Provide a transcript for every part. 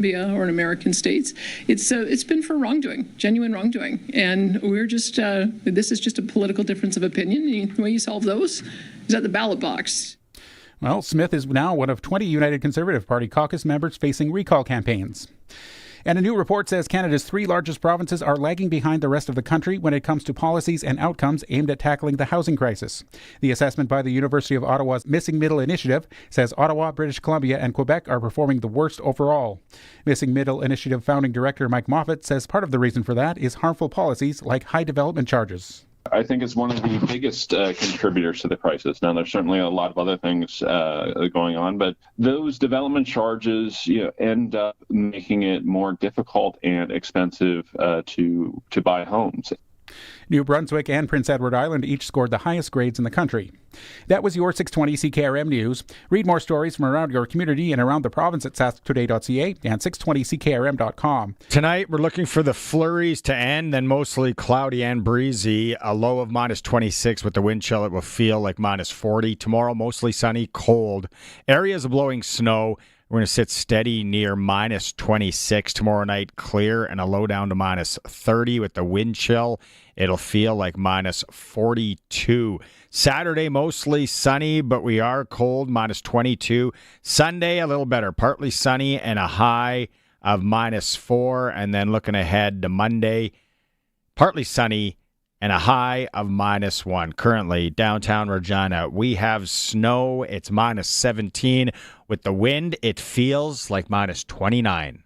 or in American states, it's been for wrongdoing, genuine wrongdoing, and we're just this is just a political difference of opinion. The way you solve those is at the ballot box. Well, Smith is now one of 20 United Conservative Party caucus members facing recall campaigns. And a new report says Canada's 3 largest provinces are lagging behind the rest of the country when it comes to policies and outcomes aimed at tackling the housing crisis. The assessment by the University of Ottawa's Missing Middle Initiative says Ottawa, British Columbia, and Quebec are performing the worst overall. Missing Middle Initiative founding director Mike Moffat says part of the reason for that is harmful policies like high development charges. I think it's one of the biggest contributors to the crisis. Now, there's certainly a lot of other things going on, but those development charges end up making it more difficult and expensive to buy homes. New Brunswick and Prince Edward Island each scored the highest grades in the country. That was your 620 CKRM News. Read more stories from around your community and around the province at sasktoday.ca and 620ckrm.com. Tonight, we're looking for the flurries to end, then mostly cloudy and breezy. A low of minus 26 with the wind chill. It will feel like minus 40. Tomorrow, mostly sunny, cold. Areas of blowing snow. We're going to sit steady near minus 26 tomorrow night, clear, and a low down to minus 30 with the wind chill. It'll feel like minus 42. Saturday, mostly sunny, but we are cold, minus 22. Sunday, a little better, partly sunny and a high of minus 4. And then looking ahead to Monday, partly sunny and a high of minus 1. Currently, downtown Regina, we have snow. It's minus 17. With the wind, it feels like minus 29.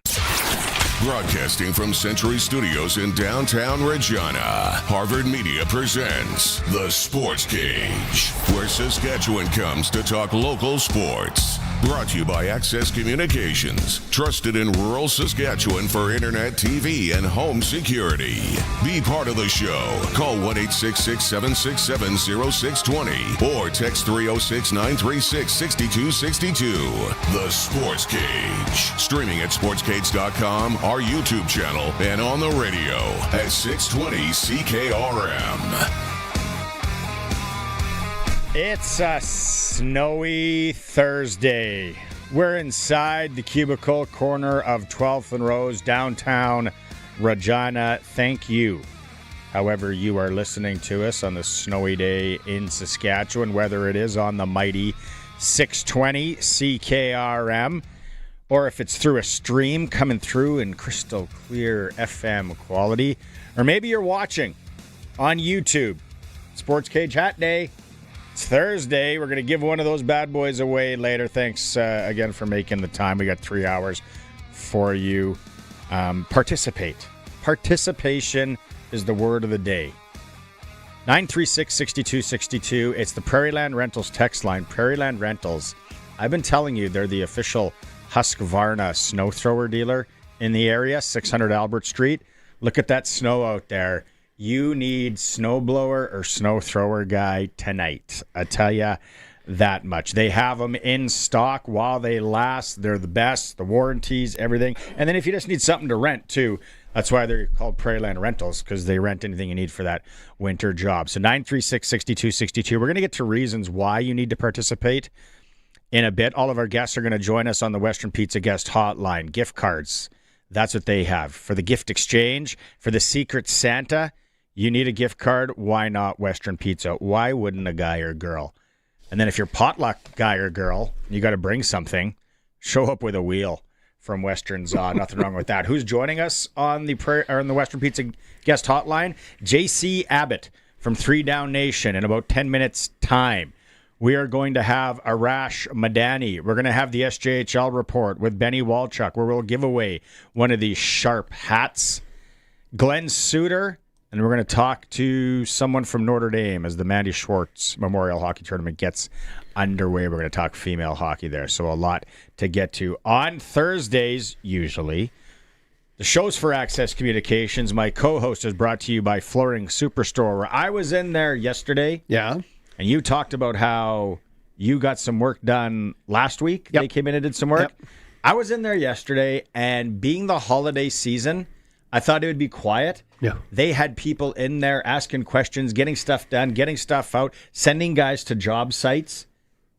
Broadcasting from Century Studios in downtown Regina, Harvard Media presents The Sportscage, where Saskatchewan comes to talk local sports. Brought to you by Access Communications, trusted in rural Saskatchewan for internet, TV, and home security. Be part of the show. Call 1-866-767-0620 or text 306-936-6262. The Sportscage. Streaming at sportscage.com, our YouTube channel, and on the radio at 620 CKRM. It's a snowy Thursday. We're inside the cubicle corner of 12th and Rose, downtown Regina. Thank you. However you are listening to us on this snowy day in Saskatchewan, whether it is on the mighty 620 CKRM, or if it's through a stream coming through in crystal clear FM quality, or maybe you're watching on YouTube. Sportscage Hat Day. It's Thursday. We're going to give one of those bad boys away later. Thanks again for making the time. We got 3 hours for you. Participate. Participation is the word of the day. 936-6262. It's the Prairieland Rentals text line. Prairieland Rentals. I've been telling you they're the official Husqvarna snow thrower dealer in the area, 600 Albert Street. Look at that snow out there. You need snowblower or snow thrower guy tonight. I tell you that much. They have them in stock while they last. They're the best. The warranties, everything. And then if you just need something to rent too, that's why they're called Prairieland Rentals, because they rent anything you need for that winter job. So 936-6262. We're going to get to reasons why you need to participate in a bit. All of our guests are going to join us on the Western Pizza Guest Hotline. Gift cards. That's what they have. For the gift exchange, for the Secret Santa, you need a gift card. Why not Western Pizza? Why wouldn't a guy or girl? And then if you're potluck guy or girl, you got to bring something. Show up with a wheel from Western's. Nothing wrong with that. Who's joining us on the Western Pizza Guest Hotline? JC Abbott from 3 Down Nation in about 10 minutes' time. We are going to have Arash Madani. We're going to have the SJHL report with Benny Walchuk, where we'll give away one of these sharp hats. Glen Suitor. And we're going to talk to someone from Notre Dame as the Mandy Schwartz Memorial Hockey Tournament gets underway. We're going to talk female hockey there. So a lot to get to on Thursdays, usually. The show's for Access Communications. My co-host is brought to you by Flooring Superstore, where I was in there yesterday. Yeah. And you talked about how you got some work done last week. Yep. They came in and did some work. Yep. I was in there yesterday, and being the holiday season, I thought it would be quiet. Yeah. They had people in there asking questions, getting stuff done, getting stuff out, sending guys to job sites.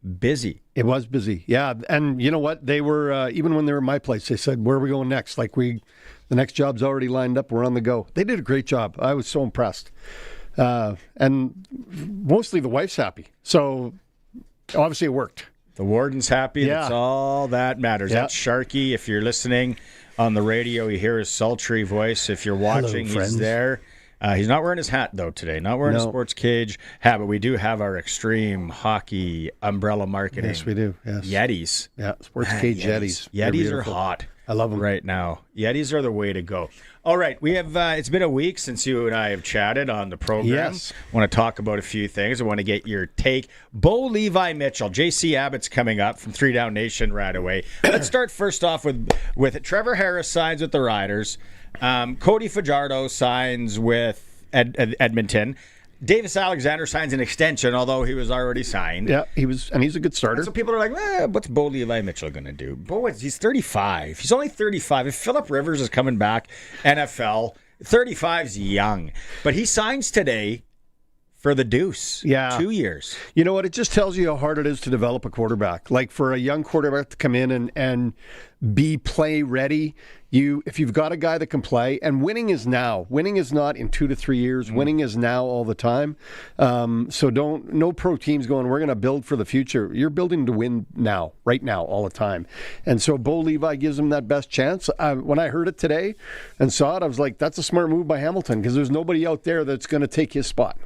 busy. It was busy, yeah. And you know what? They were, even when they were at my place, they said, where are we going next? Like, the next job's already lined up. We're on the go. They did a great job. I was so impressed. And mostly the wife's happy. So obviously it worked. The warden's happy. Yeah. That's all that matters. Yeah. That's Sharky. If you're listening on the radio, you hear his sultry voice. If you're watching, Hello, he's there. He's not wearing his hat, though, today. Not wearing a Sportscage hat, but we do have our extreme hockey umbrella marketing. Yes, we do. Yes. Yetis. Yeah, Sportscage Yetis. They're Yetis are beautiful. hot. I love them right now. Yetis are the way to go. All right, we have. It's been a week since you and I have chatted on the program. Yes. I want to talk about a few things. I want to get your take. Bo Levi Mitchell, JC Abbott's coming up from 3 Down Nation right away. Let's start first off with Trevor Harris signs with the Riders. Cody Fajardo signs with Edmonton. Davis Alexander signs an extension, although he was already signed. Yeah, he's a good starter. And so people are like, what's Bo Levi Mitchell going to do? He's 35. He's only 35. If Phillip Rivers is coming back, NFL, 35's young. But he signs today for the Deuce. Yeah. 2 years. You know what? It just tells you how hard it is to develop a quarterback. Like, for a young quarterback to come in and be play ready, if you've got a guy that can play, and winning is now. Winning is not in 2 to 3 years. Winning is now all the time. So no pro teams going, we're going to build for the future. You're building to win now, right now, all the time. And so Bo Levi gives him that best chance. When I heard it today and saw it, I was like, that's a smart move by Hamilton, because there's nobody out there that's going to take his spot.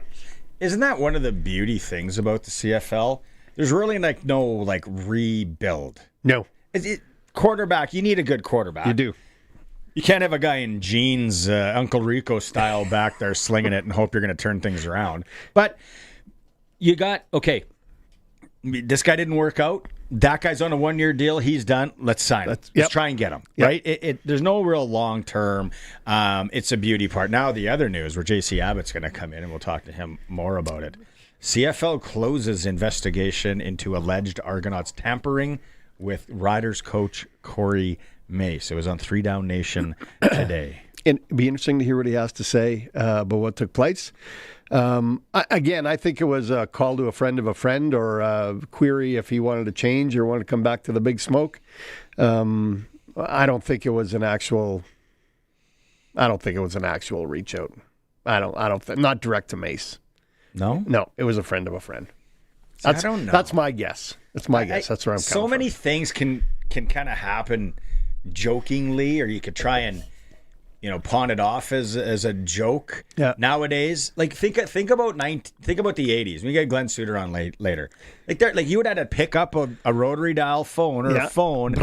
Isn't that one of the beauty things about the CFL? There's really no rebuild. No. Quarterback, you need a good quarterback. You do. You can't have a guy in jeans, Uncle Rico style, back there slinging it and hope you're going to turn things around. But you got, okay, this guy didn't work out. That guy's on a 1-year deal. He's done. Let's sign him. Let's try and get him, right? There's no real long-term. It's a beauty part. Now the other news where JC Abbott's going to come in, and we'll talk to him more about it. CFL closes investigation into alleged Argonauts tampering with Riders coach Corey Mace. It was on 3 Down Nation today. And it'd be interesting to hear what he has to say about what took place. Again, I think it was a call to a friend of a friend, or a query if he wanted to change or wanted to come back to the big smoke. I don't think it was an actual reach out. Not direct to Mace. No, it was a friend of a friend. I don't know. That's my guess. That's my guess. That's where I'm coming from. So many things can kind of happen jokingly, or you could try and pawn it off as a joke. Yeah. Nowadays, like think about the 80s. We get Glen Suitor on later. Like you would have to pick up a rotary dial phone or a phone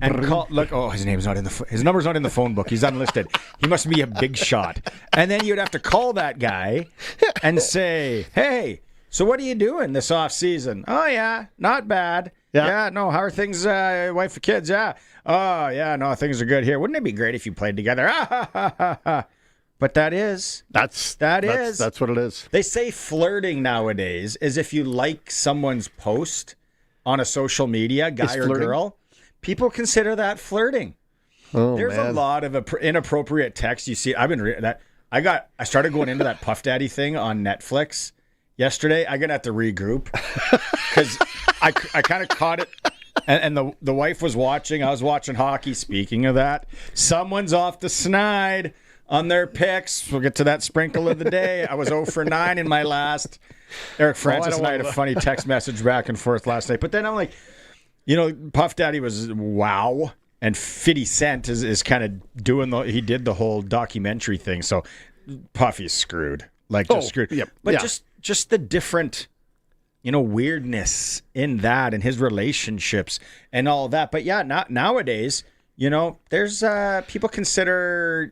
and call. Look, his name's not in his number's not in the phone book. He's unlisted. He must be a big shot. And then you'd have to call that guy and say, "Hey, so what are you doing this off season?" "Oh yeah, not bad. Yeah, no, how are things, wife and kids? Yeah. Oh, yeah, no, things are good here. Wouldn't it be great if you played together?" But that's what it is. They say flirting nowadays is if you like someone's post on a social media, guy or girl, people consider that flirting. There's a lot of inappropriate text you see. I've been reading that. I started going into that Puff Daddy thing on Netflix yesterday. I'm going to have to regroup because I kind of caught it. And the wife was watching. I was watching hockey. Speaking of that, someone's off the snide on their picks. We'll get to that sprinkle of the day. I was 0 for 9 in my last. Eric Francis and I had a funny text message back and forth last night. But then I'm like, Puff Daddy was wow. And 50 Cent is kind of doing he did the whole documentary thing. So Puffy's screwed. Screwed. Yep. But just the different weirdness in that and his relationships and all that. But yeah, nowadays, there's people consider,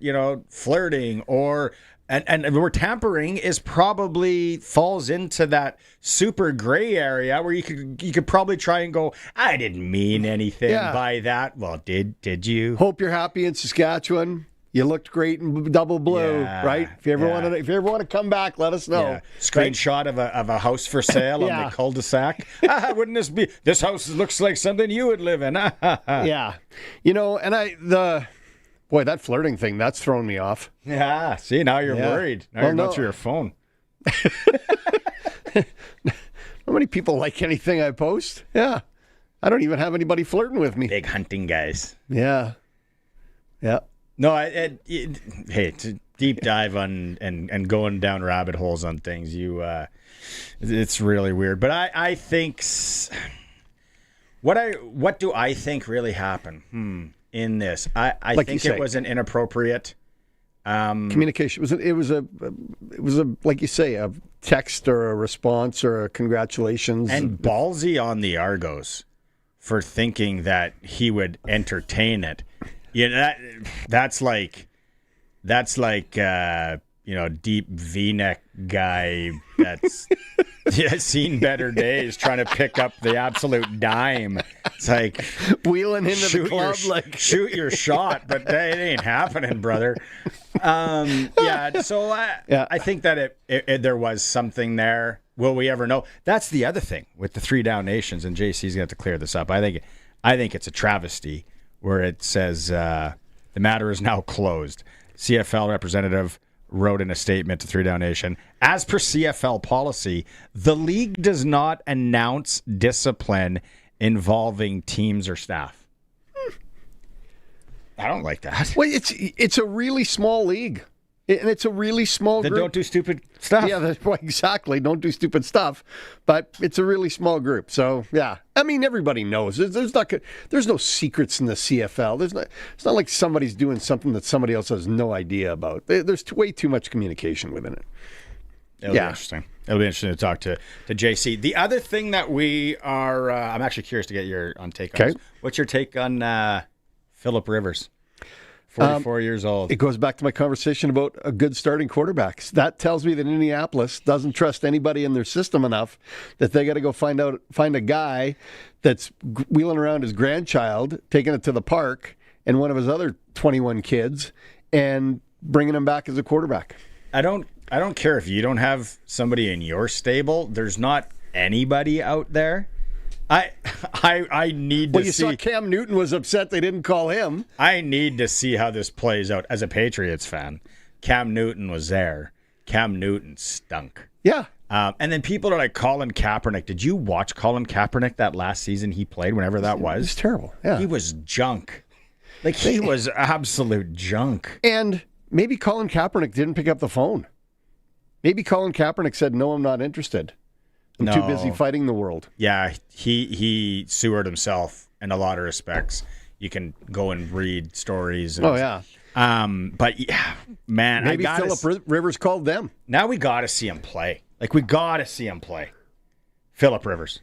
flirting and where tampering is probably falls into that super gray area where you could probably try and go, I didn't mean anything by that. Well, did you? Hope you're happy in Saskatchewan. You looked great in double blue, right? If you ever want to come back, let us know. Yeah. Screenshot of a house for sale on the cul-de-sac. Wouldn't this house looks like something you would live in? Yeah. And boy, that flirting thing, that's thrown me off. Yeah. See, now you're worried. Now you're not through your phone. I'm many people like anything I post? Yeah. I don't even have anybody flirting with me. Big hunting guys. Yeah. Yeah. No, hey, to deep dive on and going down rabbit holes on things, it's really weird. But I think what do I think really happened in this? I Like think you it say. was an inappropriate Communication. It was a like you say, a text or a response or a congratulations. and ballsy on the Argos for thinking that he would entertain it. That's like deep V-neck guy that's seen better days trying to pick up the absolute dime. It's like wheeling into the club shoot your shot, but it ain't happening, brother. So I think that there was something there. Will we ever know? That's the other thing with the 3 down nations, and JC's gonna have to clear this up. I think it's a travesty where it says the matter is now closed. CFL representative wrote in a statement to 3 Down Nation, as per CFL policy, the league does not announce discipline involving teams or staff. I don't like that. Well, it's a really small league, and it's a really small Then group. don't do stupid stuff. Yeah, exactly. Don't do stupid stuff. But it's a really small group. So, yeah. I mean, everybody knows. There's no secrets in the CFL. It's not like somebody's doing something that somebody else has no idea about. There's way too much communication within it. It'll be interesting. It'll be interesting to talk to JC. The other thing that we are, I'm actually curious to get your take on. Okay. This. What's your take on Philip Rivers? 44 years old. It goes back to my conversation about a good starting quarterback. That tells me that Indianapolis doesn't trust anybody in their system enough that they got to go find a guy that's wheeling around his grandchild, taking it to the park, and one of his other 21 kids, and bringing him back as a quarterback. I don't care if you don't have somebody in your stable. There's not anybody out there. I need to see. Well, you saw Cam Newton was upset they didn't call him. I need to see how this plays out. As a Patriots fan, Cam Newton was there. Cam Newton stunk. Yeah. And then people are like Colin Kaepernick. Did you watch Colin Kaepernick that last season he played, whenever that was? It was terrible. Yeah. He was junk. Like, he was absolute junk. And maybe Colin Kaepernick didn't pick up the phone. Maybe Colin Kaepernick said, "No, I'm not interested. I'm too busy fighting the world." Yeah, he Seward himself in a lot of respects. You can go and read stories. And, but yeah, man, maybe Philip Rivers called them. Now we got to see him play. Like, we got to see him play. Philip Rivers.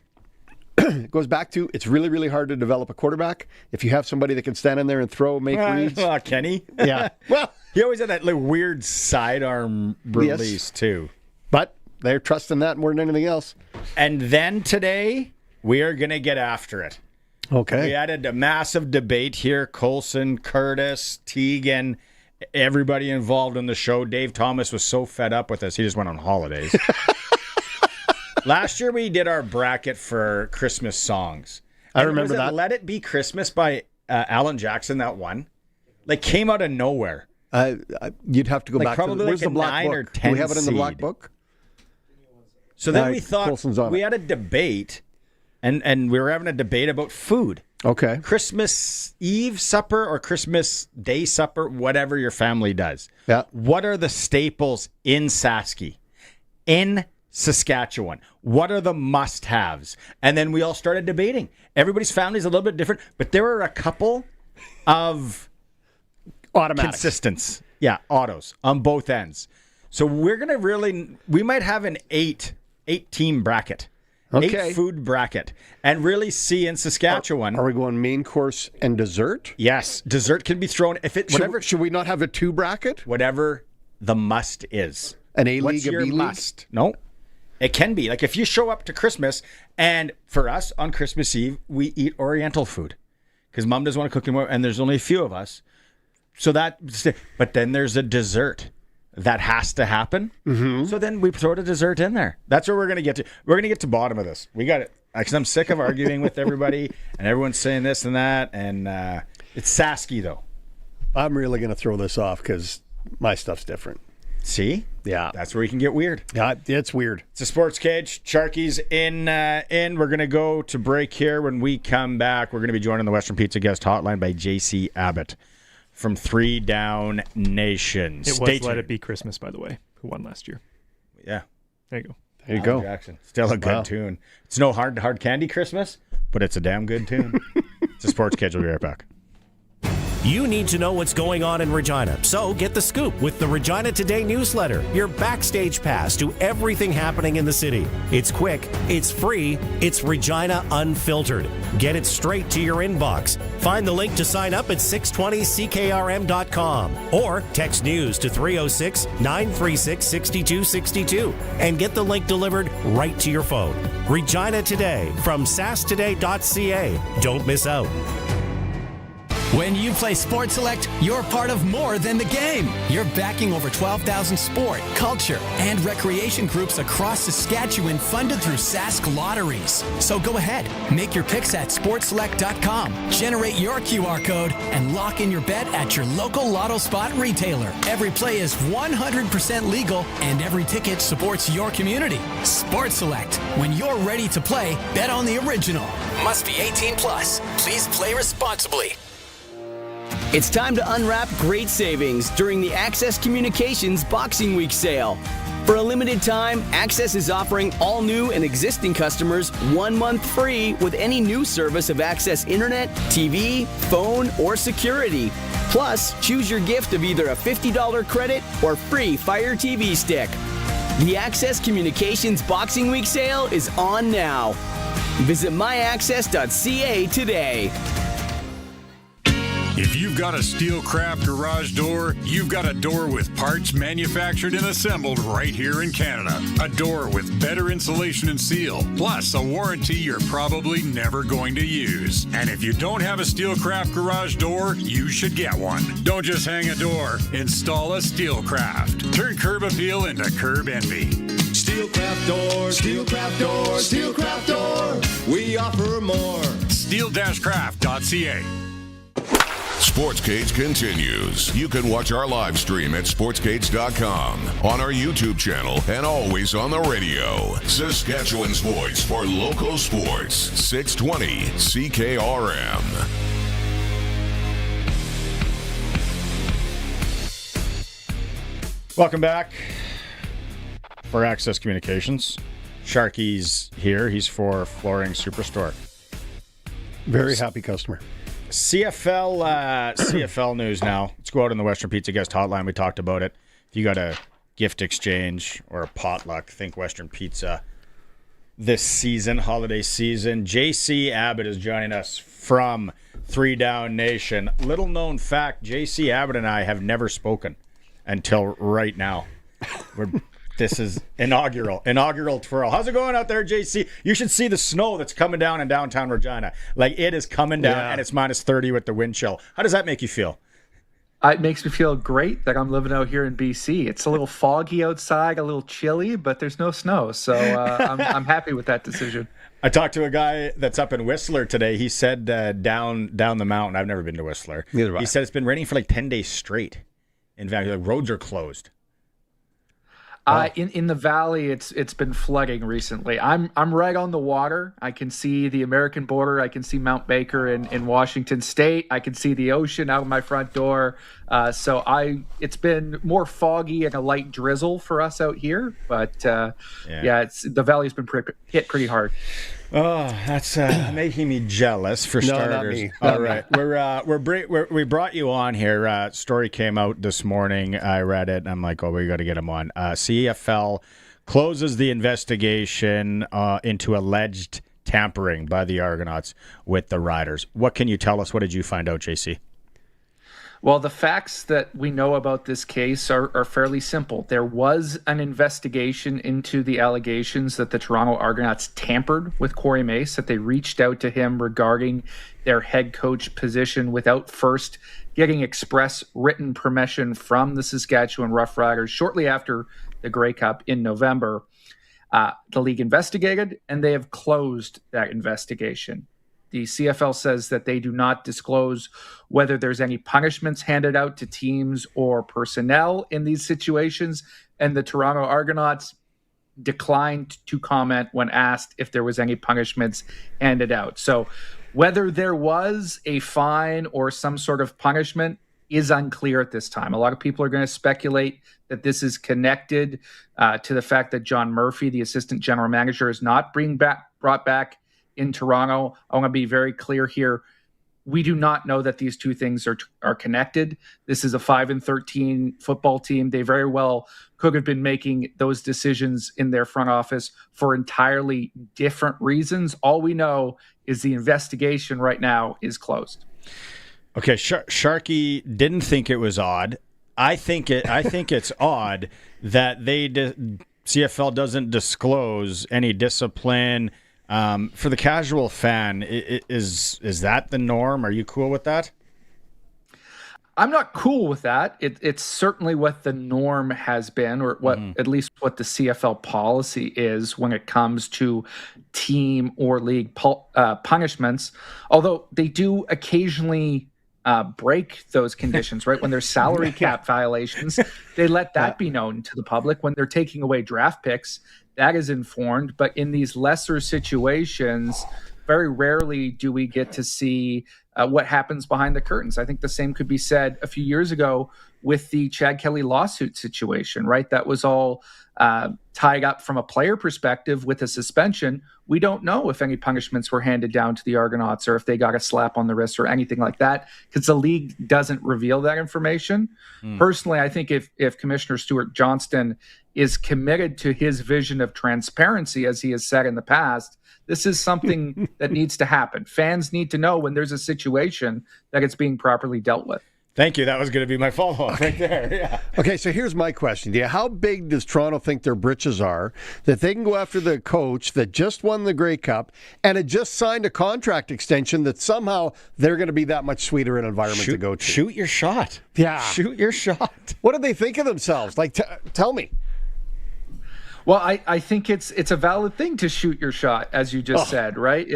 It goes back to, it's really, really hard to develop a quarterback if you have somebody that can stand in there and throw, make reads. Kenny. Yeah. Well, he always had that like weird sidearm release too. But they're trusting that more than anything else. And then today, we are going to get after it. Okay. We had a massive debate here. Coulson, Curtis, Teagan, everybody involved in the show. Dave Thomas was so fed up with us, he just went on holidays. Last year, we did our bracket for Christmas songs. I remember that. Let It Be Christmas by Alan Jackson, that one. Like, came out of nowhere. You'd have to go back to where's the black book? Or 10 Do we have it in the black book? So then we thought we it. had a debate, and we were having a debate about food. Okay. Christmas Eve supper or Christmas Day supper, whatever your family does. Yeah. What are the staples in Sasky? In Saskatchewan? What are the must-haves? And then we all started debating. Everybody's family is a little bit different, but there are a couple of Automatics. consistence. Yeah, autos on both ends. So we're going to we might have an eight-team bracket. Okay. 8 food bracket. And really see in Saskatchewan. Are we going main course and dessert? Yes. Dessert can be thrown. Should we not have a 2 bracket? Whatever the must is. An A-League, What's a your B-League? must? No. It can be. Like, if you show up to Christmas, and for us on Christmas Eve, we eat Oriental food. Because Mom doesn't want to cook anymore, and there's only a few of us. So but then there's a dessert that has to happen. Mm-hmm. So then we throw the dessert in there. That's where we're going to get to. We're going to get to bottom of this. We got it. Because I'm sick of arguing with everybody, and everyone's saying this and that, and it's Sasky, though. I'm really going to throw this off because my stuff's different. See? Yeah. That's where you can get weird. Yeah, it's weird. It's a Sports Cage. Sharky's in. We're going to go to break here. When we come back, we're going to be joined on the Western Pizza Guest Hotline by JC Abbott from 3 Down Nation. It was Let It Be Christmas, by the way, who won last year. Yeah. There you go. There you go. Jackson. Still a good tune. It's no hard candy Christmas, but it's a damn good tune. It's a Sports Cage. We'll be right back. You need to know what's going on in Regina, so get the scoop with the Regina Today newsletter, your backstage pass to everything happening in the city. It's quick, it's free, it's Regina Unfiltered. Get it straight to your inbox. Find the link to sign up at 620ckrm.com or text news to 306-936-6262 and get the link delivered right to your phone. Regina Today from sastoday.ca. Don't miss out. When you play Sports Select, you're part of more than the game. You're backing over 12,000 sport, culture, and recreation groups across Saskatchewan funded through Sask Lotteries. So go ahead, make your picks at sportselect.com, generate your QR code, and lock in your bet at your local Lotto Spot retailer. Every play is 100% legal, and every ticket supports your community. Sports Select. When you're ready to play, bet on the original. Must be 18 plus. Please play responsibly. It's time to unwrap great savings during the Access Communications Boxing Week sale. For a limited time, Access is offering all new and existing customers 1 month free with any new service of Access Internet, TV, phone, or security. Plus, choose your gift of either a $50 credit or free Fire TV stick. The Access Communications Boxing Week sale is on now. Visit myaccess.ca today. If you've got a Steelcraft garage door, you've got a door with parts manufactured and assembled right here in Canada. A door with better insulation and seal, plus a warranty you're probably never going to use. And if you don't have a Steelcraft garage door, you should get one. Don't just hang a door, install a Steelcraft. Turn curb appeal into curb envy. Steelcraft door, Steelcraft door, Steelcraft door. We offer more. Steel-craft.ca. Sports Cage continues. You can watch our live stream at sportscage.com, on our YouTube channel, and always on the radio. Saskatchewan's voice for local sports. 620 CKRM. Welcome back for Access Communications. Sharky's here. He's for Flooring Superstore. Very happy customer. CFL news now. Let's go out on the Western Pizza Guest Hotline. We talked about it. If you got a gift exchange or a potluck, think Western Pizza this season, holiday season. JC Abbott is joining us from 3 Down Nation. Little known fact, JC Abbott and I have never spoken until right now. This is inaugural twirl. How's it going out there, JC? You should see the snow that's coming down in downtown Regina. Like, it is coming down, and it's minus 30 with the wind chill. How does that make you feel? It makes me feel great that I'm living out here in BC. It's a little foggy outside, a little chilly, but there's no snow, so I'm happy with that decision. I talked to a guy that's up in Whistler today. He said down the mountain, I've never been to Whistler. Neither have I. He said it's been raining for like 10 days straight. In fact, the roads are closed. In the valley, it's been flooding recently. I'm right on the water. I can see the American border. I can see Mount Baker in Washington State. I can see the ocean out of my front door. It's been more foggy and a light drizzle for us out here. But the valley's been hit pretty hard. Oh, that's making me jealous for starters. Not me. All right, we brought you on here. Story came out this morning. I read it. And I'm like, we got to get him on. CFL closes the investigation into alleged tampering by the Argonauts with the Riders. What can you tell us? What did you find out, JC? Well, the facts that we know about this case are fairly simple. There was an investigation into the allegations that the Toronto Argonauts tampered with Corey Mace, that they reached out to him regarding their head coach position without first getting express written permission from the Saskatchewan Roughriders shortly after the Grey Cup in November. The league investigated, and they have closed that investigation. The CFL says that they do not disclose whether there's any punishments handed out to teams or personnel in these situations. And the Toronto Argonauts declined to comment when asked if there was any punishments handed out. So whether there was a fine or some sort of punishment is unclear at this time. A lot of people are going to speculate that this is connected to the fact that John Murphy, the assistant general manager, is not brought back in Toronto. I want to be very clear here. We do not know that these two things are connected. This is a 5-13 football team. They very well could have been making those decisions in their front office for entirely different reasons. All we know is the investigation right now is closed. Okay, Sharky didn't think it was odd. I think it's odd that CFL doesn't disclose any discipline. For the casual fan, is that the norm? Are you cool with that? I'm not cool with that. It's certainly what the norm has been, or what at least what the CFL policy is when it comes to team or league punishments. Although they do occasionally break those conditions, right? When there's salary cap violations, they let that be known to the public. When they're taking away draft picks, that is informed. But in these lesser situations, very rarely do we get to see what happens behind the curtains. I think the same could be said a few years ago with the Chad Kelly lawsuit situation, right? That was all tied up from a player perspective with a suspension. We don't know if any punishments were handed down to the Argonauts or if they got a slap on the wrist or anything like that, because the league doesn't reveal that information. Personally, I think if Commissioner Stuart Johnston is committed to his vision of transparency, as he has said in the past, this is something that needs to happen. Fans need to know when there's a situation that it's being properly dealt with. Thank you. That was going to be my follow-up right there. Yeah. Okay, so here's my question. How big does Toronto think their britches are that they can go after the coach that just won the Grey Cup and had just signed a contract extension that somehow they're going to be that much sweeter an environment to go to? Shoot your shot. Yeah. Shoot your shot. What do they think of themselves? Like, tell me. Well, I think it's a valid thing to shoot your shot, as you just said, right?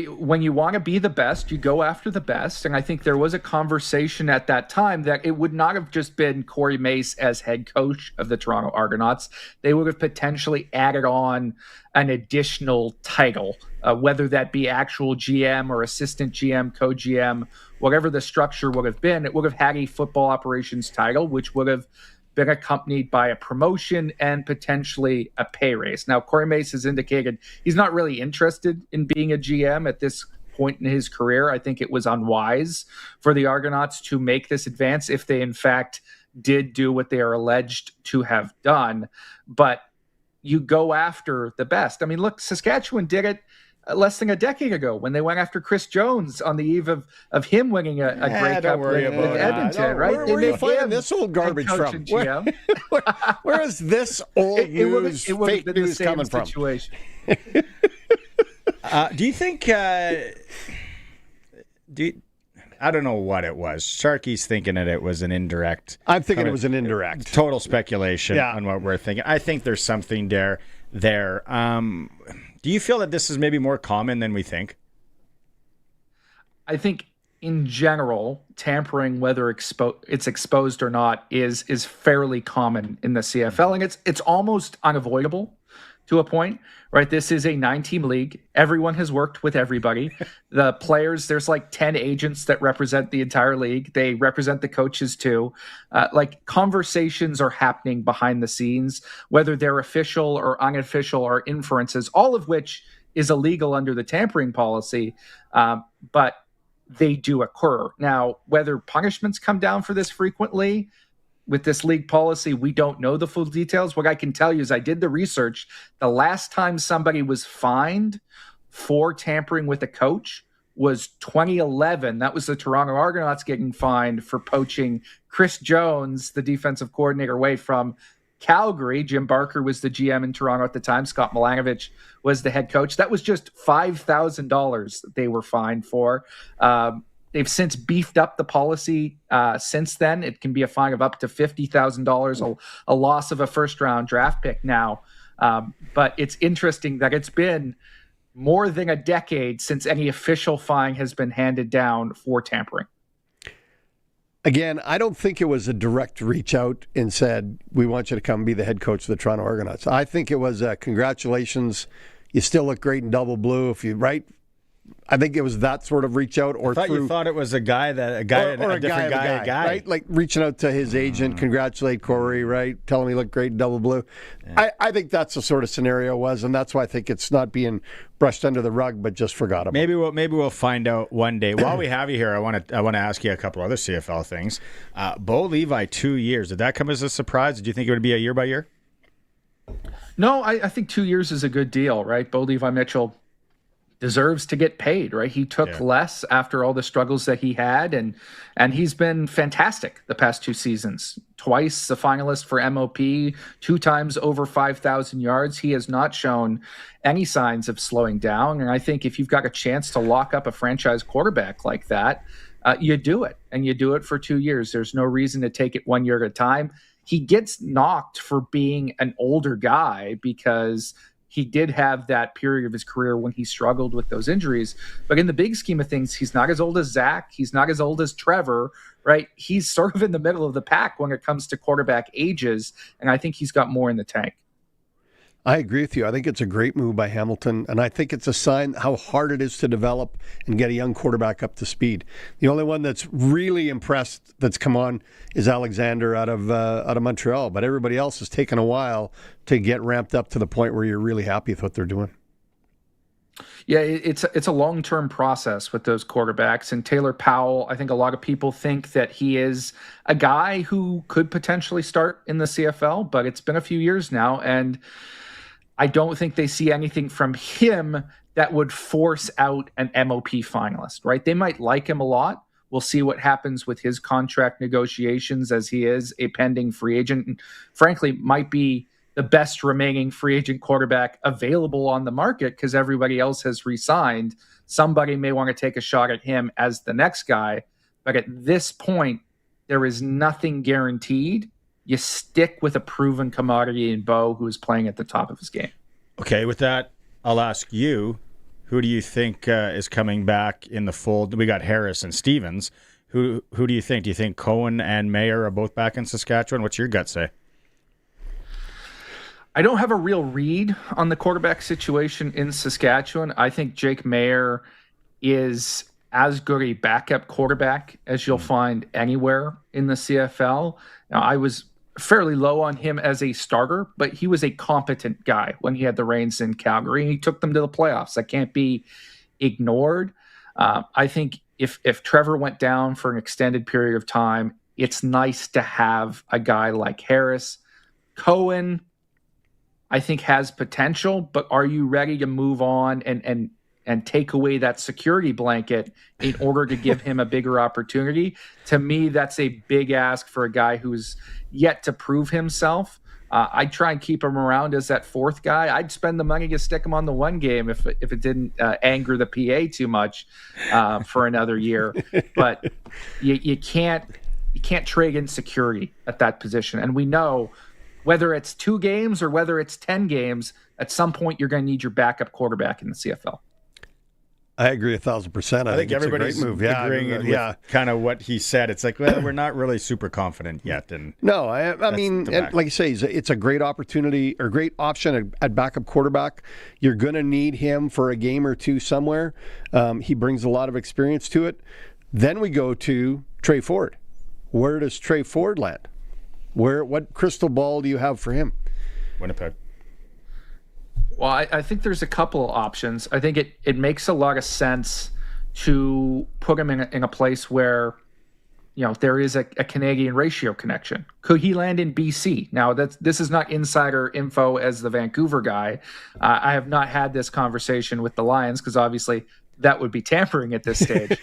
When you want to be the best, you go after the best. And I think there was a conversation at that time that it would not have just been Corey Mace as head coach of the Toronto Argonauts. They would have potentially added on an additional title, whether that be actual GM or assistant GM, co-GM, whatever the structure would have been. It would have had a football operations title, which would have been accompanied by a promotion and potentially a pay raise. Now, Corey Mace has indicated he's not really interested in being a GM at this point in his career. I think it was unwise for the Argonauts to make this advance if they, in fact, did do what they are alleged to have done. But you go after the best. I mean, look, Saskatchewan did it less than a decade ago when they went after Chris Jones on the eve of him winning a Grey Cup with Edmonton, right? Where are you finding this old garbage from? Where is this old news, fake news coming from? Do you think... I don't know what it was. Sharky's thinking that it was an indirect. I'm thinking it was an indirect. Total speculation on what we're thinking. I think there's something there. Do you feel that this is maybe more common than we think? I think in general, tampering, whether it's exposed or not, is fairly common in the CFL, and it's almost unavoidable to a point, right? This is a 9-team league. Everyone has worked with everybody. The players, there's like 10 agents that represent the entire league. They represent the coaches too. Like conversations are happening behind the scenes, whether they're official or unofficial or inferences, all of which is illegal under the tampering policy. But they do occur. Now, whether punishments come down for this frequently, with this league policy, we don't know the full details. What I can tell you is I did the research. The last time somebody was fined for tampering with a coach was 2011. That was the Toronto Argonauts getting fined for poaching Chris Jones, the defensive coordinator, away from Calgary. Jim Barker was the GM in Toronto at the time. Scott Milanovich was the head coach. That was just $5,000 that they were fined for. They've since beefed up the policy since then. It can be a fine of up to $50,000, a loss of a first-round draft pick now. But it's interesting that it's been more than a decade since any official fine has been handed down for tampering. Again, I don't think it was a direct reach out and said, we want you to come be the head coach of the Toronto Argonauts. I think it was congratulations, you still look great in double blue. I think it was that sort of reach out. Or you thought it was a guy, a different guy, right? Like reaching out to his agent, congratulate Corey, right? Tell him he looked great in double blue. Yeah. I think that's the sort of scenario it was, and that's why I think it's not being brushed under the rug, but just forgot about. Maybe we'll find out one day. While we have you here, I want to ask you a couple other CFL things. Bo Levi, 2 years. Did that come as a surprise? Did you think it would be a year by year? No, I think 2 years is a good deal, right? Bo Levi Mitchell deserves to get paid, right? He took less after all the struggles that he had, and he's been fantastic the past 2 seasons. Twice a finalist for MOP, 2 times over 5,000 yards. He has not shown any signs of slowing down, and I think if you've got a chance to lock up a franchise quarterback like that, you do it, and you do it for 2 years. There's no reason to take it 1 year at a time. He gets knocked for being an older guy because he did have that period of his career when he struggled with those injuries. But in the big scheme of things, he's not as old as Zach. He's not as old as Trevor, right? He's sort of in the middle of the pack when it comes to quarterback ages, and I think he's got more in the tank. I agree with you. I think it's a great move by Hamilton, and I think it's a sign how hard it is to develop and get a young quarterback up to speed. The only one that's really impressed that's come on is Alexander out of Montreal, but everybody else has taken a while to get ramped up to the point where you're really happy with what they're doing. Yeah, it's a long-term process with those quarterbacks. And Taylor Powell, I think a lot of people think that he is a guy who could potentially start in the CFL, but it's been a few years now, and I don't think they see anything from him that would force out an MOP finalist, right? They might like him a lot. We'll see what happens with his contract negotiations, as he is a pending free agent, and frankly might be the best remaining free agent quarterback available on the market because everybody else has re-signed. Somebody may want to take a shot at him as the next guy, but at this point, there is nothing guaranteed. You stick with a proven commodity in Bo, who is playing at the top of his game. Okay, with that, I'll ask you, who do you think is coming back in the fold? We got Harris and Stevens. Who do you think? Do you think Cohen and Mayer are both back in Saskatchewan? What's your gut say? I don't have a real read on the quarterback situation in Saskatchewan. I think Jake Mayer is as good a backup quarterback as you'll find anywhere in the CFL. Now, I was fairly low on him as a starter, but he was a competent guy when he had the reins in Calgary, and he took them to the playoffs. That can't be ignored. I think if Trevor went down for an extended period of time, it's nice to have a guy like Harris. Cohen, I think, has potential, but are you ready to move on and take away that security blanket in order to give him a bigger opportunity? To me, that's a big ask for a guy who's yet to prove himself. I'd try and keep him around as that fourth guy. I'd spend the money to stick him on the one game if it didn't anger the PA too much for another year. But you can't trade in security at that position. And we know whether it's 2 games or whether it's 10 games, at some point you're going to need your backup quarterback in the CFL. I agree 1,000%. I think everybody's it's a great move. agreeing with kind of what he said. It's like, well, we're not really super confident yet. And no, I mean, like you say, it's a great opportunity or great option at backup quarterback. You're going to need him for a game or two somewhere. He brings a lot of experience to it. Then we go to Trey Ford. Where does Trey Ford land? What crystal ball do you have for him? Winnipeg. Well, I think there's a couple of options. I think it makes a lot of sense to put him in a place where, there is a Canadian ratio connection. Could he land in BC? Now, this is not insider info as the Vancouver guy. I have not had this conversation with the Lions because obviously that would be tampering at this stage.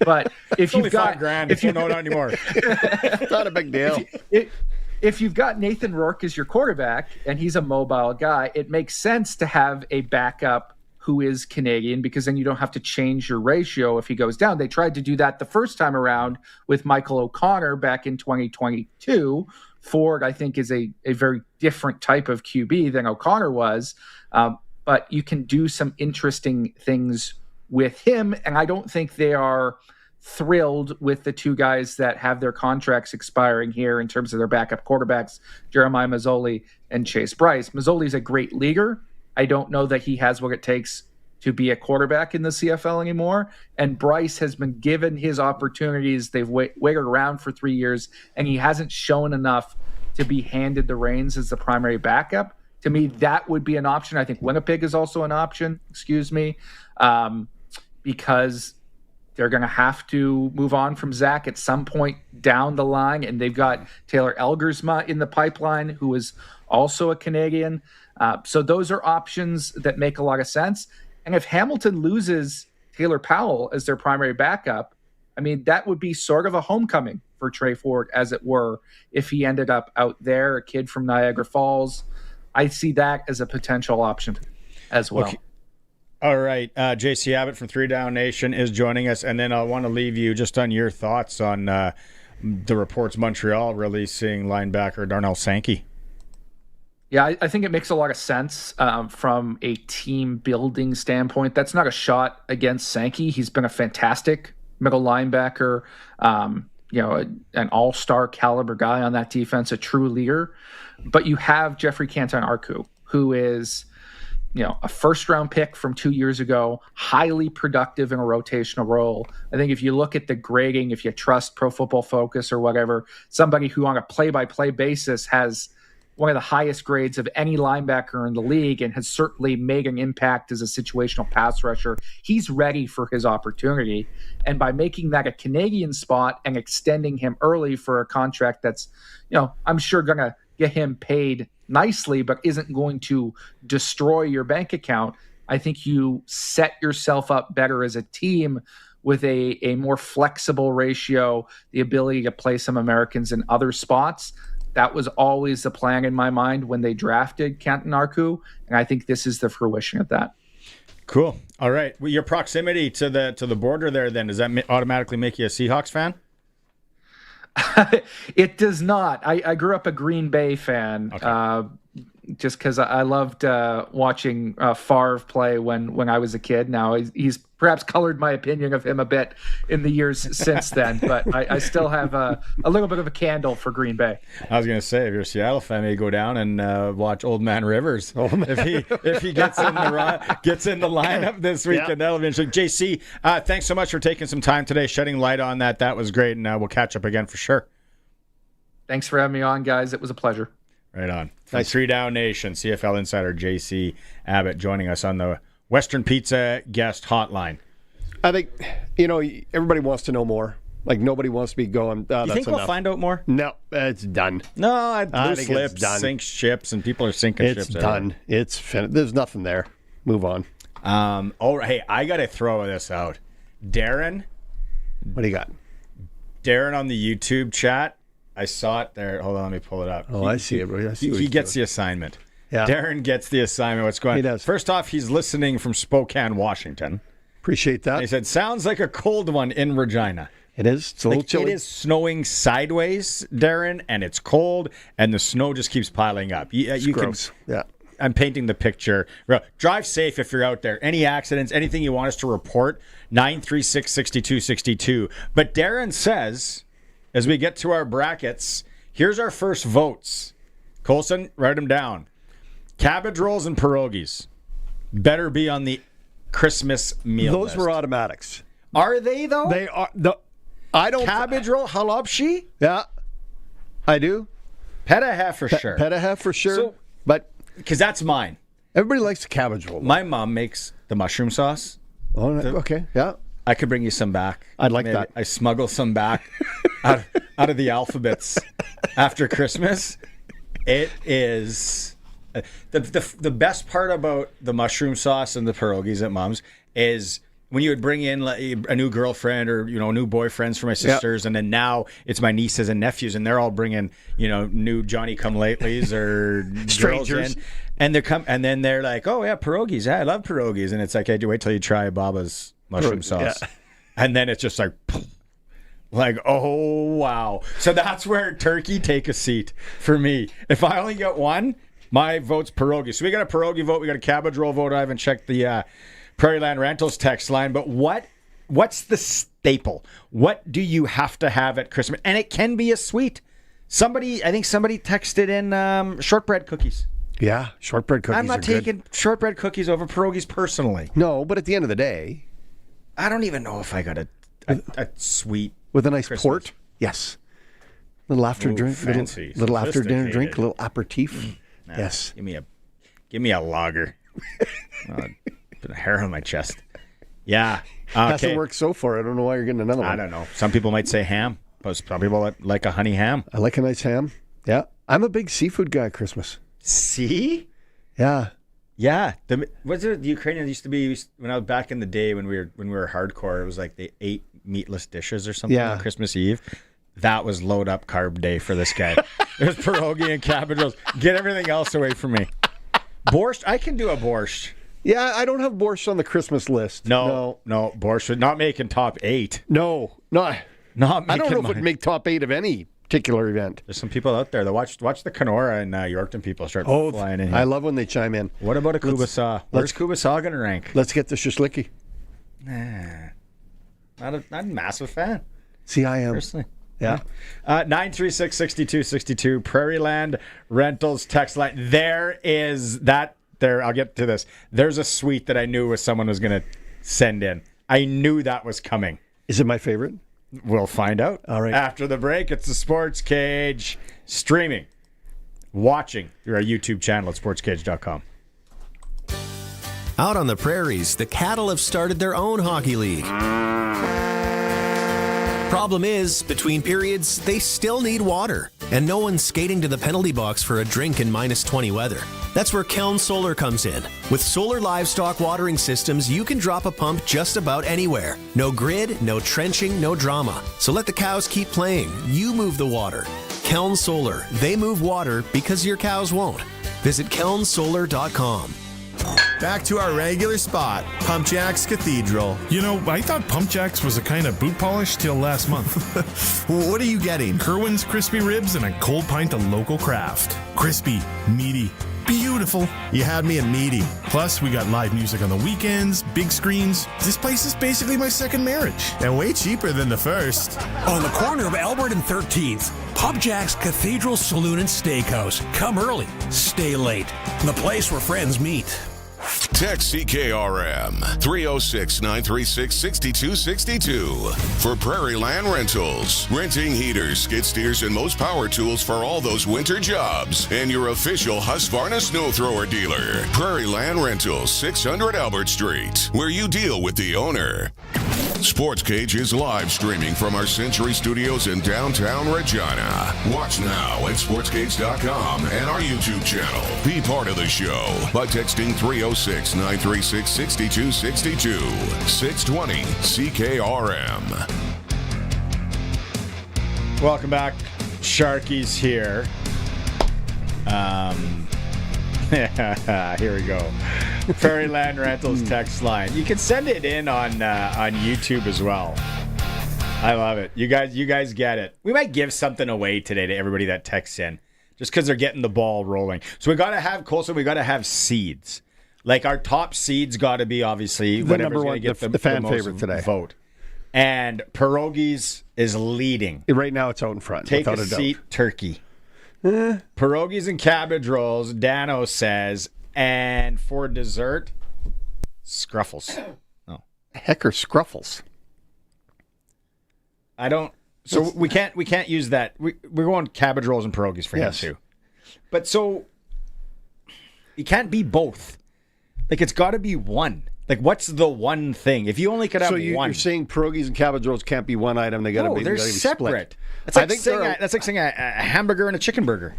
But if you've got $5,000, if you don't know it anymore, it's not a big deal. If you've got Nathan Rourke as your quarterback and he's a mobile guy, it makes sense to have a backup who is Canadian because then you don't have to change your ratio if he goes down. They tried to do that the first time around with Michael O'Connor back in 2022. Ford, I think, is a very different type of QB than O'Connor was. But but you can do some interesting things with him. And I don't think they are thrilled with the two guys that have their contracts expiring here in terms of their backup quarterbacks, Jeremiah Mazzoli and Chase Bryce. Mazzoli's a great leaguer. I don't know that he has what it takes to be a quarterback in the CFL anymore. And Bryce has been given his opportunities. They've waited around for 3 years, and he hasn't shown enough to be handed the reins as the primary backup. To me, that would be an option. I think Winnipeg is also an option, because they're going to have to move on from Zach at some point down the line. And they've got Taylor Elgersma in the pipeline, who is also a Canadian. So those are options that make a lot of sense. And if Hamilton loses Taylor Powell as their primary backup, I mean, that would be sort of a homecoming for Trey Ford, as it were, if he ended up out there, a kid from Niagara Falls. I see that as a potential option as well. Okay. All right. JC Abbott from 3 Down Nation is joining us. And then I want to leave you just on your thoughts on the reports Montreal releasing linebacker Darnell Sankey. Yeah, I think it makes a lot of sense from a team building standpoint. That's not a shot against Sankey. He's been a fantastic middle linebacker, an all-star caliber guy on that defense, a true leader. But you have Jeffrey Canton-Arku, who is, a first-round pick from 2 years ago, highly productive in a rotational role. I think if you look at the grading, if you trust Pro Football Focus or whatever, somebody who on a play-by-play basis has one of the highest grades of any linebacker in the league and has certainly made an impact as a situational pass rusher. He's ready for his opportunity. And by making that a Canadian spot and extending him early for a contract that's, I'm sure going to get him paid nicely, but isn't going to destroy your bank account, I think you set yourself up better as a team with a more flexible ratio, the ability to play some Americans in other spots. That was always the plan in my mind when they drafted Canton-Arku, and I think this is the fruition of that. Cool. All right. Well, your proximity to the border there, then, does that automatically make you a Seahawks fan? It does not. I grew up a Green Bay fan, okay. Just because I loved watching Favre play when I was a kid. Now he's perhaps colored my opinion of him a bit in the years since then, but I still have a little bit of a candle for Green Bay. I was going to say, if you're a Seattle fan, maybe go down and watch Old Man Rivers. If he gets in the lineup this weekend, that'll be interesting. JC, thanks so much for taking some time today, shedding light on that. That was great, and we'll catch up again for sure. Thanks for having me on, guys. It was a pleasure. Right on. Nice. 3 Down Nation, CFL insider JC Abbott joining us on the Western Pizza guest hotline. I think, everybody wants to know more. Like, nobody wants to be going, you think we'll find out more? No, it's done. No, I think it's done. Sink ships, and people are sinking ships. It's done. It's finished. There's nothing there. Move on. Hey, I got to throw this out. Darren. What do you got? Darren on the YouTube chat. I saw it there. Hold on, let me pull it up. I see it. He gets the assignment. Yeah. Darren gets the assignment. What's going on? He does. First off, he's listening from Spokane, Washington. Appreciate that. And he said, sounds like a cold one in Regina. It is. It's a little chilly. It is snowing sideways, Darren, and it's cold, and the snow just keeps piling up. It's gross. Yeah. I'm painting the picture. Drive safe if you're out there. Any accidents, anything you want us to report, 936-6262. But Darren says, as we get to our brackets, here's our first votes. Colson, write them down. Cabbage rolls and pierogies better be on the Christmas meal Those list. were automatics. Are they, though? They are. I don't. Cabbage roll, halapshi? Yeah, I do. Petaha for sure. Petaha for sure. So, but because that's mine. Everybody likes the cabbage roll. My mom makes the mushroom sauce. Oh, okay. Yeah. I could bring you some back. I'd like that. I smuggle some back out of the alphabets after Christmas. It is the best part about the mushroom sauce and the pierogies at Mom's is when you would bring in a new girlfriend or new boyfriends for my sisters, and then now it's my nieces and nephews, and they're all bringing new Johnny Come Latelys or strangers, and then they're like, oh yeah, pierogies. Yeah, I love pierogies, and it's like, hey, do wait till you try Baba's mushroom sauce, and then it's just like, oh wow. So that's where turkey take a seat for me. If I only get one, My vote's pierogi. So we got a pierogi vote. We got a cabbage roll vote. I haven't checked the Prairie Land Rentals text line. But what's the staple? What do you have to have at Christmas? And it can be a sweet. I think somebody texted in shortbread cookies. Yeah, shortbread cookies. I'm not taking shortbread cookies over pierogies personally. No, but at the end of the day, I don't even know if I got a sweet with a nice Christmas port. Yes, little after drink, fancy, little after dinner drink, a little aperitif. Nah, yes, give me a lager. Put a hair on my chest. Yeah, hasn't worked so far. I don't know why you're getting another one. I don't know. Some people might say ham. But some people like a honey ham. I like a nice ham. Yeah, I'm a big seafood guy at Christmas. See? Yeah. Yeah. Was it the Ukrainians used to be when I was back in the day when we were hardcore? It was like they ate meatless dishes or something on Christmas Eve. That was load up carb day for this guy. It was pierogi and cabbage rolls. Get everything else away from me. Borscht. I can do a borscht. Yeah, I don't have borscht on the Christmas list. No. Borscht would not making top 8. No. I don't know if it would make top 8 of any particular event. There's some people out there that watch the Kenora and Yorkton people start flying in here. I love when they chime in. What about a Kubasa? Where's Kubasa going to rank? Let's get the shishlicki. Nah. Not a massive fan. See, I am. Personally. Yeah. 936-6262, Prairie Land Rentals text line. There, I'll get to this. There's a suite that I knew someone was going to send in. I knew that was coming. Is it my favorite? We'll find out. All right. After the break, it's the Sports Cage streaming, watching through our YouTube channel at sportscage.com. Out on the prairies, the cattle have started their own hockey league. Problem is, between periods, they still need water, and no one's skating to the penalty box for a drink in -20 weather. That's where Keln Solar comes in. With solar livestock watering systems, you can drop a pump just about anywhere. No grid, no trenching, no drama. So let the cows keep playing. You move the water. Keln Solar. They move water because your cows won't. Visit kelnsolar.com. Back to our regular spot, Pump Jacks Cathedral. You know, I thought Pump Jacks was a kind of boot polish till last month. What are you getting? Kerwin's crispy ribs and a cold pint of local craft. Crispy, meaty, beautiful. You had me at meaty. Plus, we got live music on the weekends, big screens. This place is basically my second marriage. And way cheaper than the first. On the corner of Albert and 13th, Pump Jacks Cathedral Saloon and Steakhouse. Come early, stay late. The place where friends meet. Text CKRM 306-936-6262 for Prairie Land Rentals. Renting heaters, skid steers, and most power tools for all those winter jobs. And your official Husqvarna snow thrower dealer. Prairie Land Rentals, 600 Albert Street, where you deal with the owner. Sportscage is live streaming from our Century Studios in downtown Regina. Watch now at sportscage.com and our YouTube channel. Be part of the show by texting 306-936-6262. 620 CKRM. Welcome back. Sharkies here. Here we go. Prairie Land Rentals text line. You can send it in on YouTube as well. I love it. You guys get it. We might give something away today to everybody that texts in, just because they're getting the ball rolling. So we got to have Colson. We got to have seeds. Like our top seeds got to be obviously the number one, the fan favorite today. Vote. And pierogies is leading right now. It's out in front. Take a seat, turkey. Pierogies and cabbage rolls, Dano says, and for dessert, scruffles. Oh, heck are scruffles? I don't. So we can't use that. We're going cabbage rolls and pierogies for him too. But so you can't be both. Like it's got to be one. Like what's the one thing? If you only could have one. You're saying pierogies and cabbage rolls can't be one item. They got to be. They're separate. It's like saying a hamburger and a chicken burger.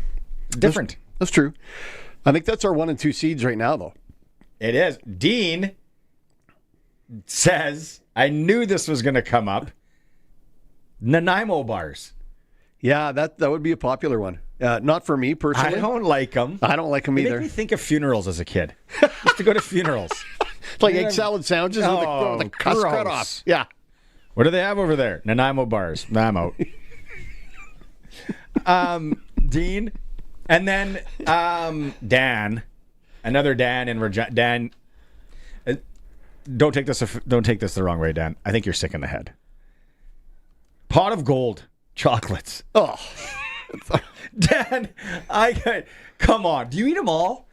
Different. That's true. I think that's our 1 and 2 seeds right now, though. It is. Dean says, I knew this was going to come up. Nanaimo bars. Yeah, that would be a popular one. Not for me personally. I don't like them. I don't like them either. They make me think of funerals as a kid. Used to go to funerals. Like egg salad sandwiches with the crust cut off. Yeah. What do they have over there? Nanaimo bars. I'm out. Dean, And then Dan, another Dan in Regina. Dan, don't take this the wrong way, Dan. I think you're sick in the head. Pot of Gold chocolates. Oh, Dan, come on. Do you eat them all?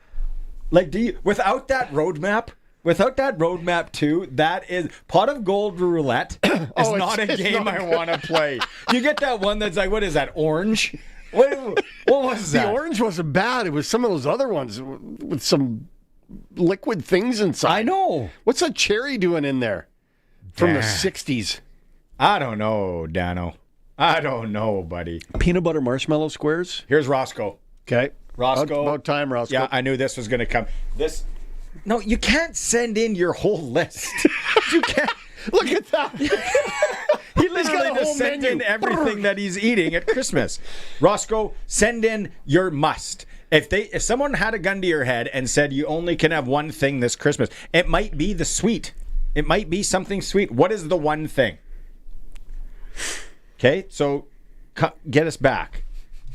Like, do you without that roadmap? Without that roadmap too, that is Pot of Gold roulette is not a game I want to play. You get that one that's like, what is that? Orange? What was that? The orange wasn't bad. It was some of those other ones with some liquid things inside. I know. What's that cherry doing in there from the 60s? I don't know, Dano. I don't know, buddy. Peanut butter marshmallow squares? Here's Roscoe. Okay. Roscoe. About time, Roscoe. Yeah, I knew this was going to come. No, you can't send in your whole list. You can't. Look at that. He literally just sent in everything that he's eating at Christmas. Roscoe, send in your must. If someone had a gun to your head and said you only can have one thing this Christmas, it might be the sweet. It might be something sweet. What is the one thing? Okay, so get us back.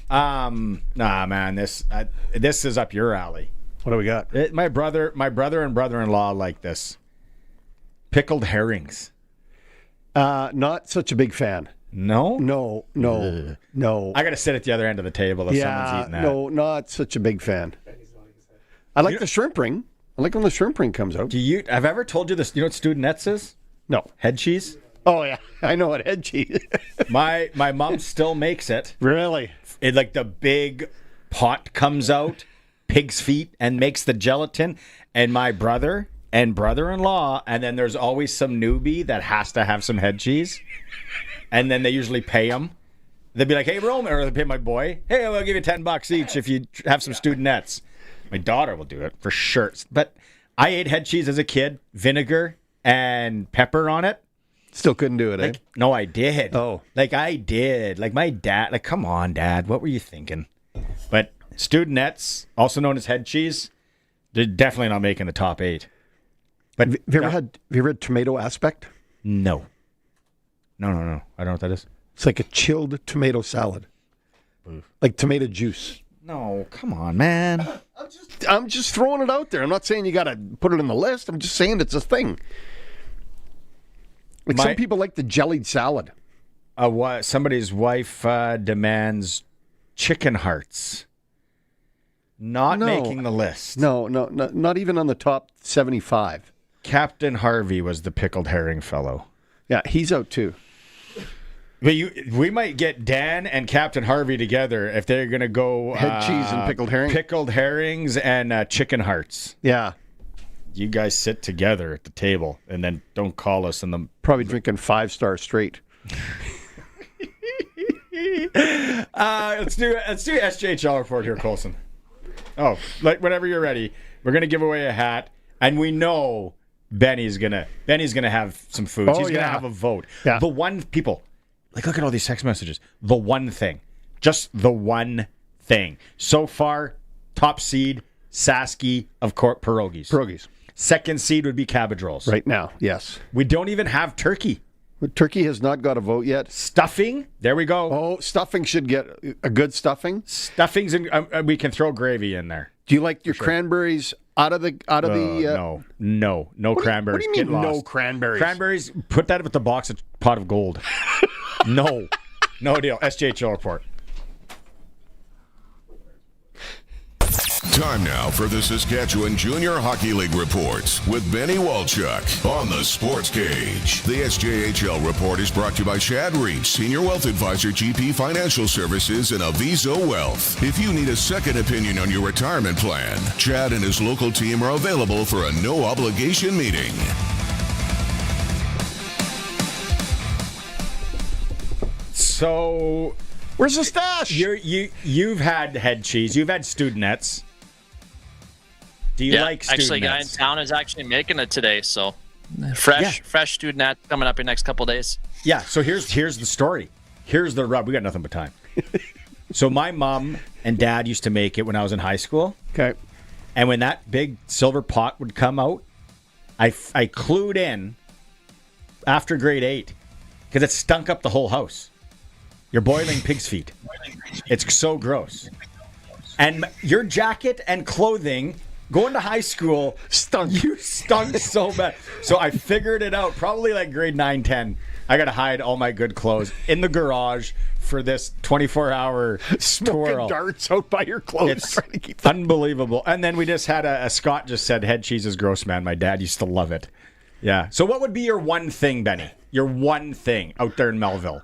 Nah, man, this is up your alley. What do we got? My brother and brother-in-law like this. Pickled herrings. Not such a big fan. No? No. I got to sit at the other end of the table if someone's eating that. No, not such a big fan. I like the shrimp ring. I like when the shrimp ring comes out. Have I ever told you this? You know what Studenettes is? No. Head cheese? Oh, yeah. I know what head cheese is. My mom still makes it. Really? It like the big pot comes out, pig's feet, and makes the gelatin. And my brother and brother-in-law, and then there's always some newbie that has to have some head cheese. And then they usually pay them. They'd be like, hey, Roman, or they pay my boy, hey, I'll give you $10 each if you have some Studenettes. My daughter will do it for sure. But I ate head cheese as a kid, vinegar and pepper on it. Still couldn't do it, eh? No, I did. Oh. Like, I did. Like, my dad, like, come on, Dad. What were you thinking? But Studenettes, also known as head cheese, they're definitely not making the top 8. But have you ever had tomato aspect? No. No. I don't know what that is. It's like a chilled tomato salad. Like tomato juice. No, come on, man. I'm just throwing it out there. I'm not saying you got to put it in the list. I'm just saying it's a thing. Like some people like the jellied salad. Somebody's wife demands chicken hearts. Not making the list. No, not even on the top 75. Captain Harvey was the pickled herring fellow. Yeah, he's out too. But we might get Dan and Captain Harvey together if they're going to go head cheese and pickled herring. Pickled herrings and chicken hearts. Yeah. You guys sit together at the table and then don't call us in the probably drinking 5-star straight. Let's do SJHL report here, Colson. Oh, like whenever you're ready, we're gonna give away a hat, and we know Benny's gonna have some food. He's gonna have a vote. Yeah. The one people, like, look at all these text messages. The one thing, just the one thing. So far, top seed Sasky of course pierogies. Second seed would be cabbage rolls. Right now, yes. We don't even have turkey. Turkey has not got a vote yet. Stuffing, there we go. Oh, stuffing should get a good stuffing. Stuffings, and we can throw gravy in there. Do you like your cranberries out of the? No cranberries. What do you mean no cranberries? Cranberries, put that with the box of Pot of Gold. No deal. SJHL report. Time now for the Saskatchewan Junior Hockey League reports with Benny Walchuk on the Sportscage. The SJHL report is brought to you by Chad Reach, Senior Wealth Advisor, GP Financial Services, and Aviso Wealth. If you need a second opinion on your retirement plan, Chad and his local team are available for a no-obligation meeting. So, where's the stash? You've had head cheese. You've had Studenettes. Do you like Studenettes? Actually, a guy in town is actually making it today, so fresh Studenettes coming up in the next couple days. Yeah, so here's the story. Here's the rub. We got nothing but time. So my mom and dad used to make it when I was in high school. Okay. And when that big silver pot would come out, I clued in after grade 8 because it stunk up the whole house. You're boiling pig's feet. It's so gross. and your jacket and clothing going to high school stunk. You stunk so bad. So I figured it out. Probably like grade 9, 10. I got to hide all my good clothes in the garage for this 24-hour Smoking darts out by your clothes. It's unbelievable. And then we just had a Scott just said, head cheese is gross, man. My dad used to love it. Yeah. So what would be your one thing, Benny? Your one thing out there in Melville?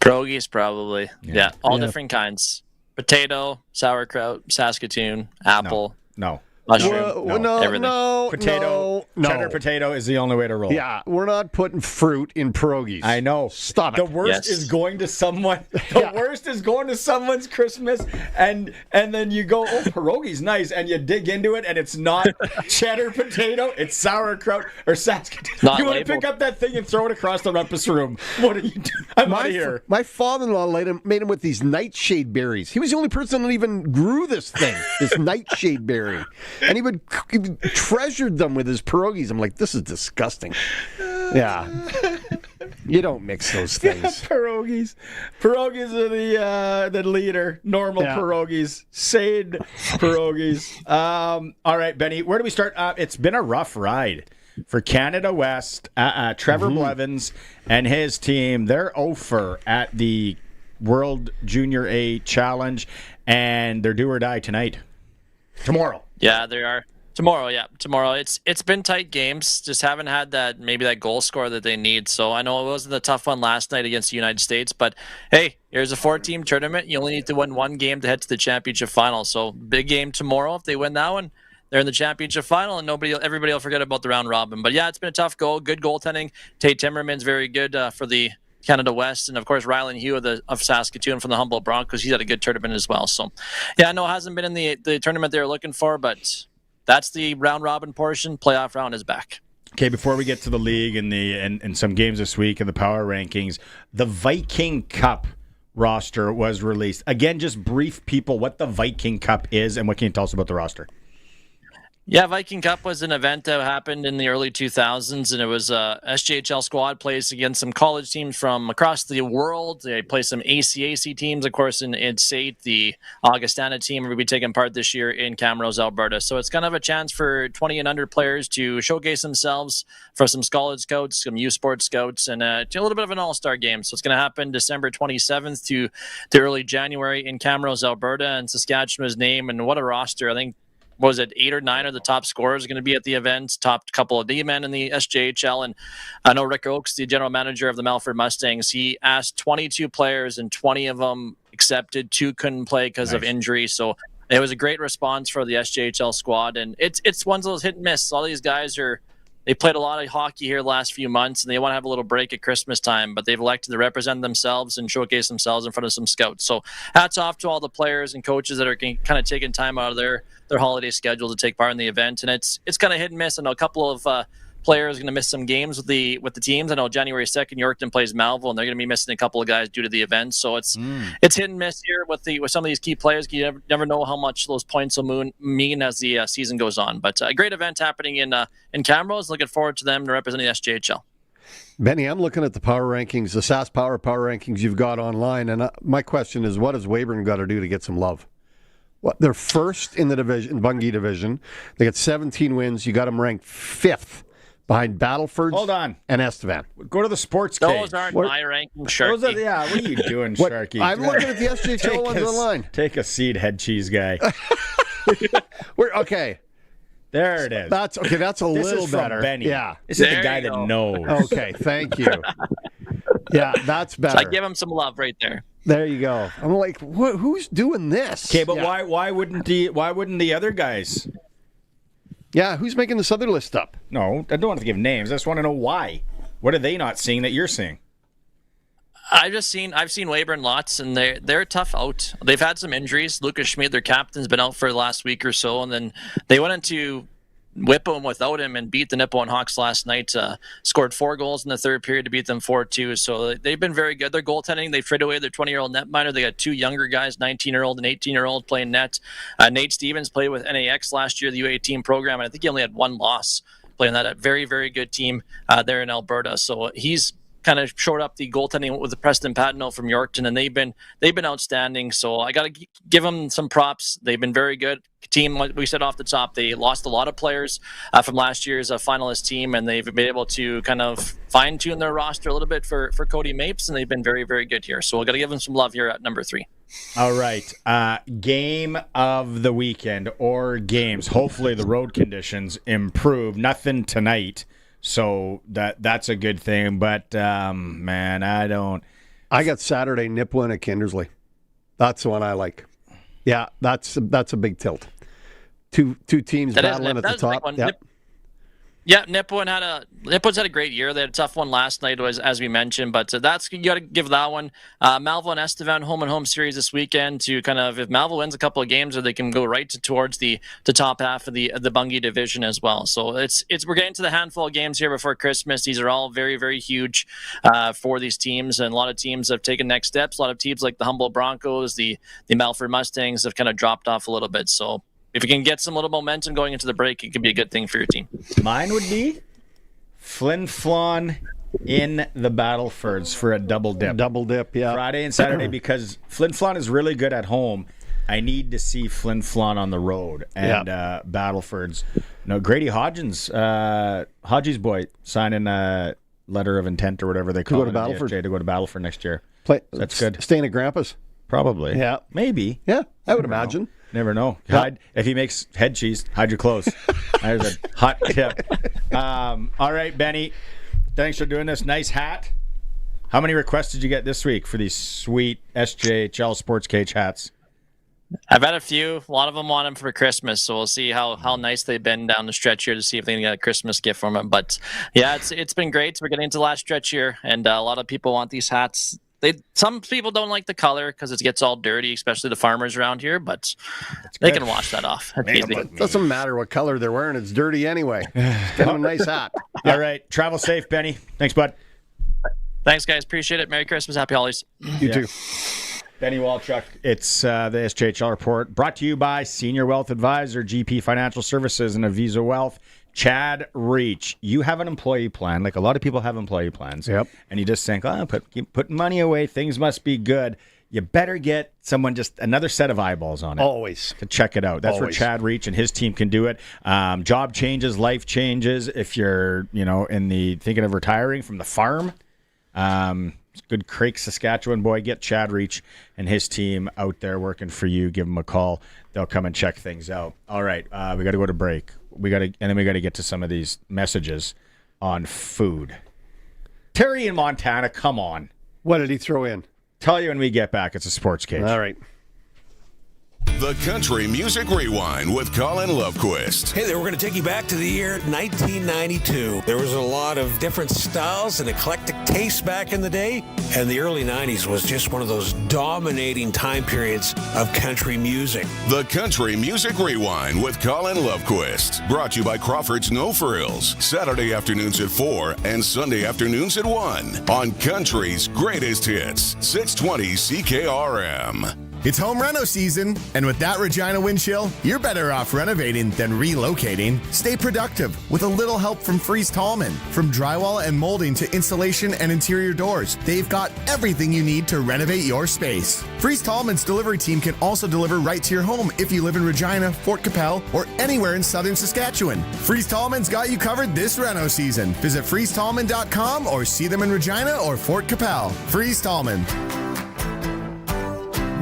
Pierogies, probably. Yeah, all different kinds. Potato, sauerkraut, Saskatoon, apple. No. Mushroom. Everything. No, Potato, no. cheddar potato is the only way to roll. Yeah, we're not putting fruit in pierogies. I know. Stop it. The worst is going to someone. The worst is going to someone's Christmas, and then you go, oh, pierogies, nice, and you dig into it, and it's not cheddar potato, it's sauerkraut or Saskatoon. You want to pick up that thing and throw it across the rumpus room. What are you doing? I'm out of here. My father-in-law made him with these nightshade berries. He was the only person that even grew this thing, this nightshade berry. And he treasured them with his pierogies. I'm like, this is disgusting. Yeah. You don't mix those things. Pierogies. Pierogies are the leader. Normal pierogies. Sade pierogies. All right, Benny, where do we start? It's been a rough ride for Canada West. Trevor Blevins and his team, they're 0-for at the World Junior A Challenge, and they're do or die tonight. Tomorrow. Yeah, they are. Tomorrow. It's been tight games. Just haven't had that goal score that they need. So I know it wasn't the tough one last night against the United States, but hey, here's a 4-team tournament. You only need to win one game to head to the championship final. So big game tomorrow. If they win that one, they're in the championship final, and everybody will forget about the round robin. But yeah, it's been a tough goal. Good goaltending. Tate Timmerman's very good for the Canada West, and of course Rylan Hugh of Saskatoon from the Humboldt Broncos. He's had a good tournament as well. So yeah, no, hasn't been in the tournament they were looking for, but that's the round robin portion. Playoff round is back. Okay, before we get to the league and some games this week and the power rankings, the Viking Cup roster was released. Again, just brief people what the Viking Cup is and what can you tell us about the roster? Yeah, Viking Cup was an event that happened in the early 2000s, and it was a SJHL squad plays against some college teams from across the world. They play some ACAC teams, of course, in SAIT. The Augustana team will be taking part this year in Camrose, Alberta. So it's kind of a chance for 20 and under players to showcase themselves for some college scouts, some youth sports scouts, and a little bit of an all-star game. So it's going to happen December 27th to early January in Camrose, Alberta, and Saskatchewan's name. And what a roster. I think, was it 8 or 9 of the top scorers going to be at the event, top couple of D-men in the SJHL. And I know Rick Oakes, the general manager of the Melford Mustangs, he asked 22 players and 20 of them accepted. 2 couldn't play because of injury. So it was a great response for the SJHL squad. And it's one of those hit and miss. All these guys they played a lot of hockey here the last few months, and they want to have a little break at Christmas time, but they've elected to represent themselves and showcase themselves in front of some scouts. So hats off to all the players and coaches that are kind of taking time out of their holiday schedule to take part in the event. And it's kind of hit and miss. I know a couple of players are going to miss some games with the teams. I know January 2nd, Yorkton plays Malville, and they're going to be missing a couple of guys due to the event. So it's hit and miss here with some of these key players. You never know how much those points will mean as the season goes on. But a great event happening in Camrose. Looking forward to them to represent the SJHL. Benny, I'm looking at the power rankings, the SAS power rankings you've got online, and my question is, what has Weyburn got to do to get some love? They're first in the division, Bungie division. They got 17 wins. You got them ranked 5th. Behind Battleford and Estevan. Go to the Sportscage. Those aren't my rankings, Sharky. What are you doing, Sharky? I'm looking at the SJHL ones online. Take a seat, head cheese guy. Okay. There it is. That's a little better. Benny. Yeah. This is the guy that knows. Okay, thank you. Yeah, that's better. So I give him some love right there. There you go. I'm like, who's doing this? Okay, but why wouldn't the other guys? Yeah, who's making this other list up? No, I don't want to give names. I just want to know why. What are they not seeing that you're seeing? I've seen Weyburn lots, and they're tough out. They've had some injuries. Lucas Schmid, their captain's been out for the last week or so, and then they went into Whippo without him and beat the Nipawin Hawks last night. Scored 4 goals in the third period to beat them 4-2. So they've been very good. Their goaltending, they've traded away their 20-year-old netminder. They got 2 younger guys, 19-year-old and 18-year-old, playing net. Nate Stevens played with NAX last year, the U18 program, and I think he only had 1 loss playing that. A very, very good team there in Alberta. So he's kind of showed up the goaltending with the Preston Patino from Yorkton, and they've been outstanding. So I got to give them some props. They've been very good. Team, like we said off the top, they lost a lot of players from last year's finalist team, and they've been able to kind of fine-tune their roster a little bit for Cody Mapes, and they've been very, very good here. So we're going to give them some love here at number 3. All right. Game of the weekend or games. Hopefully the road conditions improve. Nothing tonight, so that's a good thing. But, man, I got Saturday Nipawin at Kindersley. That's the one I like. Yeah, that's a big tilt. Two teams battling at the top. Yeah, Nipawin's had a great year. They had a tough one last night, as we mentioned, but you got to give that one. Malvo and Estevan home and home series this weekend to kind of, if Malvo wins a couple of games, or they can go right towards the top half of the Bungie division as well. So we're getting to the handful of games here before Christmas. These are all very, very huge for these teams, and a lot of teams have taken next steps. A lot of teams like the Humboldt Broncos, the Melford Mustangs have kind of dropped off a little bit. So if you can get some little momentum going into the break, it could be a good thing for your team. Mine would be Flin Flon in the Battlefords for a double dip. Double dip, yeah. Friday and Saturday, because Flin Flon is really good at home. I need to see Flin Flon on the road and Battlefords. No, Grady Hodges' boy, signing a letter of intent or whatever they call it. To go to Battleford next year. That's good. Staying at Grandpa's? Probably. Yeah. Maybe. Yeah, I would imagine. Never know. If he makes head cheese, hide your clothes. There's a hot tip. All right, Benny. Thanks for doing this. Nice hat. How many requests did you get this week for these sweet SJHL Sportscage hats? I've had a few. A lot of them want them for Christmas, so we'll see how nice they've been down the stretch here to see if they can get a Christmas gift from them. But yeah, it's been great. We're getting into the last stretch here, and a lot of people want these hats. Some people don't like the color because it gets all dirty, especially the farmers around here, but they can wash that off. It doesn't matter what color they're wearing. It's dirty anyway. Get them a nice hat. All right. Travel safe, Benny. Thanks, bud. Thanks, guys. Appreciate it. Merry Christmas. Happy holidays. You too. Benny Walchuk. It's the SJHL Report brought to you by Senior Wealth Advisor, GP Financial Services, and Avisa Wealth. Chad Reach, you have an employee plan, like a lot of people have employee plans. Yep. And you just think, keep putting money away, things must be good. You better get someone, just another set of eyeballs on it. Always. To check it out. That's where Chad Reach and his team can do it. Job changes, life changes. If you're, thinking of retiring from the farm, good Craik, Saskatchewan boy, get Chad Reach and his team out there working for you. Give them a call. They'll come and check things out. All right, we got to go to break. And then we got to get to some of these messages on food. Terry in Montana, come on. What did he throw in? Tell you when we get back. It's a Sportscage. All right. The Country Music Rewind with Colin Lovequist. Hey there, we're going to take you back to the year 1992. There was a lot of different styles and eclectic tastes back in the day, and the early 90s was just one of those dominating time periods of country music. The Country Music Rewind with Colin Lovequist. Brought to you by Crawford's No Frills. Saturday afternoons at 4 and Sunday afternoons at 1 on Country's Greatest Hits, 620 CKRM. It's home reno season, and with that Regina wind chill, you're better off renovating than relocating. Stay productive with a little help from Freeze Tallman. From drywall and molding to installation and interior doors, they've got everything you need to renovate your space. Freeze Tallman's delivery team can also deliver right to your home if you live in Regina, Fort Capel, or anywhere in southern Saskatchewan. Freeze Tallman's got you covered this reno season. Visit freezetallman.com or see them in Regina or Fort Capel. Freeze Tallman.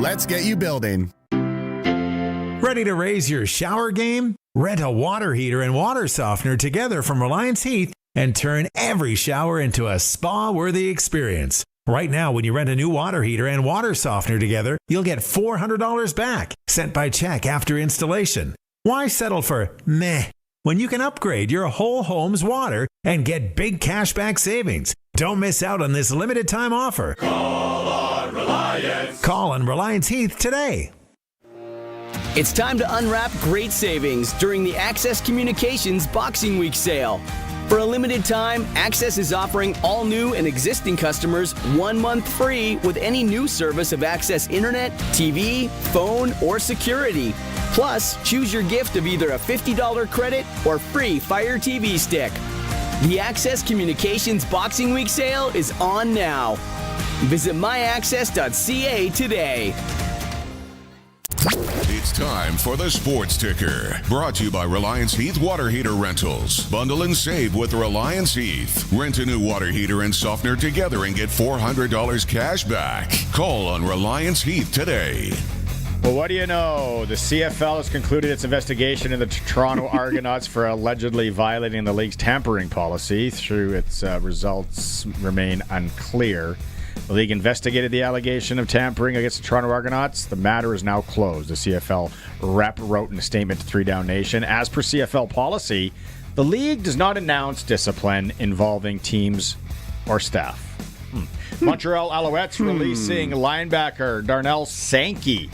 Let's get you building. Ready to raise your shower game? Rent a water heater and water softener together from Reliance Heath and turn every shower into a spa-worthy experience. Right now, when you rent a new water heater and water softener together, you'll get $400 back, sent by check after installation. Why settle for meh when you can upgrade your whole home's water and get big cashback savings? Don't miss out on this limited time offer. Call on Reliance. Call on Reliance Heath today. It's time to unwrap great savings during the Access Communications Boxing Week sale. For a limited time, Access is offering all new and existing customers 1 month free with any new service of Access Internet, TV, phone, or security. Plus, choose your gift of either a $50 credit or free Fire TV stick. The Access Communications Boxing Week sale is on now. Visit myaccess.ca today. It's time for the Sports Ticker, brought to you by Reliance Heath Water Heater Rentals. Bundle and save with Reliance Heath. Rent a new water heater and softener together and get $400 cash back. Call on Reliance Heath today. Well, what do you know? The CFL has concluded its investigation into the Toronto Argonauts for allegedly violating the league's tampering policy. Through its results remain unclear. The league investigated the allegation of tampering against the Toronto Argonauts. The matter is now closed. The CFL rep wrote in a statement to 3 Down Nation. As per CFL policy, the league does not announce discipline involving teams or staff. Montreal Alouettes releasing linebacker Darnell Sankey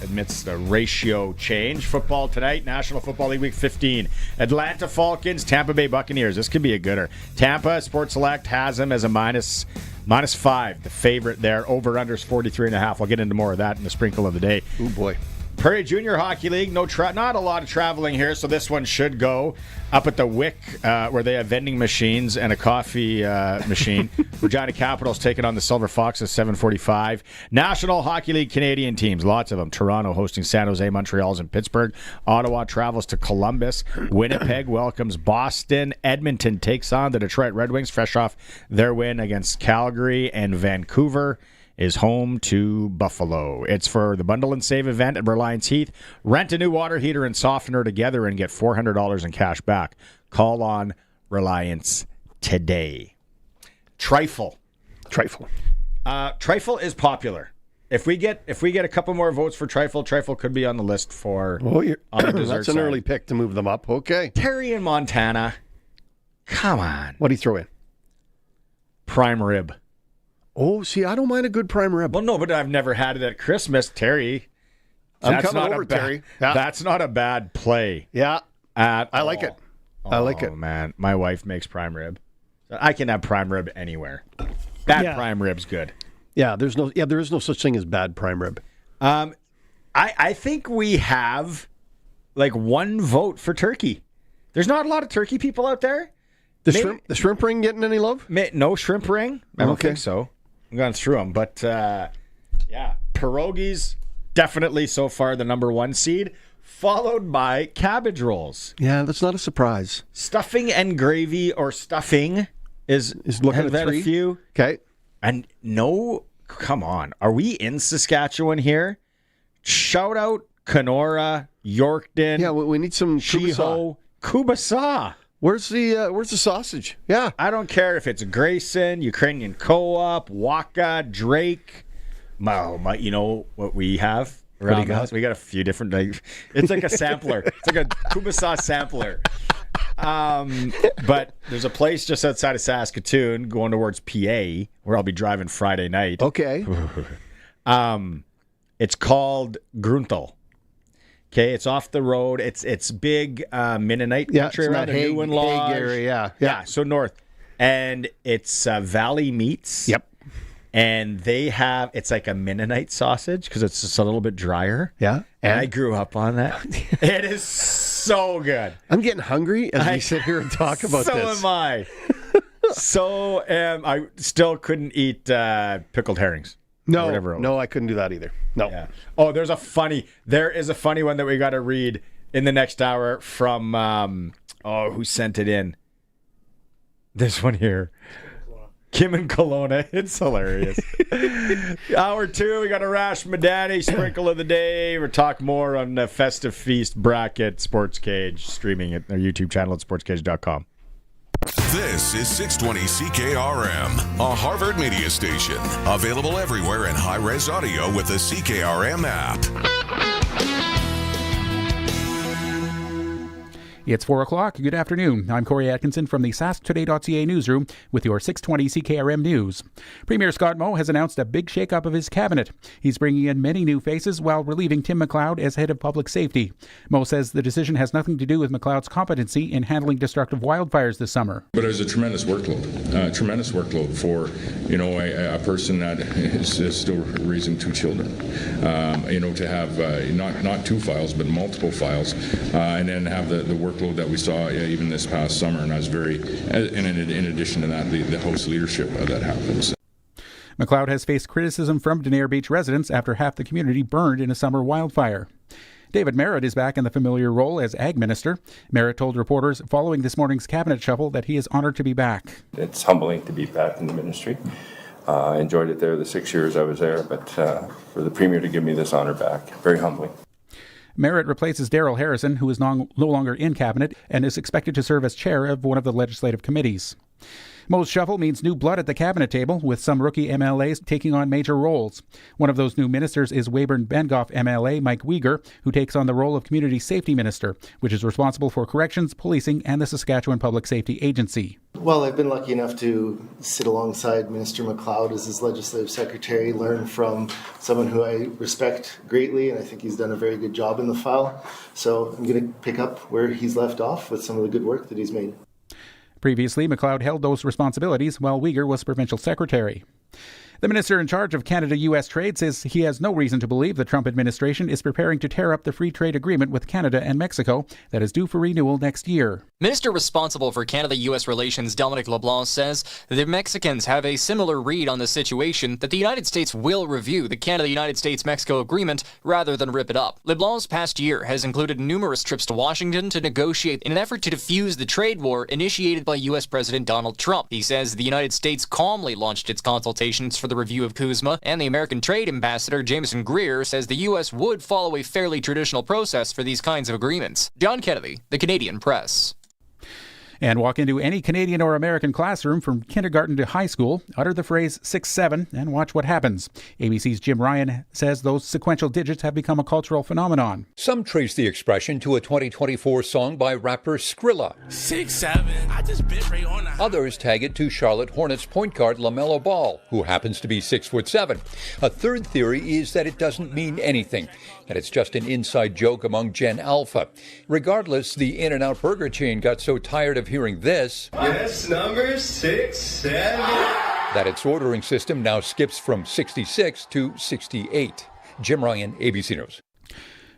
amidst the ratio change. Football tonight, National Football League Week 15. Atlanta Falcons, Tampa Bay Buccaneers. This could be a gooder. Tampa, Sports Select has them as a minus 5. The favorite there. Over-unders 43.5. I'll get into more of that in the sprinkle of the day. Oh, boy. Prairie Junior Hockey League, not a lot of traveling here, so this one should go up at the Wick, where they have vending machines and a coffee machine. Regina Capitals taking on the Silver Foxes, 7:45. National Hockey League Canadian teams, lots of them. Toronto hosting San Jose, Montreal's in Pittsburgh. Ottawa travels to Columbus. Winnipeg welcomes Boston. Edmonton takes on the Detroit Red Wings, fresh off their win against Calgary, and Vancouver is home to Buffalo. It's for the Bundle and Save event at Reliance Heath. Rent a new water heater and softener together and get $400 in cash back. Call on Reliance today. Trifle. Trifle is popular. If we get a couple more votes for Trifle could be on the list for on the dessert that's an side. early pick to move them up. Okay. Terry in Montana. Come on. What do you throw in? Prime rib. Oh, see, I don't mind a good prime rib. Well, no, but I've never had it at Christmas, Terry. I'm coming over, Terry. Yeah. That's not a bad play. Yeah. I like it. I like it. Oh, man. My wife makes prime rib. I can have prime rib anywhere. Bad prime rib's good. Yeah, there is no such thing as bad prime rib. I think we have like one vote for turkey. There's not a lot of turkey people out there. The shrimp ring getting any love? No shrimp ring. I don't think so. I'm going through them, but pierogies definitely so far the number 1 seed, followed by cabbage rolls. Yeah, that's not a surprise. Stuffing and gravy, or stuffing is looking at a few. Okay, and no, come on, are we in Saskatchewan here? Shout out Kenora, Yorkton. Yeah, we need some Kubasa. Where's the sausage? Yeah. I don't care if it's Grayson, Ukrainian Co-op, Waka, Drake. You know what we have around us? We got a few different. It's like a sampler. It's like a Kubasa sampler. But there's a place just outside of Saskatoon going towards PA where I'll be driving Friday night. Okay. It's called Grunthal. Okay, it's off the road. It's big Mennonite country around the New Lodge area. Yeah, so north. And it's Valley Meats. Yep. And they have, it's like a Mennonite sausage because it's just a little bit drier. Yeah. And I grew up on that. It is so good. I'm getting hungry as we sit here and talk about this. So am I. I still couldn't eat pickled herrings. No, I couldn't do that either. No. Yeah. Oh, there is a funny one that we got to read in the next hour from, who sent it in? This one here. Kim in Kelowna. It's hilarious. Hour 2, we got Arash, Madani, sprinkle of the day. We'll talk more on the Festive Feast bracket, Sportscage, streaming at our YouTube channel at sportscage.com. This is 620 CKRM, a Harvard media station. Available everywhere in high-res audio with the CKRM app. It's 4 o'clock. Good afternoon. I'm Corey Atkinson from the SaskToday.ca newsroom with your 620 CKRM news. Premier Scott Moe has announced a big shakeup of his cabinet. He's bringing in many new faces while relieving Tim McLeod as head of public safety. Moe says the decision has nothing to do with McLeod's competency in handling destructive wildfires this summer. But it was a tremendous workload for, a person that is still raising 2 children. To have not 2 files, but multiple files, and then have the work workload that we saw even this past summer, and I was very, in addition to that, the house leadership that happens. McLeod has faced criticism from Danair Beach residents after half the community burned in a summer wildfire. David Merritt is back in the familiar role as Ag Minister. Merritt told reporters following this morning's cabinet shuffle that he is honored to be back. It's humbling to be back in the ministry. I enjoyed it there the 6 years I was there, but for the Premier to give me this honor back, very humbling. Merritt replaces Darrell Harrison, who is no longer in cabinet and is expected to serve as chair of one of the legislative committees. Mo's shuffle means new blood at the cabinet table, with some rookie MLAs taking on major roles. One of those new ministers is Weyburn-Bengoff MLA Mike Uyghur, who takes on the role of Community Safety Minister, which is responsible for corrections, policing, and the Saskatchewan Public Safety Agency. Well, I've been lucky enough to sit alongside Minister McLeod as his legislative secretary, learn from someone who I respect greatly, and I think he's done a very good job in the file. So I'm going to pick up where he's left off with some of the good work that he's made. Previously, McLeod held those responsibilities while Uyghur was provincial secretary. The minister in charge of Canada-U.S. trade says he has no reason to believe the Trump administration is preparing to tear up the free trade agreement with Canada and Mexico that is due for renewal next year. Minister responsible for Canada-U.S. relations Dominic LeBlanc says the Mexicans have a similar read on the situation, that the United States will review the Canada-United States-Mexico agreement rather than rip it up. LeBlanc's past year has included numerous trips to Washington to negotiate in an effort to defuse the trade war initiated by U.S. President Donald Trump. He says the United States calmly launched its consultations for the review of CUSMA, and the American Trade Ambassador Jameson Greer says the U.S. would follow a fairly traditional process for these kinds of agreements. John Kennedy, The Canadian Press. And walk into any Canadian or American classroom from kindergarten to high school, utter the phrase 6-7, and watch what happens. ABC's Jim Ryan says those sequential digits have become a cultural phenomenon. Some trace the expression to a 2024 song by rapper Skrilla. 6-7, I just bit right on that. Others tag it to Charlotte Hornets point guard LaMelo Ball, who happens to be 6'7". A third theory is that it doesn't mean anything, that it's just an inside joke among Gen Alpha. Regardless, the In-N-Out burger chain got so tired of hearing this, Yes, number 6-7. that its ordering system now skips from 66 to 68. Jim Ryan, ABC News.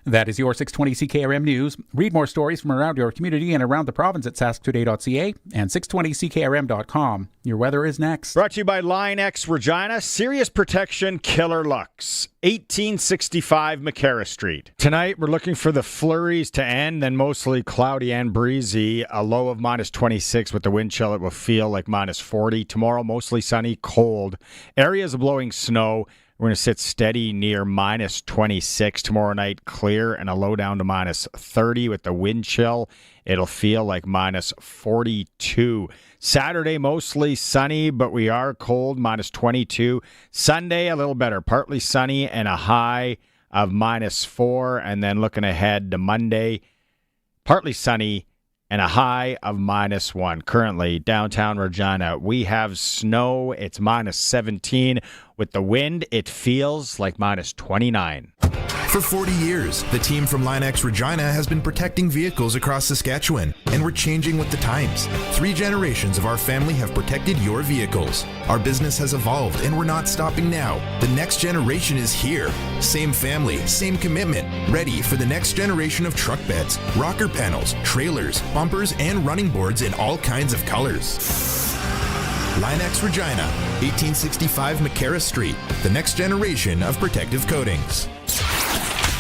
That is your 620 CKRM News. Read more stories from around your community and around the province at sasktoday.ca and 620ckrm.com. Your weather is next. Brought to you by Line X Regina, Serious Protection, Killer Lux, 1865 McCarra Street. Tonight, we're looking for the flurries to end, then mostly cloudy and breezy. A low of minus 26 with the wind chill. It will feel like minus 40. Tomorrow, mostly sunny, cold. Areas of blowing snow. We're going to sit steady near minus 26 tomorrow night, clear, and a low down to minus 30 with the wind chill. It'll feel like minus 42. Saturday, mostly sunny, but we are cold, minus 22. Sunday, a little better, partly sunny and a high of minus 4. And then looking ahead to Monday, partly sunny and a high of minus 1. Currently, downtown Regina, we have snow. It's minus 17. With the wind, it feels like minus 29. For 40 years, the team from Line X Regina has been protecting vehicles across Saskatchewan, and we're changing with the times. 3 generations of our family have protected your vehicles. Our business has evolved, and we're not stopping now. The next generation is here. Same family, same commitment, ready for the next generation of truck beds, rocker panels, trailers, bumpers, and running boards in all kinds of colors. Line X Regina, 1865 McCarra Street, the next generation of protective coatings.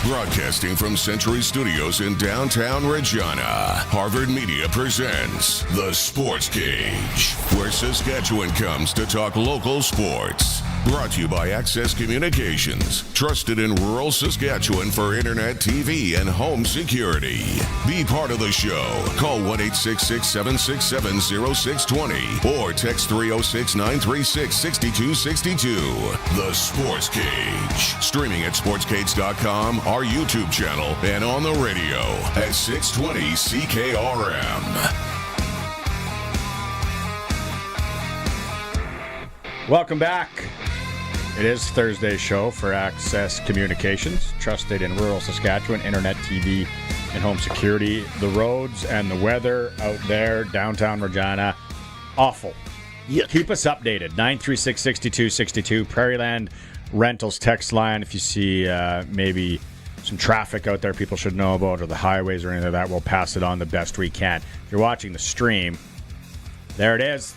Broadcasting from Century Studios in downtown Regina, Harvard Media presents The Sportscage, where Saskatchewan comes to talk local sports. Brought to you by Access Communications, trusted in rural Saskatchewan for internet, TV, and home security. Be part of the show. Call 1-866-767-0620 or text 306-936-6262. The Sportscage. Streaming at sportscage.com, our YouTube channel, and on the radio at 620 CKRM. Welcome back. It is Thursday's show for Access Communications, trusted in rural Saskatchewan, internet, TV, and home security. The roads and the weather out there, downtown Regina, awful. Keep us updated. 936-6262, Prairieland Rentals text line. If you see maybe some traffic out there people should know about, or the highways or anything like that, we'll pass it on the best we can. If you're watching the stream, there it is.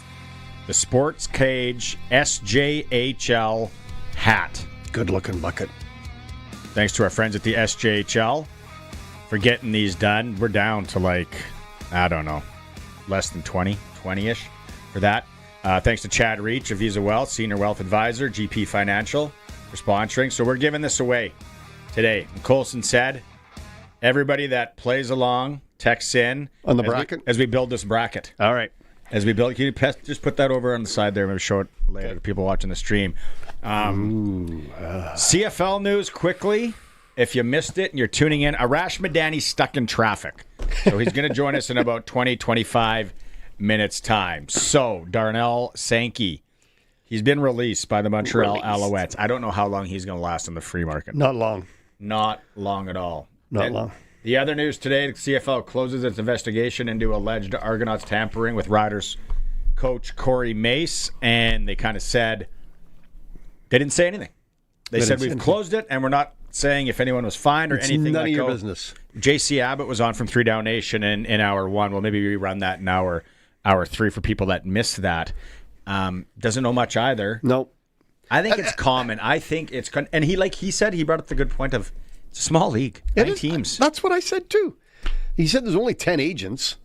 The Sportscage SJHL hat. Good looking bucket. Thanks to our friends at the SJHL for getting these done. We're down to I don't know, less than 20-ish for that. Thanks to Chad Reach of Visa Wealth, Senior Wealth Advisor, GP Financial, for sponsoring. So we're giving this away today. And Colson said, everybody that plays along, texts in. On the bracket? As we build this bracket. All right. As we build, can you just put that over on the side there? Maybe show it later to people watching the stream. CFL news quickly. If you missed it and you're tuning in, Arash Madani stuck in traffic. So he's going to join us in about 20-25 minutes time. So Darnell Sankey, he's been released by the Montreal Alouettes. I don't know how long he's going to last in the free market. Not long. Not long at all. Not long. The other news today, the CFL closes its investigation into alleged Argonauts tampering with Riders coach Corey Mace, and they kind of said they didn't say anything. They said we've closed it, and we're not saying if anyone was fined or anything. None of your business. JC Abbott was on from 3 Down Nation in hour 1. Well, maybe we run that in hour 3 for people that missed that. Doesn't know much either. Nope. I think it's common. I think it's and he said he brought up the good point of it's a small league, 9 teams. That's what I said too. He said there's only 10 agents.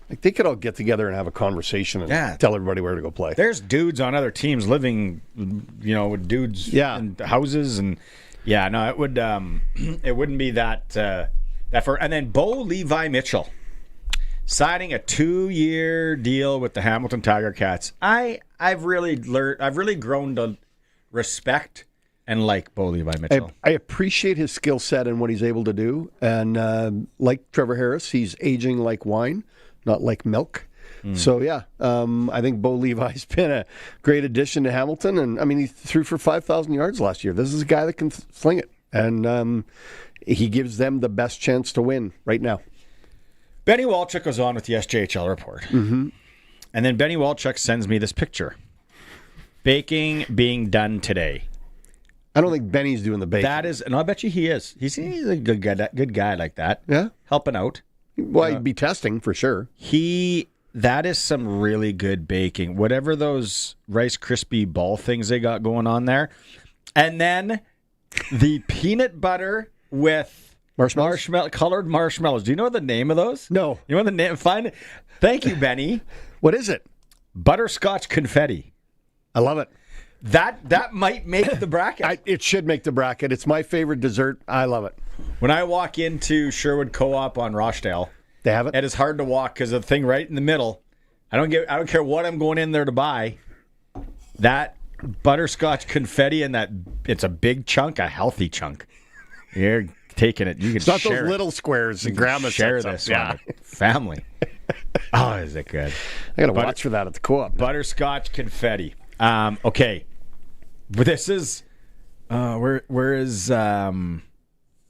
They could all get together and have a conversation and tell everybody where to go play. There's dudes on other teams living, with dudes in houses, and it would it wouldn't be that far. And then Bo Levi Mitchell signing a 2-year deal with the Hamilton Tiger Cats. I've really grown to respect and like Bo Levi Mitchell. I appreciate his skill set and what he's able to do. And like Trevor Harris, he's aging like wine, not like milk. So, I think Bo Levi's been a great addition to Hamilton. And, he threw for 5,000 yards last year. This is a guy that can sling it. And he gives them the best chance to win right now. Benny Walchuk was on with the SJHL report. Mm-hmm. And then Benny Walchuk sends me this picture. Baking being done today. I don't think Benny's doing the baking. That is, and I bet you he is. He's a good guy like that. Yeah. Helping out. Well, he'd be testing for sure. That is some really good baking. Whatever those Rice Krispie ball things they got going on there. And then the peanut butter with colored marshmallows. Do you know the name of those? No. You know the name? Find it. Thank you, Benny. What is it? Butterscotch confetti. I love it. That might make the bracket. It should make the bracket. It's my favorite dessert. I love it. When I walk into Sherwood Co-op on Rochdale, they have it. It is hard to walk because of the thing right in the middle. I don't care what I'm going in there to buy. That butterscotch confetti and it's a big chunk, a healthy chunk. You're taking it. You can it's not share those little squares and grandma share this with family. Oh, is it good? I got to watch for that at the co-op. Butterscotch confetti. Okay, but this is where is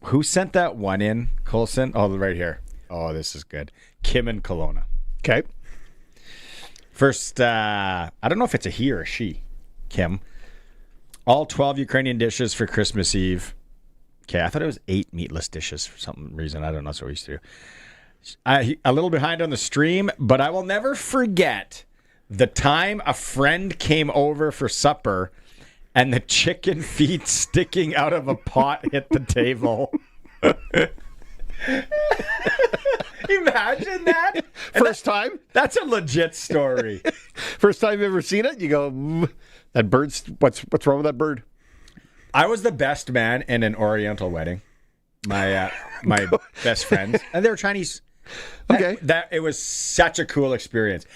who sent that one in? Colson? Oh, right here. Oh, this is good. Kim in Kelowna. Okay. First, I don't know if it's a he or a she. Kim. All 12 Ukrainian dishes for Christmas Eve. Okay, I thought it was 8 meatless dishes for some reason. I don't know. That's what we used to do. A little behind on the stream, but I will never forget the time a friend came over for supper and the chicken feet sticking out of a pot hit the table. Imagine that. First time? That's a legit story. First time you've ever seen it? You go, that bird's, what's wrong with that bird? I was the best man in an Oriental wedding. My best friends. And they were Chinese. Okay. It was such a cool experience.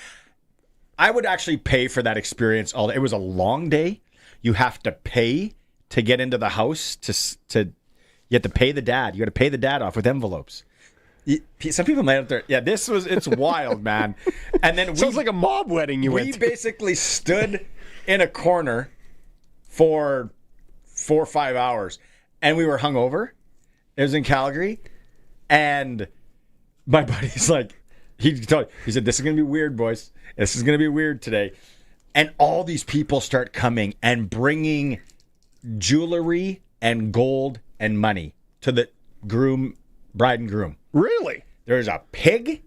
I would actually pay for that experience all day. It was a long day. You have to pay to get into the house you have to pay the dad. You got to pay the dad off with envelopes. Some people might have to. Yeah, it's wild, man. And then sounds like a mob wedding. We basically stood in a corner for 4 or 5 hours, and we were hungover. It was in Calgary, and my buddy's like, he said, "This is gonna be weird, boys. This is gonna be weird today." And all these people start coming and bringing jewelry and gold and money to bride and groom. Really? There's a pig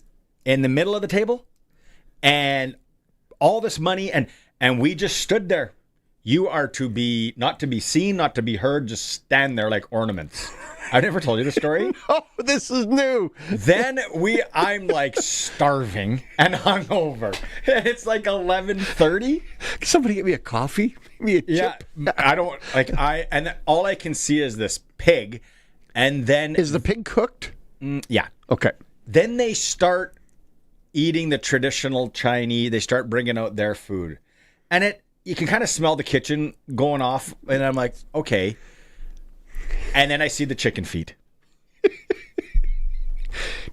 in the middle of the table and all this money, and we just stood there. You are not to be seen, not to be heard, just stand there like ornaments. I've never told you the story. Oh, this is new. Then I'm like starving and hungover. And it's like 11:30. Can somebody get me a coffee? Maybe a chip? And all I can see is this pig. And then is the pig cooked? Yeah. Okay. Then they start eating the traditional Chinese. They start bringing out their food. And you can kind of smell the kitchen going off. And I'm like, okay. And then I see the chicken feet.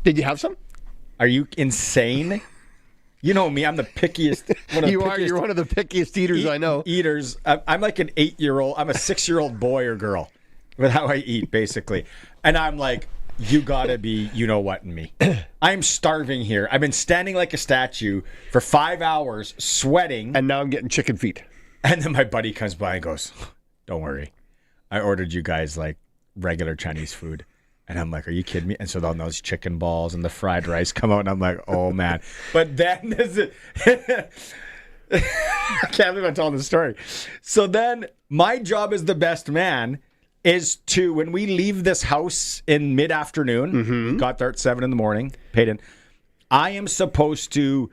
Did you have some? Are you insane? You know me. I'm the pickiest. You're one of the pickiest eaters I know. Eaters. I'm like an 8-year-old. I'm a 6-year-old boy or girl with how I eat, basically. And I'm like, you gotta be, you know what, in me. I'm starving here. I've been standing like a statue for 5 hours, sweating. And now I'm getting chicken feet. And then my buddy comes by and goes, don't worry. I ordered you guys like regular Chinese food. And I'm like, are you kidding me? And so then those chicken balls and the fried rice come out, and I'm like, oh, man. But then I can't believe I'm telling the story. So then my job as the best man is to, when we leave this house in mid-afternoon, got there at 7 in the morning, paid in, I am supposed to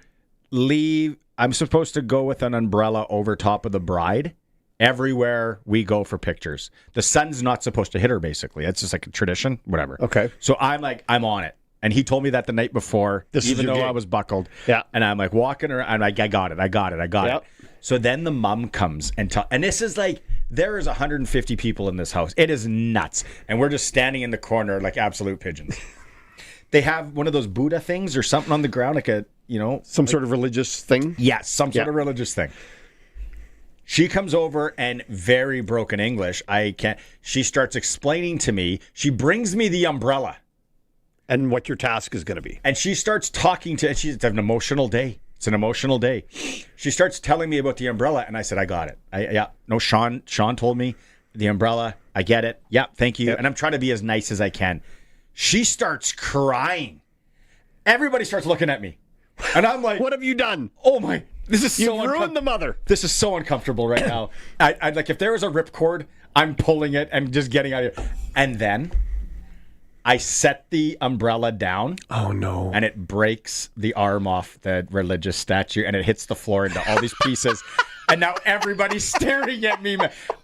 leave. I'm supposed to go with an umbrella over top of the bride everywhere we go for pictures. The sun's not supposed to hit her, basically. It's just like a tradition, whatever. Okay. So I'm like, I'm on it. And he told me that the night before, even though I was buckled. Yeah. And I'm like walking around, I'm like, I got it. So then the mom comes and this is like, there is 150 people in this house. It is nuts. And we're just standing in the corner like absolute pigeons. They have one of those Buddha things or something on the ground, like some sort of religious thing? Yes, some sort of religious thing. She comes over and very broken English. She starts explaining to me. She brings me the umbrella. And what your task is going to be. And she starts talking it's an emotional day. It's an emotional day. She starts telling me about the umbrella. And I said, I got it. No, Sean told me the umbrella. I get it. Yeah, thank you. Yep. And I'm trying to be as nice as I can. She starts crying. Everybody starts looking at me. And I'm like, what have you done? Oh my, this is so You've ruined the mother. This is so uncomfortable right now. I'd like, if there was a ripcord, I'm pulling it and just getting out of here. And then I set the umbrella down. Oh no. And it breaks the arm off the religious statue and it hits the floor into all these pieces. And now everybody's staring at me.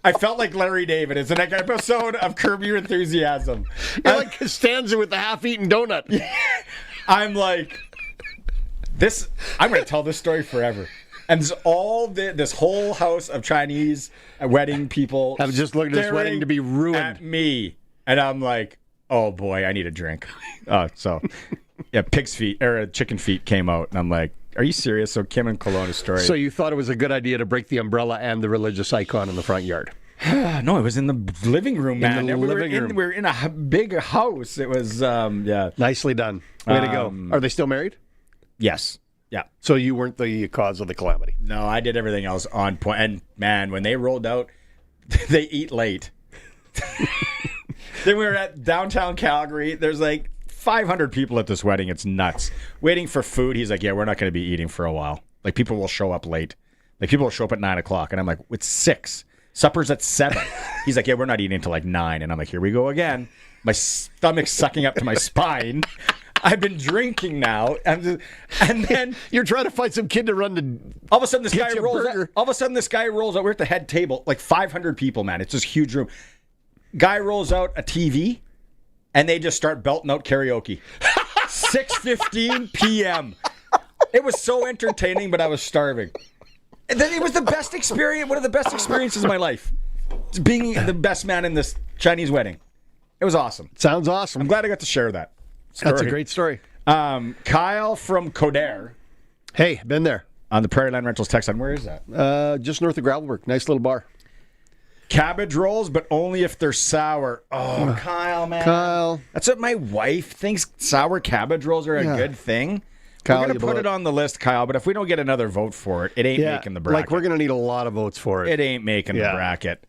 I felt like Larry David. It's an episode of Curb Your Enthusiasm. You're like Costanza with the half-eaten donut. I'm like, I'm going to tell this story forever. And this whole house of Chinese wedding people. I'm just looking at this wedding to be ruined. At me. And I'm like, oh boy, I need a drink. Pig's feet or chicken feet came out. And I'm like, are you serious? So Kim and Kelowna's story. So you thought it was a good idea to break the umbrella and the religious icon in the front yard? No, it was in the living room, man. We were in a big house. It was, Nicely done. Way to go. Are they still married? Yes. Yeah. So you weren't the cause of the calamity? No, I did everything else on point. And man, when they rolled out, they eat late. Then we were at downtown Calgary. There's like 500 people at this wedding. It's nuts. Waiting for food. He's like, yeah, we're not going to be eating for a while. Like, people will show up late. Like, people will show up at 9 o'clock. And I'm like, it's 6. Supper's at 7. He's like, yeah, we're not eating until like 9. And I'm like, here we go again. My stomach's sucking up to my spine. I've been drinking now. And then you're trying to find some kid to run to. All of a sudden, this guy rolls out. All of a sudden, this guy rolls out. We're at the head table. Like 500 people, man. It's this huge room. Guy rolls out a TV. And they just start belting out karaoke. 6:15 p.m. It was so entertaining, but I was starving. And then it was the best experience, one of the best experiences of my life. Being the best man in this Chinese wedding. It was awesome. Sounds awesome. I'm glad I got to share that story. That's a great story. Kyle from Coder. Hey, been there. On the Prairie Land Rentals text line. Where is that? Just north of Gravelburg. Nice little bar. Cabbage rolls, but only if they're sour. Oh, Kyle, man. Kyle. That's what my wife thinks. Sour cabbage rolls are a good thing. Kyle, we're going to put it on the list, Kyle, but if we don't get another vote for it, it ain't making the bracket. Like, we're going to need a lot of votes for it. It ain't making the bracket.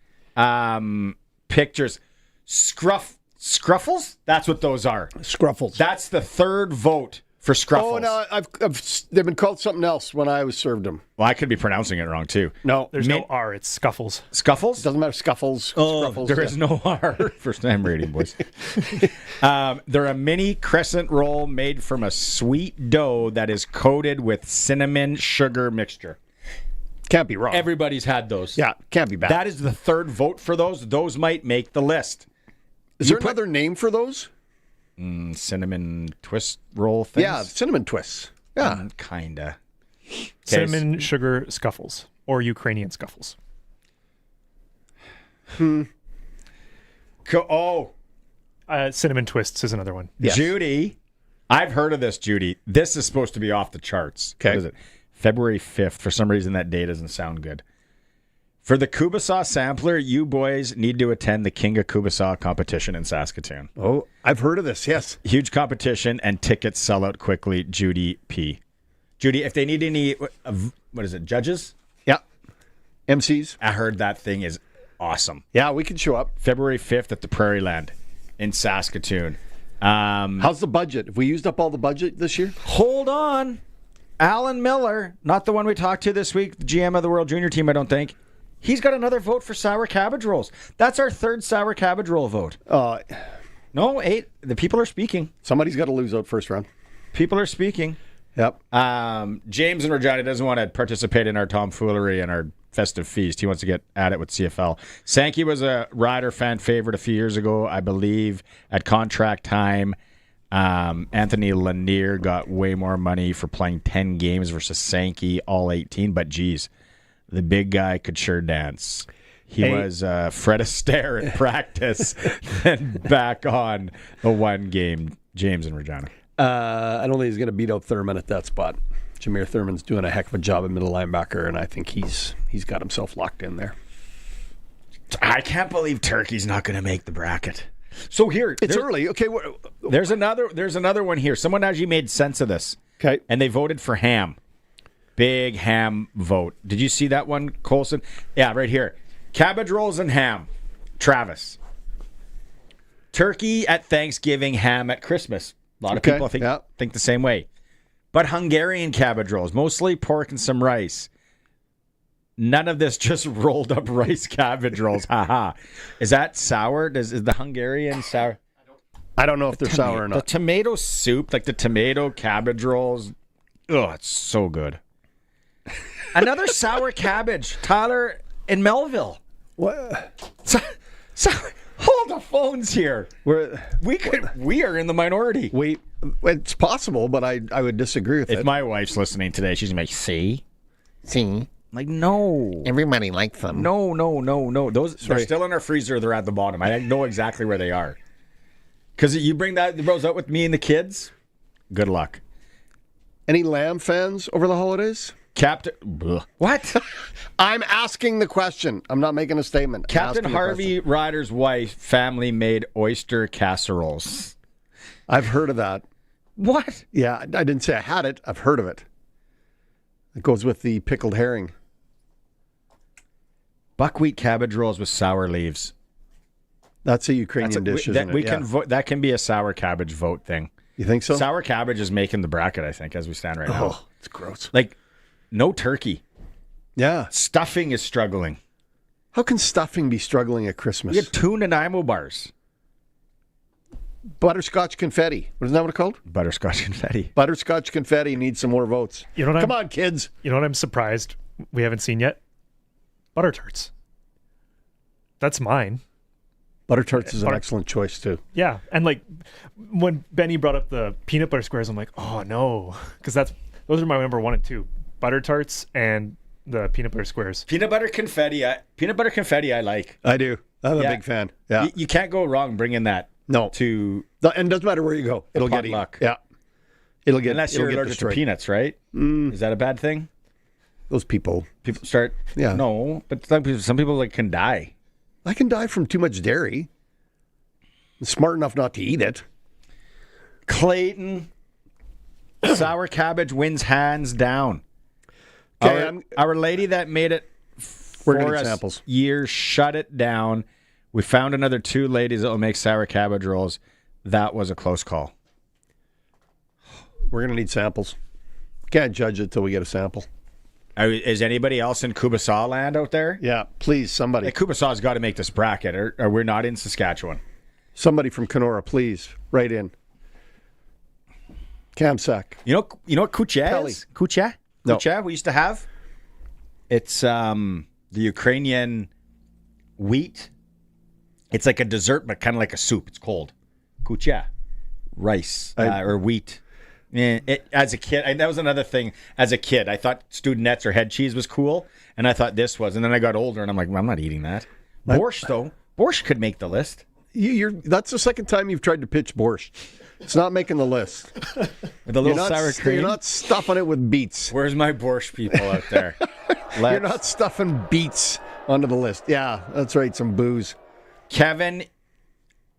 Pictures. Scruff Scruffles? That's what those are. Scruffles. That's the third vote for Scruffles. Oh, no, they've been called something else when I was served them. Well, I could be pronouncing it wrong, too. No. There's no R. It's Scuffles. Scuffles? Doesn't matter. Scuffles. Oh, Scruffles. there is no R. First time reading, boys. They're a mini crescent roll made from a sweet dough that is coated with cinnamon sugar mixture. Can't be wrong. Everybody's had those. Yeah, can't be bad. That is the third vote for those. Those might make the list. Is there another name for those? Cinnamon twist roll things? Yeah, cinnamon twists. Yeah. Kinda. Cinnamon sugar Scuffles or Ukrainian Scuffles. Cinnamon Twists is another one. Yes. Judy, I've heard of this, Judy. This is supposed to be off the charts. Okay. What is it? February 5th. For some reason, that day doesn't sound good. For the Kubasaw Sampler, you boys need to attend the King of Kubasaw competition in Saskatoon. Oh, I've heard of this, yes. Huge competition, and tickets sell out quickly. Judy P. Judy, if they need any, what is it, judges? Yeah. MCs. I heard that thing is awesome. Yeah, we can show up. February 5th at the Prairie Land in Saskatoon. How's the budget? Have we used up all the budget this year? Hold on. Alan Miller, not the one we talked to this week, the GM of the World Junior team, I don't think. He's got another vote for sour cabbage rolls. That's our third sour cabbage roll vote. No, 8. The people are speaking. Somebody's got to lose out first round. People are speaking. Yep. James in Regina doesn't want to participate in our tomfoolery and our festive feast. He wants to get at it with CFL. Sankey was a Rider fan favorite a few years ago, I believe, at contract time. Anthony Lanier got way more money for playing 10 games versus Sankey, all 18. But, geez, the big guy could sure dance. He was Fred Astaire at practice, then back on the one game. James in Regina. I don't think he's going to beat out Thurman at that spot. Jameer Thurman's doing a heck of a job at middle linebacker, and I think he's got himself locked in there. I can't believe Turkey's not going to make the bracket. So here, it's early. Okay, there's another one here. Someone actually made sense of this. Okay, and they voted for ham. Big ham vote. Did you see that one, Colson? Yeah, right here. Cabbage rolls and ham. Travis. Turkey at Thanksgiving, ham at Christmas. A lot of people think the same way. But Hungarian cabbage rolls, mostly pork and some rice. None of this just rolled up rice cabbage rolls. Ha. Is that sour? Is the Hungarian sour? I don't know if they're sour or not. The tomato soup, like the tomato cabbage rolls. Oh, it's so good. Another sour cabbage. Tyler in Melville. What? So hold the phones here. We are in the minority. It's possible, but I would disagree with it. If my wife's listening today, she's gonna be like, see. Like, no. Everybody likes them. No. Those they're still in our freezer. They're at the bottom. I know exactly where they are. Because you bring those out with me and the kids, good luck. Any Lamb fans over the holidays? What? I'm asking the question. I'm not making a statement. Captain Harvey Ryder's wife family made oyster casseroles. I've heard of that. What? Yeah, I didn't say I had it. I've heard of it. It goes with the pickled herring. Buckwheat cabbage rolls with sour leaves. That's a Ukrainian dish, isn't it? That can be a sour cabbage vote thing. You think so? Sour cabbage is making the bracket, I think, as we stand right now. Oh, it's gross. Like, no turkey. Yeah. Stuffing is struggling. How can stuffing be struggling at Christmas? We had tuna Nanaimo bars. Butterscotch confetti. Isn't that what it's called? Butterscotch confetti. Butterscotch confetti needs some more votes. Come on, kids. You know what I'm surprised we haven't seen yet? Butter tarts. That's mine. Butter tarts is an excellent choice, too. Yeah. And like when Benny brought up the peanut butter squares, I'm like, oh no. Because those are my number 1 and 2. Butter tarts and the peanut butter squares. Peanut butter confetti I like. I do. I'm a big fan. Yeah. You can't go wrong bringing that. No. And it doesn't matter where you go. It'll get eaten. Luck. Yeah. Unless you're allergic to peanuts, right? Is that a bad thing? Those people start. Yeah. No, but some people can die. I can die from too much dairy. I'm smart enough not to eat it. Clayton, sour cabbage wins hands down. Okay, our lady that made it We're getting for us samples. years shut it down We found another 2 ladies that will make sour cabbage rolls. That was a close call. We're going to need samples. Can't judge it till we get a sample. Is anybody else in Kubasaw land out there? Yeah, please, somebody. Kubasaw's got to make this bracket, or we're not in Saskatchewan. Somebody from Kenora, please, write in. Kamsack. You know what kucha is? Kucha? No. Kucha we used to have? It's the Ukrainian wheat. It's like a dessert, but kind of like a soup. It's cold. Kucha. Rice or wheat. As a kid, that was another thing. As a kid, I thought studenettes or head cheese was cool, and I thought this was. And then I got older, and I'm like, well, I'm not eating that. Borscht, though. Borscht could make the list. That's the second time you've tried to pitch borscht. It's not making the list. With a little sour cream. You're not stuffing it with beets. Where's my borscht people out there? You're not stuffing beets onto the list. Yeah, that's right. Some booze. Kevin,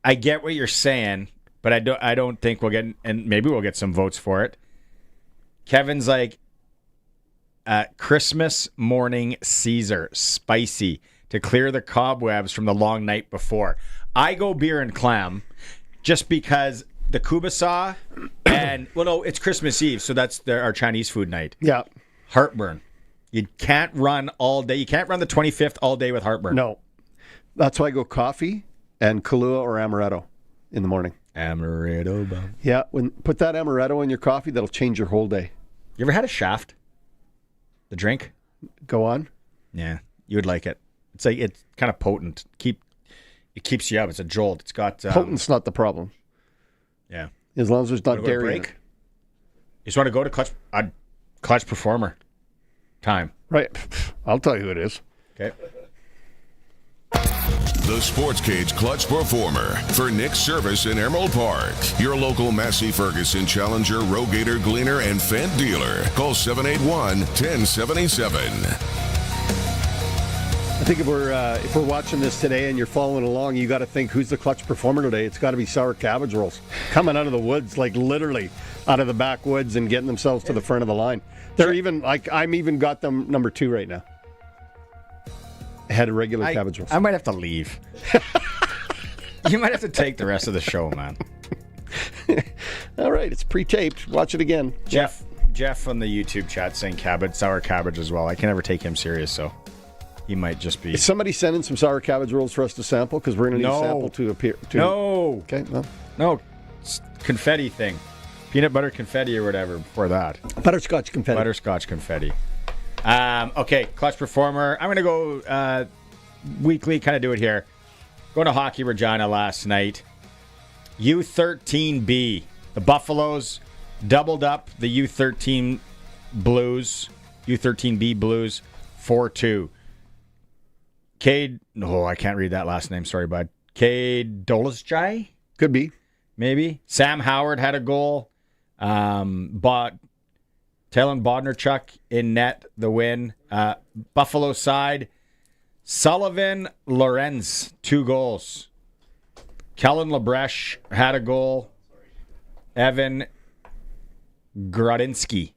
I get what you're saying, but I don't think we'll get, and maybe we'll get some votes for it. Kevin's like, Christmas morning Caesar, spicy, to clear the cobwebs from the long night before. I go beer and clam just because the Kubasaw and, well, no, it's Christmas Eve, so that's our Chinese food night. Yeah. Heartburn. You can't run all day. You can't run the 25th all day with heartburn. No. That's why I go coffee and Kahlua or Amaretto in the morning. Amaretto. Bum. Yeah, put that Amaretto in your coffee, that'll change your whole day. You ever had a Shaft? The drink? Go on. Yeah, you would like it. It's kind of potent. It keeps you up. It's a jolt. It's got potent's not the problem. Yeah, as long as there's not dairy in it. You just want to go to Clutch Performer time. Right. I'll tell you who it is. Okay. The Sportscage Clutch Performer for Nick's Service in Emerald Park. Your local Massey Ferguson Challenger, Rogator, Gleaner, and Fendt dealer. Call 781-1077. I think if we're watching this today and you're following along, you got to think, who's the Clutch Performer today? It's got to be Sour Cabbage Rolls. Coming out of the woods, like literally out of the backwoods and getting themselves to the front of the line. They're even, like, I'm even got them number 2 right now. Ahead of regular cabbage rolls. I might have to leave. You might have to take the rest of the show, man. All right, it's pre-taped. Watch it again. Jeff on the YouTube chat saying sour cabbage as well. I can never take him serious, so he might just be. Is somebody sending some sour cabbage rolls for us to sample? Because we're going to need a sample to appear. No. Okay, no. It's confetti thing. Peanut butter confetti or whatever before that. Butterscotch confetti. Butterscotch confetti. Okay, Clutch Performer. I'm going to go weekly, kind of do it here. Going to Hockey Regina last night. U13B. The Buffaloes doubled up the U13 Blues. U13B Blues 4-2. I can't read that last name. Sorry, bud. Cade Dolezaj? Could be. Maybe. Sam Howard had a goal. Talon Bodnarchuk in net, the win. Buffalo side, Sullivan Lorenz, 2 goals. Kellen Lebrecht had a goal. Evan Grodinski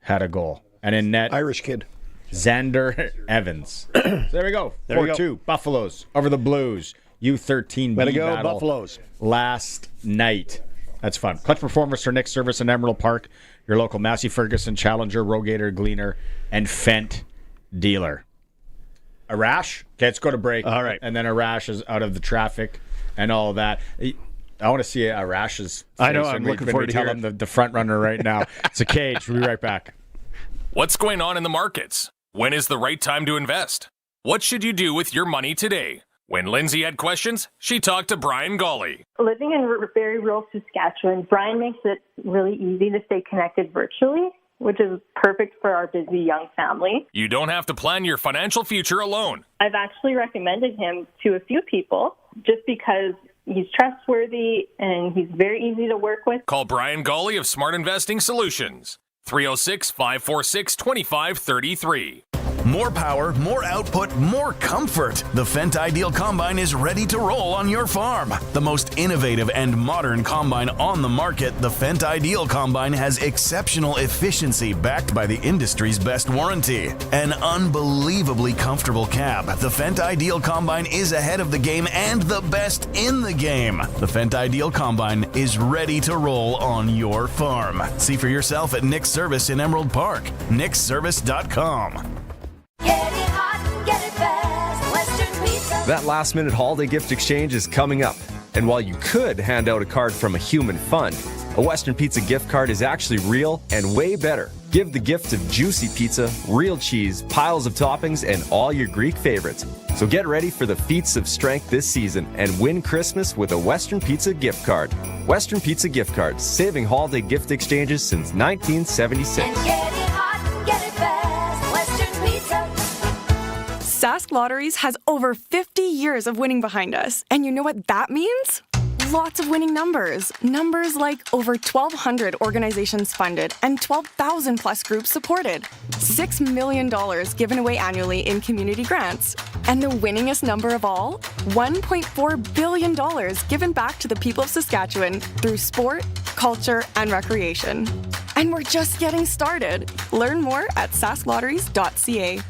had a goal. And in net, Irish kid, Xander Evans. So there we go. 4-2. Buffaloes over the Blues. U13B Way to go, battle Buffaloes. Last night. That's fun. Clutch Performers for Nick's Service in Emerald Park. Your local Massey Ferguson Challenger, Rogator, Gleaner, and Fendt dealer. Arash? Okay, let's go to break. All right. And then Arash is out of the traffic and all of that. I want to see Arash's face. I know, I'm looking forward to tell him the front runner right now. It's a cage. We'll be right back. What's going on in the markets? When is the right time to invest? What should you do with your money today? When Lindsay had questions, she talked to Brian Golly. Living in very rural Saskatchewan, Brian makes it really easy to stay connected virtually, which is perfect for our busy young family. You don't have to plan your financial future alone. I've actually recommended him to a few people just because he's trustworthy and he's very easy to work with. Call Brian Golly of Smart Investing Solutions. 306-546-2533. More power, more output, more comfort. The Fendt Ideal Combine is ready to roll on your farm. The most innovative and modern combine on the market, the Fendt Ideal Combine has exceptional efficiency backed by the industry's best warranty. An unbelievably comfortable cab. The Fendt Ideal Combine is ahead of the game and the best in the game. The Fendt Ideal Combine is ready to roll on your farm. See for yourself at Nick's Service in Emerald Park. nicksservice.com. That last-minute holiday gift exchange is coming up. And while you could hand out a card from a human fund, a Western Pizza gift card is actually real and way better. Give the gift of juicy pizza, real cheese, piles of toppings, and all your Greek favorites. So get ready for the feats of strength this season and win Christmas with a Western Pizza gift card. Western Pizza gift cards, saving holiday gift exchanges since 1976. Sask Lotteries has over 50 years of winning behind us. And you know what that means? Lots of winning numbers. Numbers like over 1,200 organizations funded and 12,000 plus groups supported. $6 million given away annually in community grants. And the winningest number of all? $1.4 billion given back to the people of Saskatchewan through sport, culture, and recreation. And we're just getting started. Learn more at sasklotteries.ca.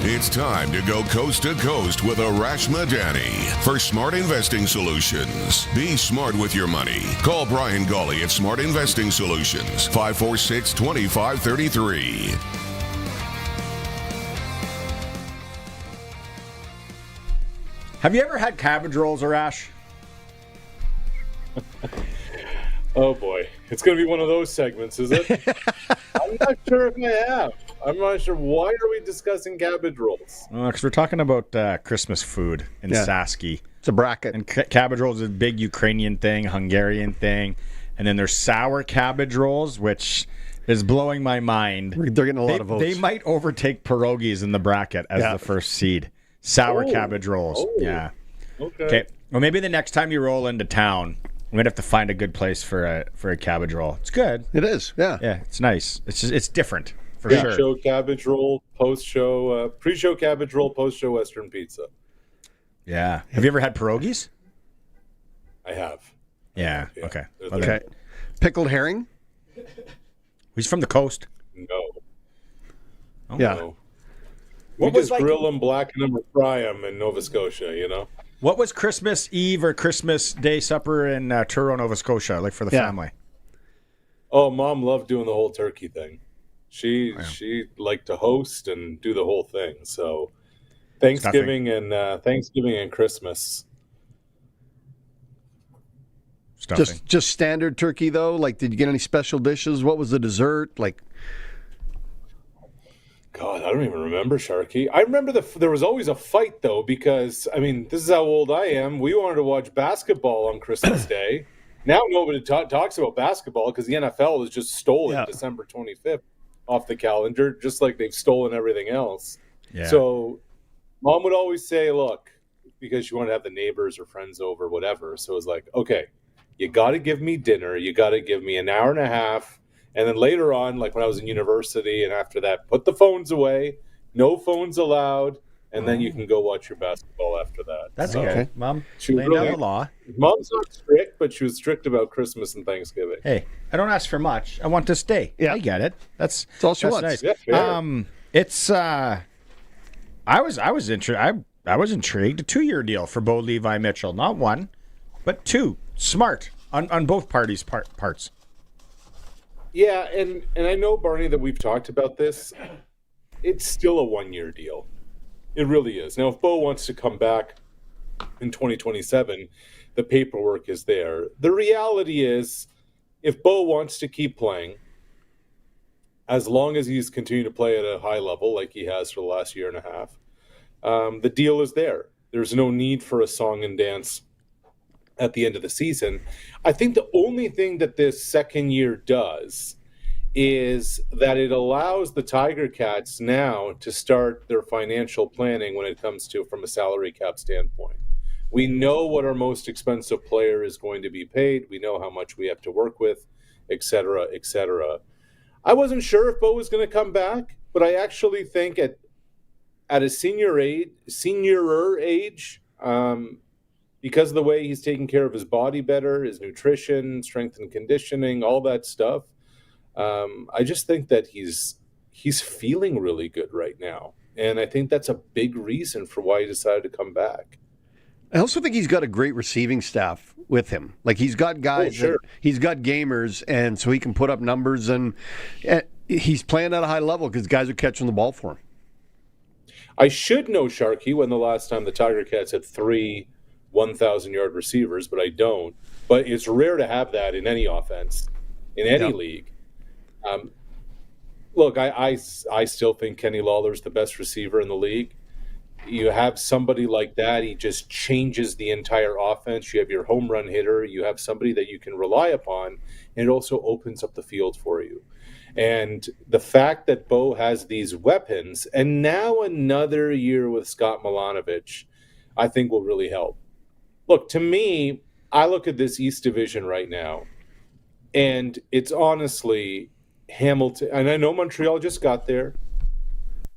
It's time to go coast to coast with Arash Madani for Smart Investing Solutions. Be smart with your money. Call Brian Golly at Smart Investing Solutions, 546-2533. Have you ever had cabbage rolls, Arash? Oh boy, it's going to be one of those segments, is it? I'm not sure if I have. I'm not sure. Why are we discussing cabbage rolls? Because we're talking about Christmas food in Saski. It's a bracket. And cabbage rolls is a big Ukrainian thing, Hungarian thing. And then there's sour cabbage rolls, which is blowing my mind. They're getting a lot of votes. They might overtake pierogies in the bracket as the first seed. Sour cabbage rolls. Oh. Yeah. Okay. Well, maybe the next time you roll into town, we're gonna have to find a good place for a cabbage roll. It's good. It is. Yeah. Yeah. It's nice. It's different for sure. Pre-show cabbage roll, post-show, pre-show cabbage roll, post-show Western pizza. Yeah. Have you ever had pierogies? I have. Yeah. Okay. Okay. Pickled herring? He's from the coast. No. Oh, yeah. No. We just grill them, blacken them, or fry them in Nova Scotia, you know? What was Christmas Eve or Christmas Day supper in Truro, Nova Scotia, like for the family? Oh, Mom loved doing the whole turkey thing. She liked to host and do the whole thing. So Thanksgiving and Christmas. Stuffing. Just standard turkey though. Like, did you get any special dishes? What was the dessert like? God, I don't even remember, Sharky. I remember there was always a fight, though, because, I mean, this is how old I am. We wanted to watch basketball on Christmas Day. Now nobody talks about basketball because the NFL has just stolen December 25th off the calendar, just like they've stolen everything else. Yeah. So Mom would always say, look, because she wanted to have the neighbors or friends over, whatever. So it was like, okay, you got to give me dinner. You got to give me an hour and a half. And then later on, like when I was in university and after that, put the phones away, no phones allowed, and then you can go watch your basketball after that. That's okay. Mom, laying down the law. Mom's not strict, but she was strict about Christmas and Thanksgiving. Hey, I don't ask for much. I want to stay. Yeah. I get it. That's all she wants. Nice. Yeah, fair. It's I was intrigued. I was intrigued. A 2-year deal for Bo Levi Mitchell, not one, but two. Smart on both parties' parts. Yeah, and I know, Barney, that we've talked about this. It's still a 1-year deal. It really is. Now, if Bo wants to come back in 2027, the paperwork is there. The reality is, if Bo wants to keep playing, as long as he's continued to play at a high level like he has for the last year and a half, the deal is there. There's no need for a song and dance at the end of the season. I think the only thing that this second year does is that it allows the Tiger Cats now to start their financial planning when it comes to from a salary cap standpoint. We know what our most expensive player is going to be paid. We know how much we have to work with, et cetera, et cetera. I wasn't sure if Bo was going to come back. but I actually think at a seniorer age, because of the way he's taking care of his body better, his nutrition, strength and conditioning, all that stuff, I just think that he's feeling really good right now. And I think that's a big reason for why he decided to come back. I also think he's got a great receiving staff with him. Like, he's got guys, he's got gamers, and so he can put up numbers, and he's playing at a high level because guys are catching the ball for him. I should know, Sharky, when the last time the Tiger Cats had 3 1,000-yard receivers, but I don't. But it's rare to have that in any offense, in any league. Look, I still think Kenny Lawler's the best receiver in the league. You have somebody like that, he just changes the entire offense. You have your home run hitter. You have somebody that you can rely upon, and it also opens up the field for you. And the fact that Bo has these weapons, and now another year with Scott Milanovic, I think will really help. Look, to me, I look at this East Division right now, and it's honestly Hamilton, and I know Montreal just got there.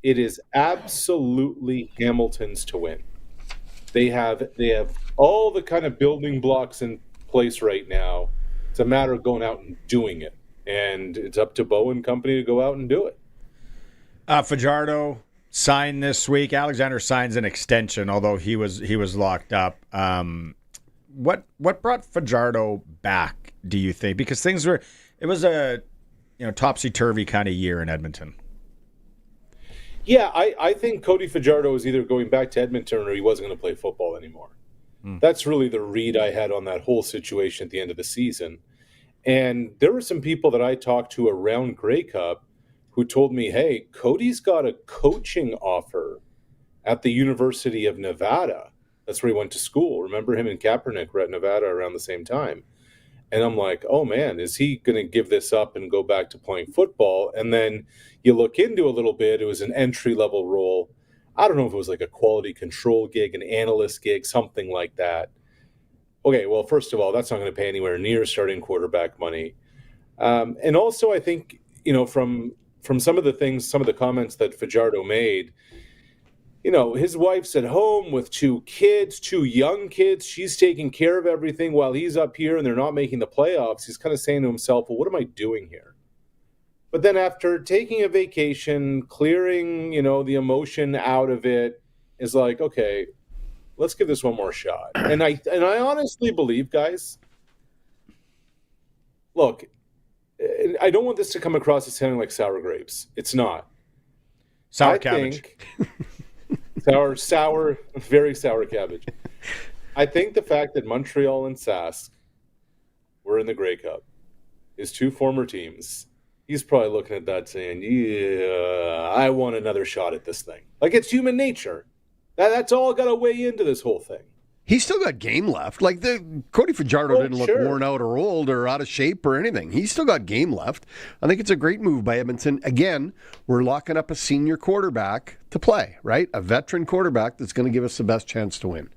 It is absolutely Hamilton's to win. They have all the kind of building blocks in place right now. It's a matter of going out and doing it, and it's up to Bo and company to go out and do it. Fajardo signed this week. Alexander signs an extension, although he was locked up. What brought Fajardo back, do you think? Because it was a topsy-turvy kind of year in Edmonton. Yeah, I think Cody Fajardo was either going back to Edmonton or he wasn't going to play football anymore. That's really the read I had on that whole situation at the end of the season. And there were some people that I talked to around Grey Cup who told me, hey, Cody's got a coaching offer at the University of Nevada. That's where he went to school. Remember, him and Kaepernick were at Nevada around the same time. And I'm like, oh, man, is he going to give this up and go back to playing football? And then you look into a little bit, it was an entry-level role. I don't know if it was like a quality control gig, an analyst gig, something like that. Okay, well, first of all, that's not going to pay anywhere near starting quarterback money. And also, I think, from some of the comments that Fajardo made, his wife's at home with 2 young kids. She's taking care of everything while he's up here and they're not making the playoffs. He's kind of saying to himself, well, what am I doing here? But then after taking a vacation, clearing, the emotion out of it, is like, okay, let's give this one more shot. And I honestly believe, guys, look, I don't want this to come across as sounding like sour grapes. It's not. Sour cabbage. Sour, very sour cabbage. I think the fact that Montreal and Sask were in the Grey Cup, his 2 former teams, he's probably looking at that saying, yeah, I want another shot at this thing. Like, it's human nature. That's all got to weigh into this whole thing. He's still got game left. Like, Cody Fajardo didn't look worn out or old or out of shape or anything. He's still got game left. I think it's a great move by Edmonton. Again, we're locking up a senior quarterback to play, right? A veteran quarterback that's going to give us the best chance to win.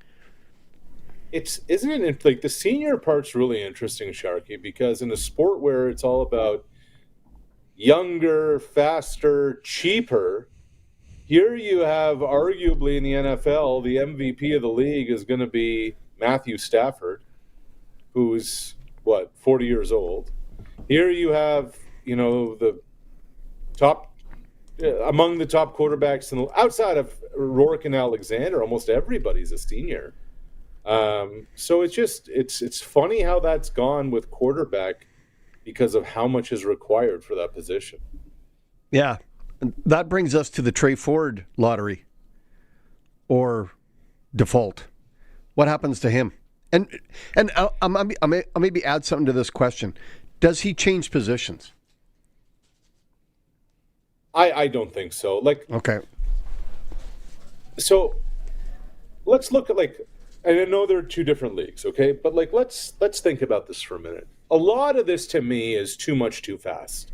Isn't it like the senior part's really interesting, Sharky, because in a sport where it's all about younger, faster, cheaper, here you have arguably in the NFL, the MVP of the league is going to be Matthew Stafford, who's 40 years old. Here you have, the top among the top quarterbacks outside of Rourke and Alexander, almost everybody's a senior. So it's funny how that's gone with quarterback because of how much is required for that position. Yeah. And that brings us to the Trey Ford lottery or default. What happens to him? And I'll maybe add something to this question. Does he change positions? I don't think so. Okay. So let's look at and I know there are 2 different leagues, okay? But let's think about this for a minute. A lot of this to me is too much too fast.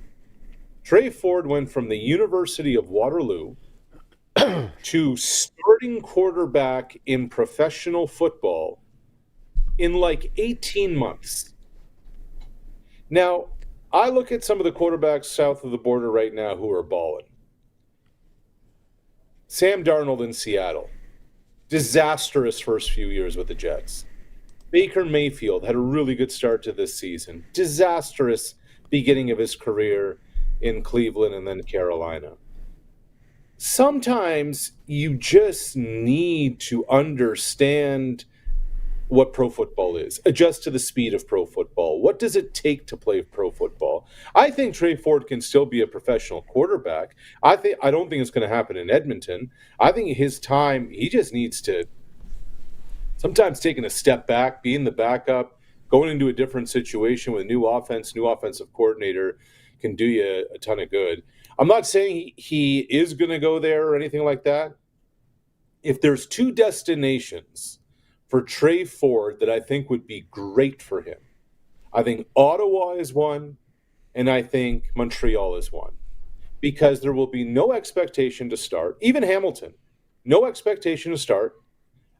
Trey Ford went from the University of Waterloo to starting quarterback in professional football in 18 months. Now, I look at some of the quarterbacks south of the border right now who are balling. Sam Darnold in Seattle. Disastrous first few years with the Jets. Baker Mayfield had a really good start to this season. Disastrous beginning of his career in Cleveland and then Carolina. Sometimes you just need to understand what pro football is. Adjust to the speed of pro football. What does it take to play pro football? I think Trey Ford can still be a professional quarterback. I don't think it's going to happen in Edmonton. I think his time, he just needs to sometimes taking a step back, being the backup, going into a different situation with a new offense, new offensive coordinator can do you a ton of good. I'm not saying he is going to go there or anything like that. If there's two destinations for Trey Ford that I think would be great for him, I think Ottawa is one, and I think Montreal is one. Because there will be no expectation to start, even Hamilton, no expectation to start,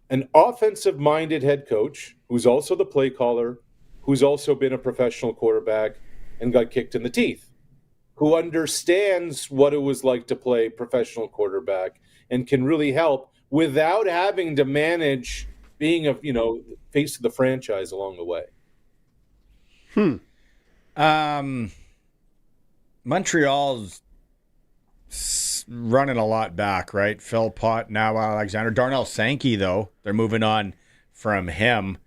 an offensive-minded head coach who's also the play caller, who's also been a professional quarterback and got kicked in the teeth, who understands what it was like to play professional quarterback and can really help without having to manage being a face of the franchise along the way. Montreal's running a lot back, right? Phil Pott, now Alexander. Darnell Sankey, though, they're moving on from him.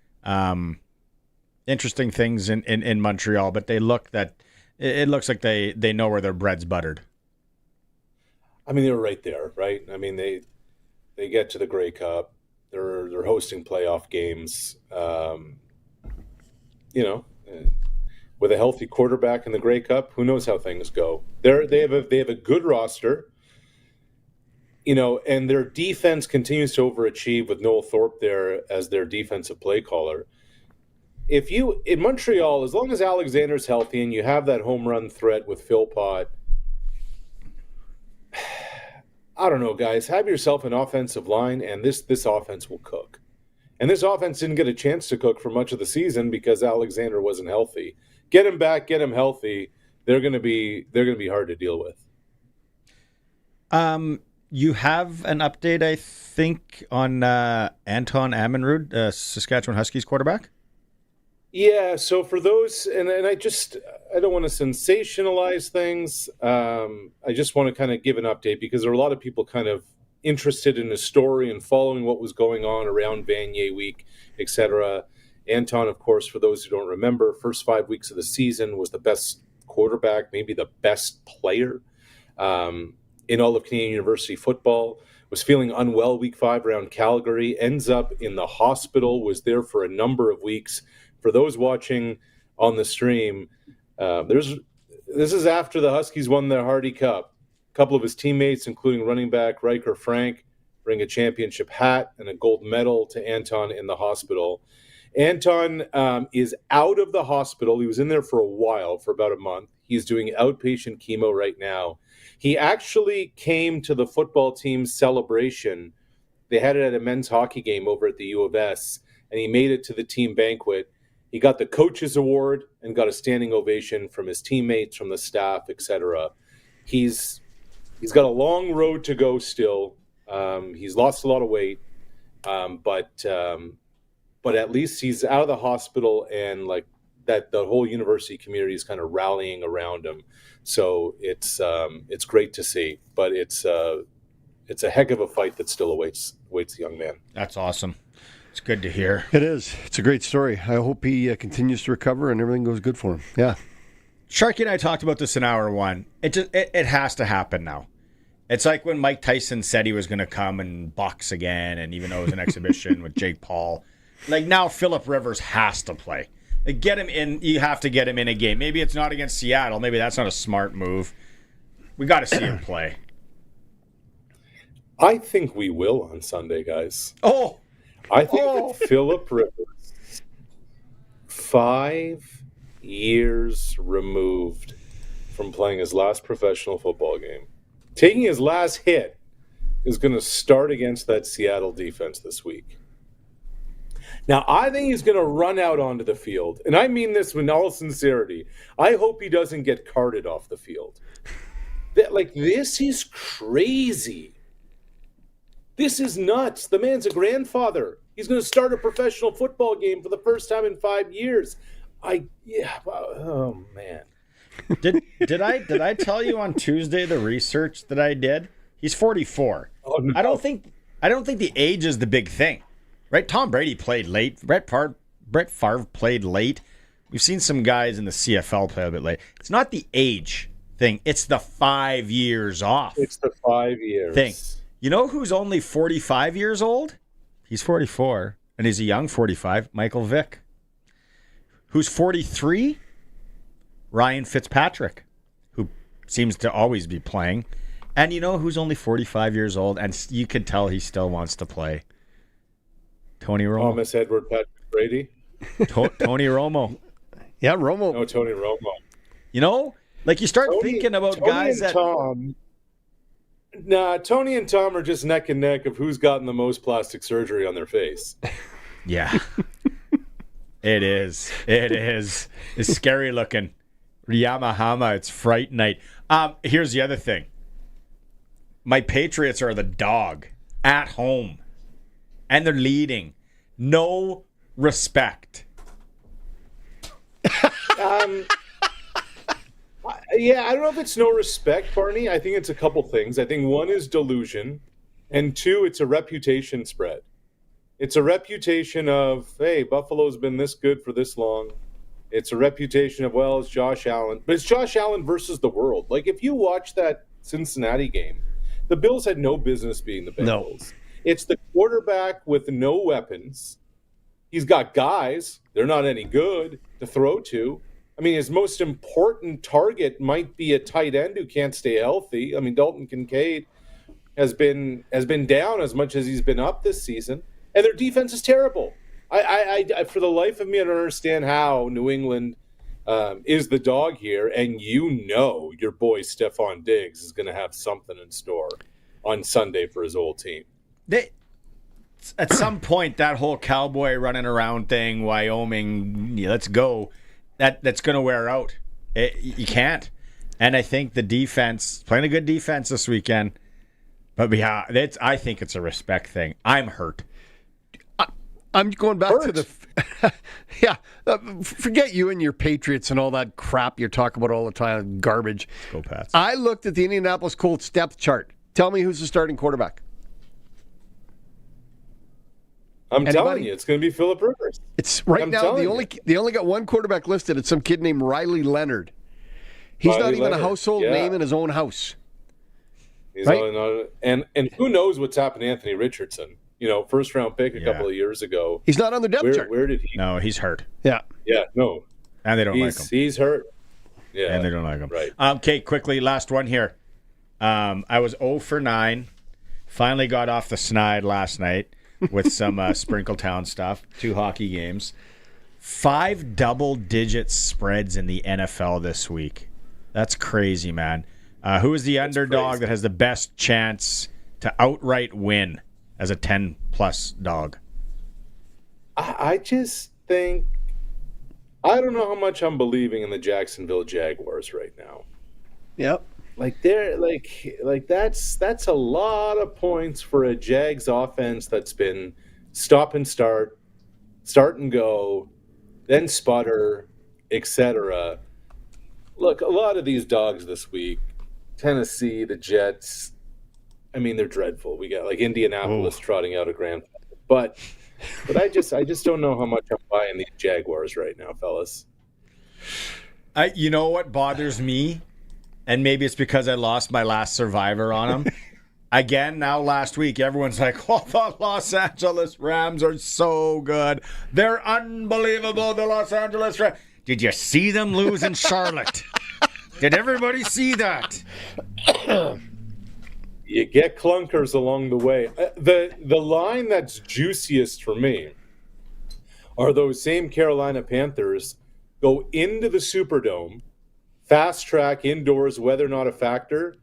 Interesting things in Montreal, but it looks like they know where their bread's buttered. I mean, they were right there, right? I mean, they get to the Grey Cup. They're hosting playoff games. With a healthy quarterback in the Grey Cup, who knows how things go? They have a good roster, and their defense continues to overachieve with Noel Thorpe there as their defensive play caller. In Montreal, as long as Alexander's healthy and you have that home run threat with Phil Pott, I don't know, guys. Have yourself an offensive line, and this offense will cook. And this offense didn't get a chance to cook for much of the season because Alexander wasn't healthy. Get him back, get him healthy. They're going to be hard to deal with. You have an update, I think, on Anton Ammanrud, Saskatchewan Huskies quarterback? Yeah, so for those, and I don't want to sensationalize things. I just want to kind of give an update because there are a lot of people kind of interested in the story and following what was going on around Vanier week, etc. Anton, of course, for those who don't remember, first 5 weeks of the season was the best quarterback, maybe the best player in all of Canadian University football. Was feeling unwell week 5 around Calgary, ends up in the hospital, was there for a number of weeks. For those watching on the stream, this is after the Huskies won the Hardy Cup. A couple of his teammates, including running back Riker Frank, bring a championship hat and a gold medal to Anton in the hospital. Anton is out of the hospital. He was in there for a while, for about a month. He's doing outpatient chemo right now. He actually came to the football team's celebration. They had it at a men's hockey game over at the U of S, and he made it to the team banquet. He got the coach's award and got a standing ovation from his teammates, from the staff, etc. He's got a long road to go still. He's lost a lot of weight, but at least he's out of the hospital, and like that, the whole university community is kind of rallying around him. So it's great to see, but it's a heck of a fight that still awaits the young man. That's awesome. It's good to hear. It is. It's a great story. I hope he continues to recover and everything goes good for him. Yeah. Sharky and I talked about this in hour 1. It has to happen now. It's like when Mike Tyson said he was going to come and box again, and even though it was an exhibition with Jake Paul, like now Phillip Rivers has to play. Like, get him in. You have to get him in a game. Maybe it's not against Seattle. Maybe that's not a smart move. We got to see him play. I think we will on Sunday, guys. Oh. I think that Phillip Rivers, 5 years removed from playing his last professional football game, taking his last hit, is going to start against that Seattle defense this week. Now, I think he's going to run out onto the field, and I mean this with all sincerity. I hope he doesn't get carted off the field. This is crazy. This is nuts. The man's a grandfather. He's going to start a professional football game for the first time in 5 years. Oh man. Did I tell you on Tuesday the research that I did? He's 44. Oh, no. I don't think the age is the big thing, right? Tom Brady played late. Brett Favre played late. We've seen some guys in the CFL play a bit late. It's not the age thing. It's the 5 years off. It's the 5 years thing. You know who's only 45 years old? He's 44, and he's a young 45. Michael Vick. Who's 43? Ryan Fitzpatrick, who seems to always be playing. And you know who's only 45 years old, and you can tell he still wants to play? Tony Romo. Thomas Edward Patrick Brady. Tony Romo. Yeah, Romo. No, Tony Romo. You know, like you start thinking about Tony guys and that... Tom, Tony and Tom are just neck and neck of who's gotten the most plastic surgery on their face. Yeah. It is. It's scary looking. Yamahama, it's Fright Night. Here's the other thing. My Patriots are the dog at home, and they're leading. No respect. Yeah, I don't know if it's no respect, Barney. I think it's a couple things. I think one is delusion, and two, it's a reputation spread. It's a reputation of, hey, Buffalo's been this good for this long. It's a reputation of, well, it's Josh Allen. But it's Josh Allen versus the world. Like, if you watch that Cincinnati game, the Bills had no business being the Bengals. No. It's the quarterback with no weapons. He's got guys. They're not any good to throw to. I mean, his most important target might be a tight end who can't stay healthy. I mean, Dalton Kincaid has been down as much as he's been up this season. And their defense is terrible. I for the life of me, I don't understand how New England is the dog here, and your boy Stephon Diggs is going to have something in store on Sunday for his old team. At some point, that whole cowboy running around thing, Wyoming, let's go, that's going to wear out. You can't. And I think the defense, playing a good defense this weekend, but yeah, I think it's a respect thing. I'm hurt. I'm going back to the... yeah, forget you and your Patriots and all that crap you're talking about all the time, garbage. Go Pats. I looked at the Indianapolis Colts depth chart. Tell me who's the starting quarterback. I'm telling you, it's going to be Phillip Rivers. It's right now, they only got one quarterback listed. It's some kid named Riley Leonard. He's not even a household name in his own house. He's right? And who knows what's happened to Anthony Richardson? First round pick a couple of years ago. He's not on the depth chart. Where did he? No, he's hurt. Yeah. Yeah, no. And they don't like him. He's hurt. Yeah. And they don't like him. Right. Okay, quickly, last one here. I was 0 for 9. Finally got off the snide last night with some Sprinkletown stuff. 2 hockey games. 5 double-digit spreads in the NFL this week. That's crazy, man. Who is the underdog that has the best chance to outright win as a 10-plus dog? I just think... I don't know how much I'm believing in the Jacksonville Jaguars right now. Yep. That's a lot of points for a Jags offense that's been stop and start and go, then sputter, etc. Look, a lot of these dogs this week, Tennessee, the Jets, I mean, they're dreadful. We got Indianapolis trotting out a grand, but I just don't know how much I'm buying these Jaguars right now, fellas. You know what bothers me? And maybe it's because I lost my last survivor on them. Again, now last week, everyone's like, oh, the Los Angeles Rams are so good. They're unbelievable, the Los Angeles Rams. Did you see them lose in Charlotte? Did everybody see that? You get clunkers along the way. The line that's juiciest for me are those same Carolina Panthers go into the Superdome, fast track indoors, weather not a factor,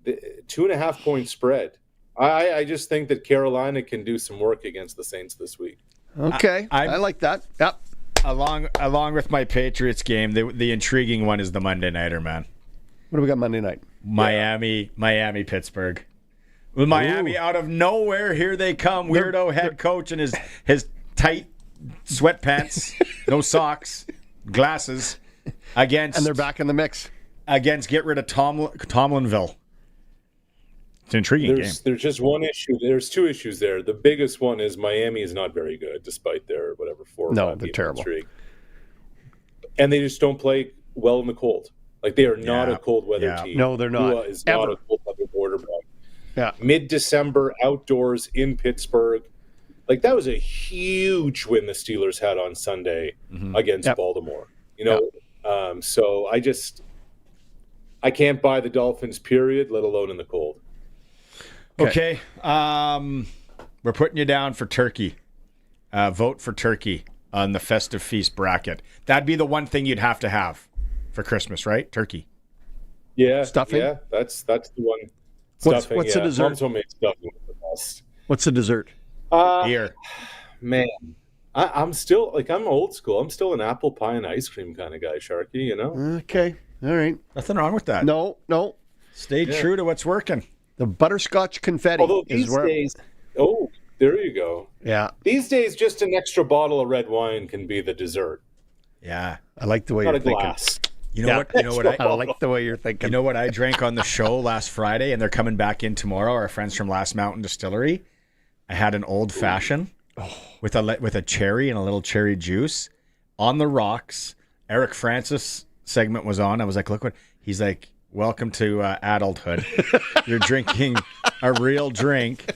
the 2.5 point spread. I just think that Carolina can do some work against the Saints this week. Okay, I like that. Yep. Along with my Patriots game, the intriguing one is the Monday Nighter, man. What do we got Monday night? Miami, Pittsburgh. With Miami out of nowhere, here they come. Weirdo head coach in his tight sweatpants, no socks, glasses, against. And they're back in the mix. Against get rid of Tomlinville. It's an intriguing game. There's just one issue. There's two issues there. The biggest one is Miami is not very good, despite their 4 or 5 they're terrible. Streak. And they just don't play well in the cold. Like, they are not a cold weather team. No, they're not. Tua is not a cold weather quarterback. Yeah. Mid-December, outdoors in Pittsburgh. Like, that was a huge win the Steelers had on Sunday against Baltimore. So I can't buy the Dolphins, period, let alone in the cold. Okay. We're putting you down for turkey. Vote for turkey on the festive feast bracket. That'd be the one thing you'd have to have for Christmas, right? Turkey. Yeah. Stuffing? Yeah, that's the one. What's Stuffing, the dessert? Mom's homemade stuffing is the best. What's the dessert? Here. Man, I'm still, I'm old school. I'm still an apple pie and ice cream kind of guy, Sharky, Okay. All right. Nothing wrong with that. No. Stay true to what's working. The butterscotch confetti Although is these where. days, there you go. Yeah. These days, just an extra bottle of red wine can be the dessert. Yeah. I like the way Not you're a thinking. glass. You know what? I like the way you're thinking. You know what I drank on the show last Friday, and they're coming back in tomorrow. Our friends from Last Mountain Distillery. I had an old fashioned with a cherry and a little cherry juice on the rocks. Eric Francis segment was on. I was like, look what he's like. Welcome to adulthood. You're drinking a real drink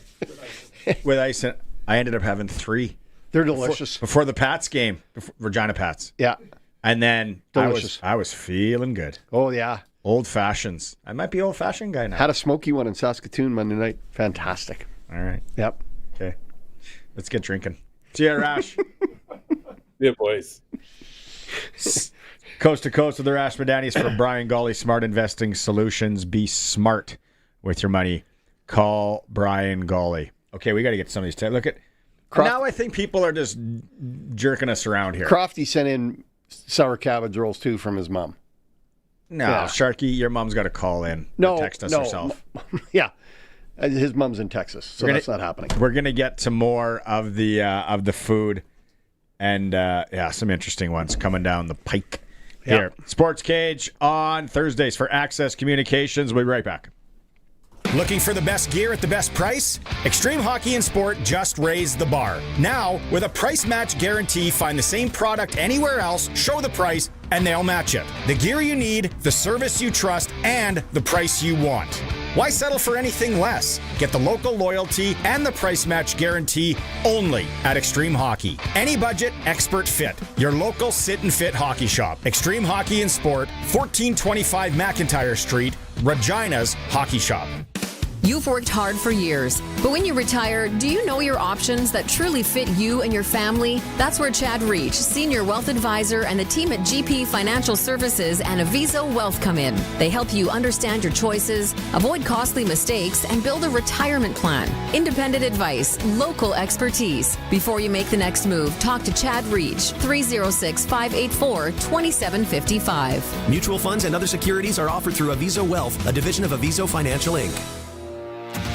with ice. I ended up having 3. They're delicious. Before the Pats game, Regina Pats. Yeah. And then Delicious. I was feeling good. Oh, yeah. Old fashions. I might be old fashioned guy now. Had a smoky one in Saskatoon Monday night. Fantastic. All right. Yep. Okay. Let's get drinking. See ya, Arash. Yeah, boys. Coast to coast with Arash Madani is for Brian Golly, Smart Investing Solutions. Be smart with your money. Call Brian Golly. Okay, we got to get some of these. Look at. Now I think people are just jerking us around here. Crofty sent in sour cabbage rolls too from his mom. No, Yeah. Sharky, your mom's got to call in. No, or text us no. herself. Yeah. His mom's in Texas, so that's not happening. We're gonna get to more of the food, and some interesting ones coming down the pike here. Sportscage on Thursdays for Access Communications. We'll be right back. Looking for the best gear at the best price? Extreme Hockey and Sport just raised the bar. Now, with a price match guarantee, find the same product anywhere else, show the price, and they'll match it. The gear you need, the service you trust, and the price you want. Why settle for anything less? Get the local loyalty and the price match guarantee only at Extreme Hockey. Any budget, expert fit. Your local sit and fit hockey shop. Extreme Hockey and Sport, 1425 McIntyre Street, Regina's Hockey Shop. You've worked hard for years, but when you retire, do you know your options that truly fit you and your family? That's where Chad Reach, Senior Wealth Advisor, and the team at GP Financial Services and Aviso Wealth come in. They help you understand your choices, avoid costly mistakes, and build a retirement plan. Independent advice, local expertise. Before you make the next move, talk to Chad Reach, 306-584-2755. Mutual funds and other securities are offered through Aviso Wealth, a division of Aviso Financial Inc.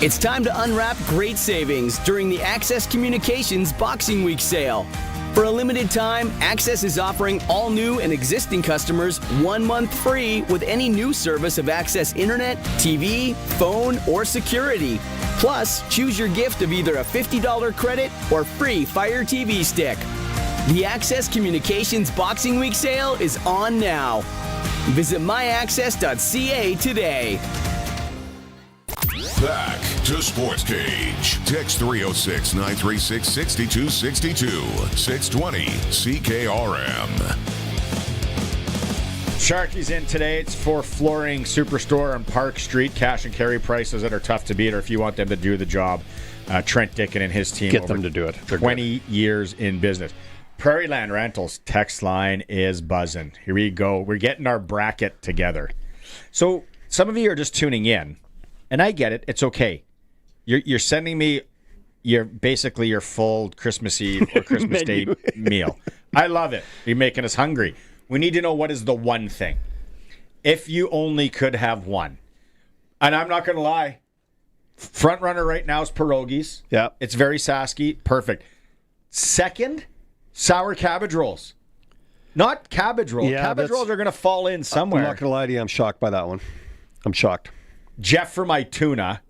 It's time to unwrap great savings during the Access Communications Boxing Week sale. For a limited time, Access is offering all new and existing customers 1 month free with any new service of Access Internet, TV, phone, or security. Plus, choose your gift of either a $50 credit or free Fire TV stick. The Access Communications Boxing Week sale is on now. Visit myaccess.ca today. Back to Sportscage. Text 306-936-6262. 620 CKRM. Sharky's in today. It's for Flooring Superstore on Park Street. Cash and carry prices that are tough to beat, or if you want them to do the job, Trent Dickin and his team. Get them to do it. They're 20 years in business. Prairie Land Rentals text line is buzzing. Here we go. We're getting our bracket together. So some of you are just tuning in. And I get it. It's okay. You're sending me basically your full Christmas Eve or Christmas Day meal. I love it. You're making us hungry. We need to know what is the one thing. If you only could have one. And I'm not going to lie. Front runner right now is pierogies. Yeah. It's very Sasky. Perfect. Second, sour cabbage rolls. Not cabbage rolls. Yeah, Cabbage rolls are going to fall in somewhere. I'm not going to lie to you. I'm shocked by that one. I'm shocked. Jeff for my tuna.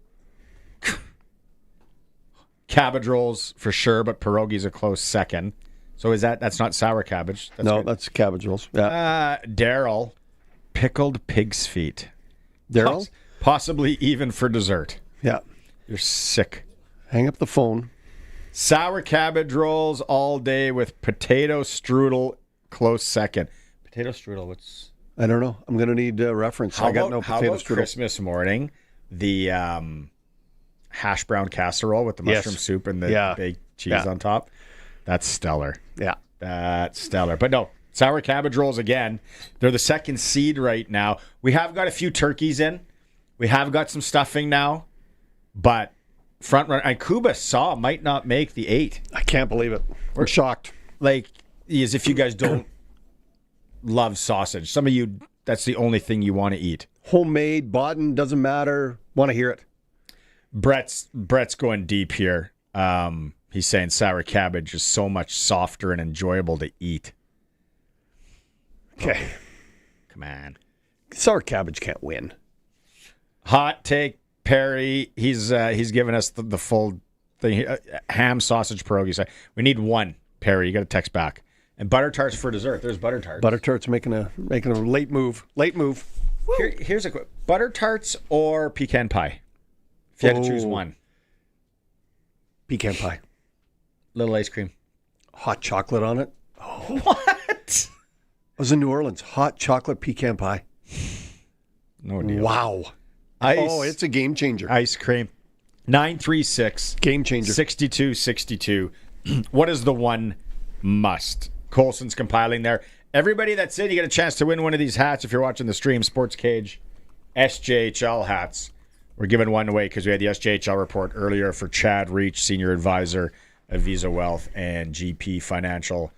Cabbage rolls for sure, but pierogies a close second. So that's not sour cabbage? That's cabbage rolls. Yeah. Daryl, pickled pig's feet. Daryl? Possibly even for dessert. Yeah. You're sick. Hang up the phone. Sour cabbage rolls all day with potato strudel, close second. Potato strudel, what's... I don't know. I'm going to need a reference. I got no How potato about strudel. Christmas morning, the hash brown casserole with the mushroom soup and the baked cheese on top? That's stellar. Yeah. That's stellar. But no, sour cabbage rolls again. They're the second seed right now. We have got a few turkeys in. We have got some stuffing now. But front run, and Kuba Saw might not make the 8. I can't believe it. We're shocked. Like, as if you guys don't love sausage. Some of you, that's the only thing you want to eat. Homemade, bought-in, doesn't matter. Want to hear it. Brett's going deep here. He's saying sour cabbage is so much softer and enjoyable to eat. Okay. Come on. Sour cabbage can't win. Hot take, Perry. He's given us the full thing. Ham, sausage, pierogies. We need one, Perry. You got to text back. And butter tarts for dessert. There's butter tarts. Butter tarts making a late move. Late move. Here's a quick butter tarts or pecan pie. If you had to choose one. Pecan pie. Little ice cream. Hot chocolate on it. Oh. What? I was in New Orleans. Hot chocolate pecan pie. No deal. Wow. It's a game changer. Ice cream. 936. Game changer. 6262. What is the one must? Colson's compiling there. Everybody that's in, you get a chance to win one of these hats if you're watching the stream. Sportscage SJHL hats. We're giving one away because we had the SJHL report earlier for Chad Reach, Senior Advisor of Visa Wealth and GP Financial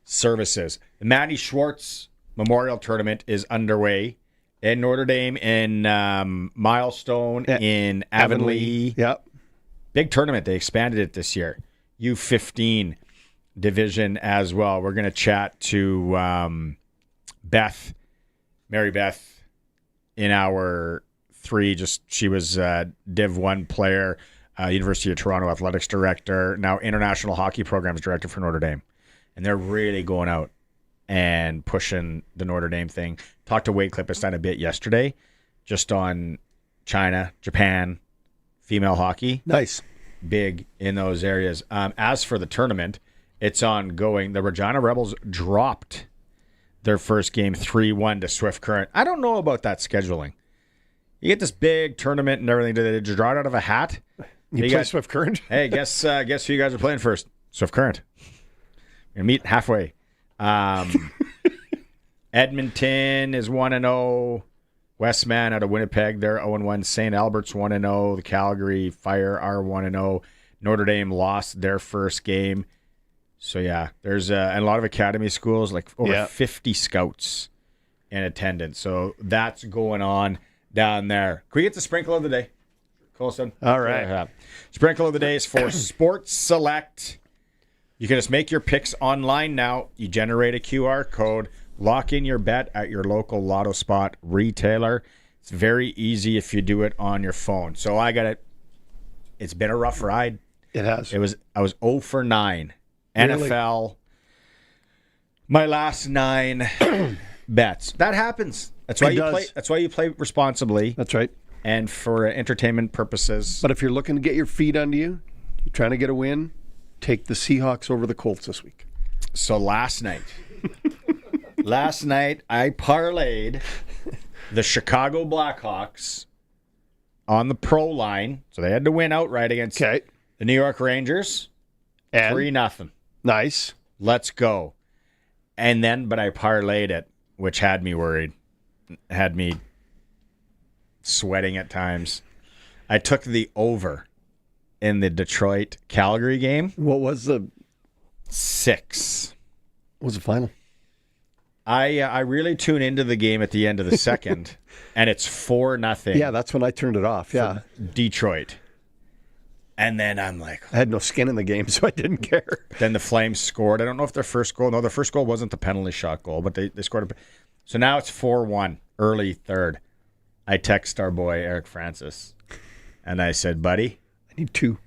Services. The Matty Schwartz Memorial Tournament is underway in Notre Dame, in Milestone, in Avonlea. Yep. Big tournament. They expanded it this year. U15 division as well. We're going to chat to Mary Beth, in hour 3. She was Div 1 player, University of Toronto Athletics Director, now International Hockey Programs Director for Notre Dame. And they're really going out and pushing the Notre Dame thing. Talked to Wade Klippenstein a bit yesterday, just on China, Japan, female hockey. Nice. Big in those areas. As for the tournament, it's ongoing. The Regina Rebels dropped their first game 3-1 to Swift Current. I don't know about that scheduling. You get this big tournament and everything. Did they draw it out of a hat? You play Swift Current? Hey, guess who you guys are playing first? Swift Current. You're going to meet halfway. Edmonton is 1-0. Westman out of Winnipeg, they're 0-1. St. Albert's 1-0. The Calgary Fire are 1-0. Notre Dame lost their first game. So, yeah, there's a lot of academy schools, like over 50 scouts in attendance. So that's going on down there. Can we get the sprinkle of the day, Colson? All right. Sprinkle of the day is for Sports Select. You can just make your picks online now. You generate a QR code. Lock in your bet at your local Lotto Spot retailer. It's very easy if you do it on your phone. So I got it. It's been a rough ride. It has. I was 0 for 9. Really? NFL. My last 9 bets. That happens. That's why you play. That's why you play responsibly. That's right. And for entertainment purposes. But if you're looking to get your feet under you, you're trying to get a win, take the Seahawks over the Colts this week. So last night I parlayed the Chicago Blackhawks on the pro line. So they had to win outright against the New York Rangers. And 3-0. Nice. Let's go. And then, but I parlayed it, which had me worried. Had me sweating at times. I took the over in the Detroit-Calgary game. What was the... 6. What was the final? I really tune into the game at the end of the second, and it's 4-0. Yeah, that's when I turned it off. Yeah, Detroit. And then I'm like... I had no skin in the game, so I didn't care. Then the Flames scored. I don't know if their first goal... No, their first goal wasn't the penalty shot goal, but they scored... So now it's 4-1, early third. I text our boy, Eric Francis, and I said, buddy... I need 2.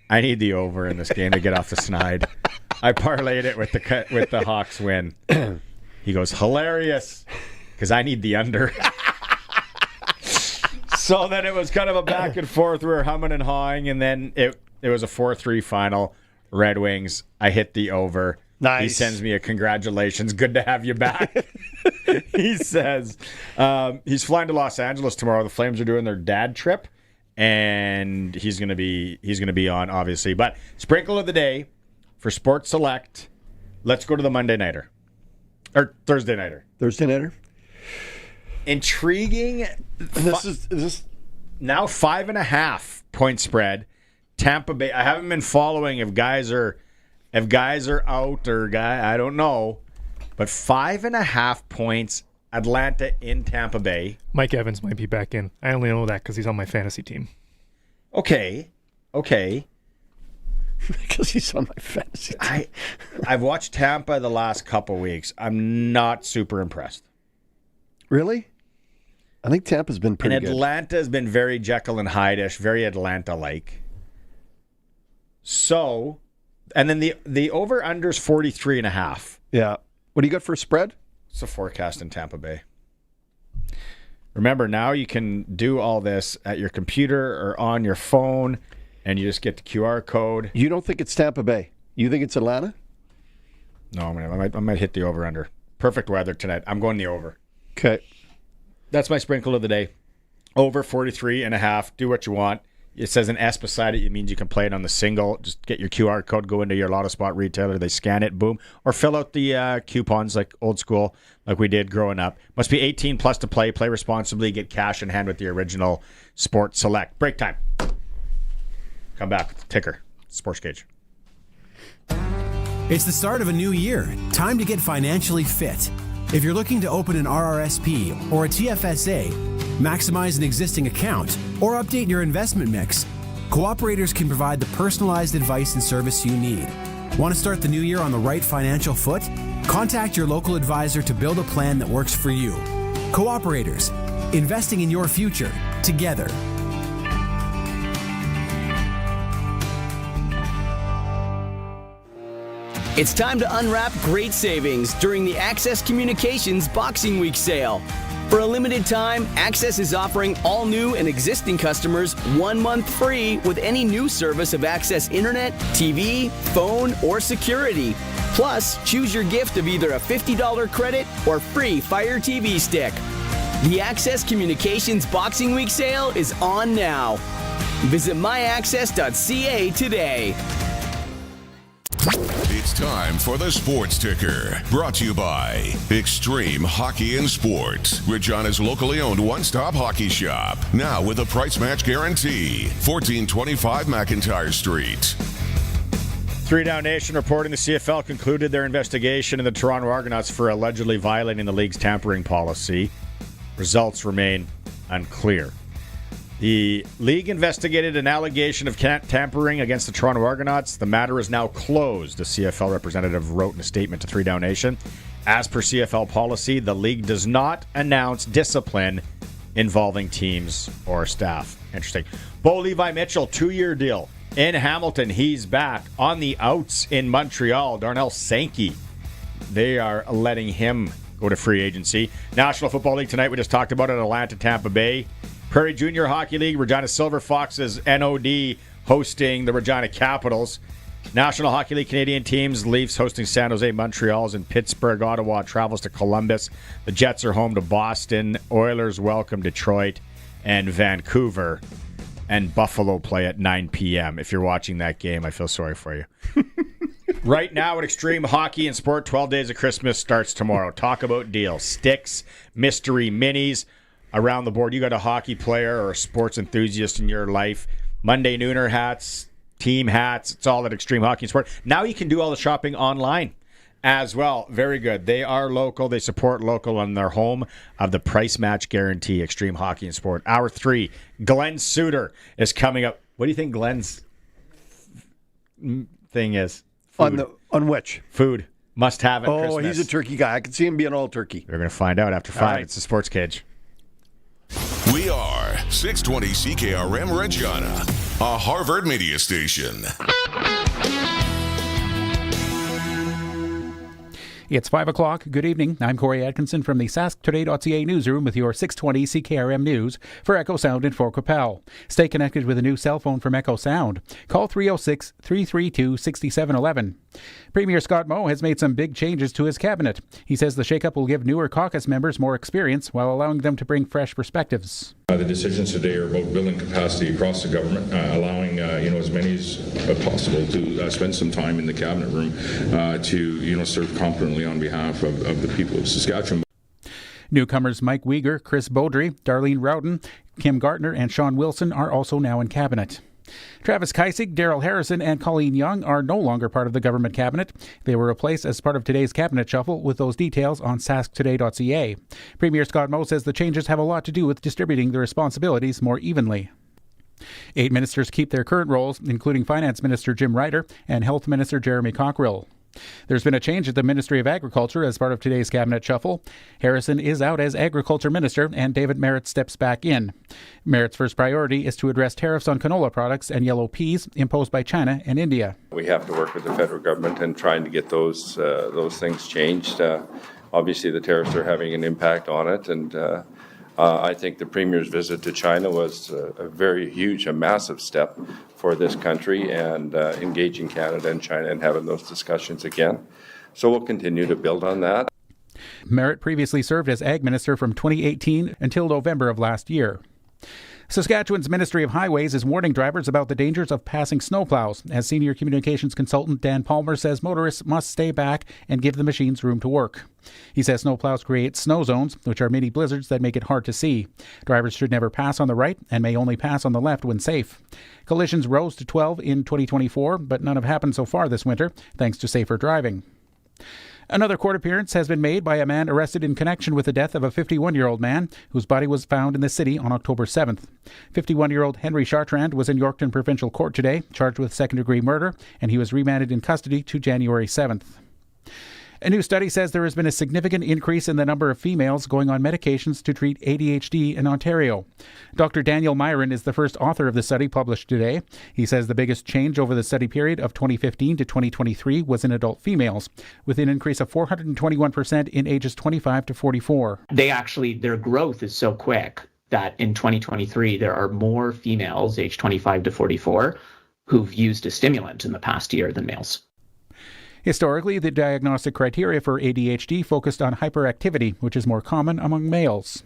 I need the over in this game to get off the snide. I parlayed it with the Hawks win. He goes, hilarious, because I need the under. So then it was kind of a back and forth. We were humming and hawing, and then it was a 4-3 final. Red Wings. I hit the over. Nice. He sends me a congratulations. Good to have you back. He says he's flying to Los Angeles tomorrow. The Flames are doing their dad trip, and he's gonna be on, obviously. But sprinkle of the day for Sports Select. Let's go to the Monday nighter or Thursday nighter. Thursday nighter. Intriguing. Is this now 5.5 point spread? Tampa Bay. I haven't been following if guys are out or I don't know, but 5.5 points. Atlanta in Tampa Bay. Mike Evans might be back in. I only know that because he's on my fantasy team. Okay. Because he's on my fantasy team. I've watched Tampa the last couple weeks. I'm not super impressed. Really? I think Tampa's been pretty good. And Atlanta has been very Jekyll and Hyde-ish, very Atlanta-like. So, and then the over-under's 43.5. Yeah. What do you got for a spread? It's a forecast in Tampa Bay. Remember, now you can do all this at your computer or on your phone, and you just get the QR code. You don't think it's Tampa Bay? You think it's Atlanta? No, I might hit the over-under. Perfect weather tonight. I'm going the over. Okay. That's my sprinkle of the day. Over 43.5. Do what you want. It says an S beside it. It means you can play it on the single. Just get your QR code, go into your Lotto Spot retailer. They scan it, boom. Or fill out the coupons like old school, like we did growing up. Must be 18 plus to play. Play responsibly. Get cash in hand with the original Sports Select. Break time. Come back with the ticker. Sportscage. It's the start of a new year. Time to get financially fit. If you're looking to open an RRSP or a TFSA, maximize an existing account, or update your investment mix, Cooperators can provide the personalized advice and service you need. Want to start the new year on the right financial foot? Contact your local advisor to build a plan that works for you. Cooperators, investing in your future together. It's time to unwrap great savings during the Access Communications Boxing Week sale. For a limited time, Access is offering all new and existing customers 1 month free with any new service of Access Internet, TV, phone, or security. Plus, choose your gift of either a $50 credit or free Fire TV stick. The Access Communications Boxing Week sale is on now. Visit myaccess.ca today. It's time for the Sports Ticker, brought to you by Extreme Hockey and Sport, Regina's locally owned one-stop hockey shop. Now with a price match guarantee. 1425 McIntyre Street. 3 Down Nation reporting the CFL concluded their investigation into the Toronto Argonauts for allegedly violating the league's tampering policy. Results remain unclear. The league investigated an allegation of tampering against the Toronto Argonauts. The matter is now closed, a CFL representative wrote in a statement to 3 Down Nation. As per CFL policy, the league does not announce discipline involving teams or staff. Interesting. Bo Levi Mitchell, 2-year deal in Hamilton. He's back on the outs in Montreal. Darnell Sankey, they are letting him go to free agency. National Football League tonight, we just talked about it, Atlanta, Tampa Bay. Prairie Junior Hockey League, Regina Silver Foxes, NOD hosting the Regina Capitals. National Hockey League Canadian teams, Leafs hosting San Jose, Montreal's in Pittsburgh, Ottawa travels to Columbus. The Jets are home to Boston. Oilers welcome Detroit and Vancouver. And Buffalo play at 9 p.m. If you're watching that game, I feel sorry for you. Right now at Extreme Hockey and Sport, 12 Days of Christmas starts tomorrow. Talk about deals. Sticks, mystery minis. Around the board, you got a hockey player or a sports enthusiast in your life. Monday Nooner hats, team hats, it's all at Extreme Hockey and Sport. Now you can do all the shopping online as well. Very good. They are local. They support local, and they're home of the price match guarantee, Extreme Hockey and Sport. Hour 3, Glen Suitor is coming up. What do you think Glen's thing is? On which? Food. Must have it. Oh, Christmas. he's a turkey guy. I can see him being all turkey. We're going to find out after 5. All right. It's the Sports Cage. We are 620 CKRM Regina, a Harvard media station. It's 5 o'clock. Good evening. I'm Corey Atkinson from the SaskToday.ca newsroom with your 620 CKRM News for Echo Sound in Fort Qu'Appelle. Stay connected with a new cell phone from Echo Sound. Call 306-332-6711. Premier Scott Moe has made some big changes to his cabinet. He says the shakeup will give newer caucus members more experience while allowing them to bring fresh perspectives. The decisions today are about building capacity across the government, allowing as many as possible to spend some time in the cabinet room to serve competently on behalf of the people of Saskatchewan. Newcomers Mike Uyghur, Chris Beaudry, Darlene Rowden, Kim Gartner, and Sean Wilson are also now in cabinet. Travis Keisig, Daryl Harrison, and Colleen Young are no longer part of the government cabinet. They were replaced as part of today's cabinet shuffle, with those details on sasktoday.ca. Premier Scott Moe says the changes have a lot to do with distributing the responsibilities more evenly. 8 ministers keep their current roles, including Finance Minister Jim Ryder and Health Minister Jeremy Cockrill. There's been a change at the Ministry of Agriculture as part of today's cabinet shuffle. Harrison is out as Agriculture Minister, and David Merritt steps back in. Merritt's first priority is to address tariffs on canola products and yellow peas imposed by China and India. We have to work with the federal government and trying to get those things changed. Obviously, the tariffs are having an impact on it, and I think the Premier's visit to China was a very huge, a massive step for this country, and engaging Canada and China and having those discussions again. So we'll continue to build on that. Merritt previously served as Ag Minister from 2018 until November of last year. Saskatchewan's Ministry of Highways is warning drivers about the dangers of passing snowplows, as senior communications consultant Dan Palmer says motorists must stay back and give the machines room to work. He says snowplows create snow zones, which are mini blizzards that make it hard to see. Drivers should never pass on the right and may only pass on the left when safe. Collisions rose to 12 in 2024, but none have happened so far this winter, thanks to safer driving. Another court appearance has been made by a man arrested in connection with the death of a 51-year-old man whose body was found in the city on October 7th. 51-year-old Henry Chartrand was in Yorkton Provincial Court today, charged with second-degree murder, and he was remanded in custody to January 7th. A new study says there has been a significant increase in the number of females going on medications to treat ADHD in Ontario. Dr. Daniel Myron is the first author of the study published today. He says the biggest change over the study period of 2015 to 2023 was in adult females, with an increase of 421% in ages 25 to 44. Their growth is so quick that in 2023 there are more females aged 25 to 44 who've used a stimulant in the past year than males. Historically, the diagnostic criteria for ADHD focused on hyperactivity, which is more common among males.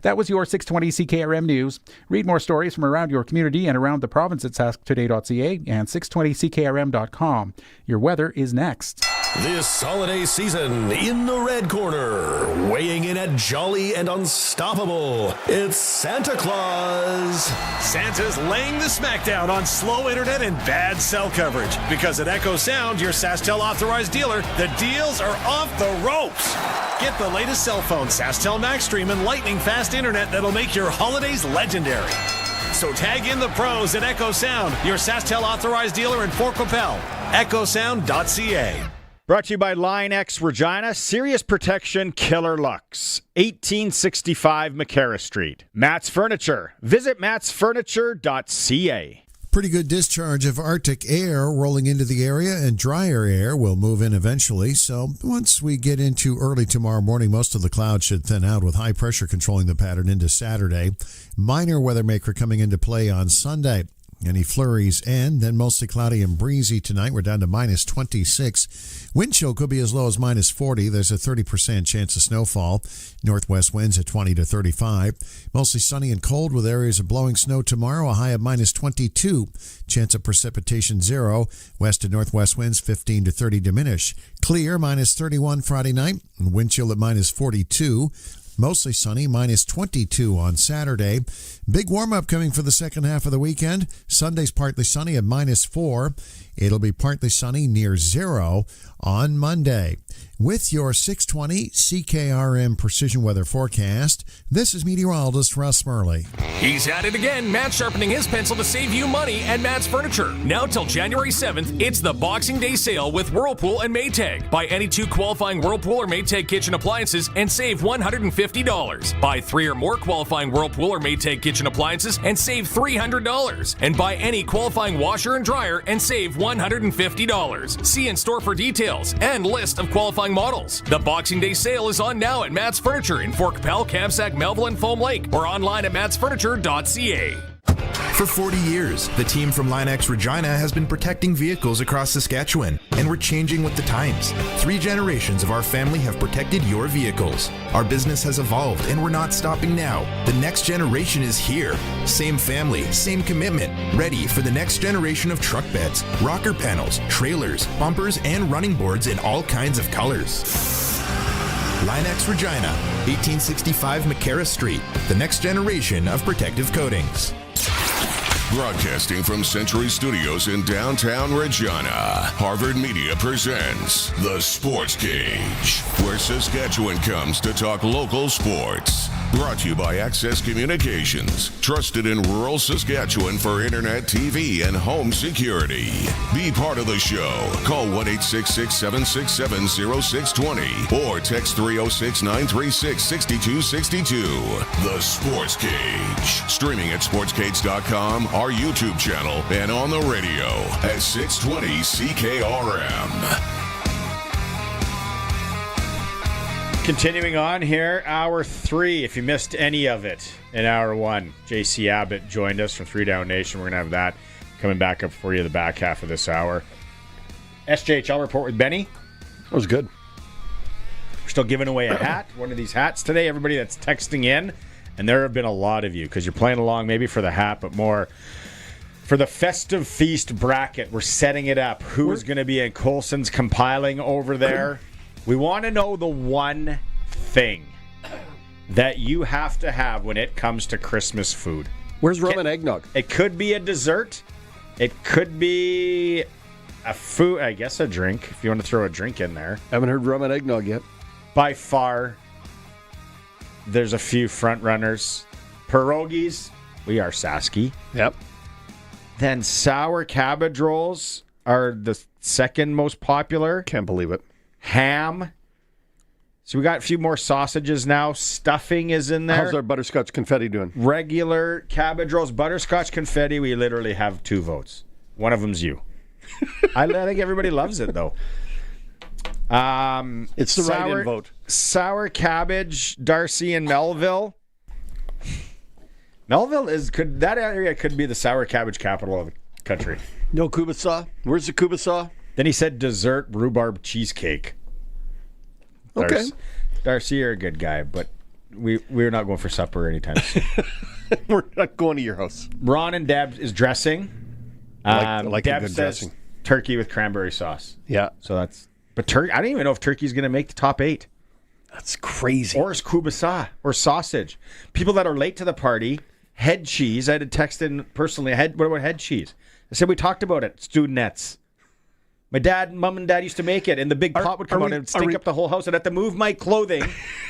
That was your 620 CKRM News. Read more stories from around your community and around the province at sasktoday.ca and 620ckrm.com. Your weather is next. This holiday season, in the red corner, weighing in at jolly and unstoppable, it's Santa Claus. Santa's laying the smackdown on slow internet and bad cell coverage. Because at Echo Sound, your SaskTel authorized dealer, the deals are off the ropes. Get the latest cell phone, SaskTel MaxStream, and lightning fast internet that'll make your holidays legendary. So tag in the pros at Echo Sound, your SaskTel authorized dealer in Fort Qu'Appelle. EchoSound.ca. Brought to you by Line X Regina, Serious Protection Killer Lux, 1865 McCarra Street. Matt's Furniture. Visit mattsfurniture.ca. Pretty good discharge of Arctic air rolling into the area, and drier air will move in eventually. So once we get into early tomorrow morning, most of the clouds should thin out with high pressure controlling the pattern into Saturday. Minor weather maker coming into play on Sunday. Any flurries and then mostly cloudy and breezy tonight. We're down to minus 26. Wind chill could be as low as minus 40. There's a 30% chance of snowfall. Northwest winds at 20 to 35. Mostly sunny and cold with areas of blowing snow tomorrow. A high of minus 22. Chance of precipitation 0. West and northwest winds 15 to 30 diminish. Clear minus 31 Friday night. Wind chill at minus 42. Mostly sunny, minus 22 on Saturday. Big warm-up coming for the second half of the weekend. Sunday's partly sunny at minus 4. It'll be partly sunny near 0 on Monday. With your 620 CKRM precision weather forecast, this is meteorologist Russ Murley. He's at it again. Matt's sharpening his pencil to save you money at Matt's Furniture. Now till January 7th, it's the Boxing Day sale with Whirlpool and Maytag. Buy any 2 qualifying Whirlpool or Maytag kitchen appliances and save $150. Buy 3 or more qualifying Whirlpool or Maytag kitchen appliances and save $300. And buy any qualifying washer and dryer and save $150. See in store for details and list of qualifying models. The Boxing Day sale is on now at Matt's Furniture in Fort Capel, Kamsack, Melville, and Foam Lake, or online at mattsfurniture.ca. For 40 years, the team from Line-X Regina has been protecting vehicles across Saskatchewan, and we're changing with the times. 3 generations of our family have protected your vehicles. Our business has evolved, and we're not stopping now. The next generation is here. Same family, same commitment, ready for the next generation of truck beds, rocker panels, trailers, bumpers, and running boards in all kinds of colors. Line-X Regina, 1865 McCarra Street, the next generation of protective coatings. Broadcasting from Century Studios in downtown Regina, Harvard Media presents The Sportscage, where Saskatchewan comes to talk local sports. Brought to you by Access Communications, trusted in rural Saskatchewan for internet, TV, and home security. Be part of the show. Call 1-866-767-0620 or text 306-936-6262. The Sportscage. Streaming at sportscage.com, our YouTube channel, and on the radio at 620 CKRM. Continuing on here, Hour 3. If you missed any of it in Hour 1, JC Abbott joined us from 3 Down Nation. We're going to have that coming back up for you the back half of this hour. SJHL report with Benny. That was good. We're still giving away a hat, one of these hats today. Everybody that's texting in, and there have been a lot of you because you're playing along maybe for the hat, but more for the Festive Feast bracket. We're setting it up. Who's going to be in Colson's compiling over there? We want to know the one thing that you have to have when it comes to Christmas food. Where's rum and eggnog? It could be a dessert. It could be a food, I guess a drink, if you want to throw a drink in there. Haven't heard rum and eggnog yet. By far, there's a few front runners. Pierogies, we are Sasky. Yep. Then sour cabbage rolls are the second most popular. Can't believe it. Ham. So we got a few more sausages now. Stuffing is in there. How's our butterscotch confetti doing? Regular cabbage rolls, butterscotch confetti. We literally have 2 votes. One of them's you. I think everybody loves it though. It's the write-in vote. Sour cabbage, Darcy and Melville. Melville that area could be the sour cabbage capital of the country. No kubasa? Where's the kubasa? Then he said dessert rhubarb cheesecake. Okay. Darcy, you're a good guy, but we're not going for supper anytime soon. We're not going to your house. Ron and Deb is dressing. I like Deb a good says dressing. Turkey with cranberry sauce. Yeah. So that's... But turkey, I don't even know if turkey's going to make the top 8. That's crazy. Or is kubasa or sausage. People that are late to the party, head cheese. I had to text in personally. What about head cheese? I said we talked about it. Studenettes. My mom and dad used to make it, and the big pot would come out and stink up the whole house. I'd have to move my clothing.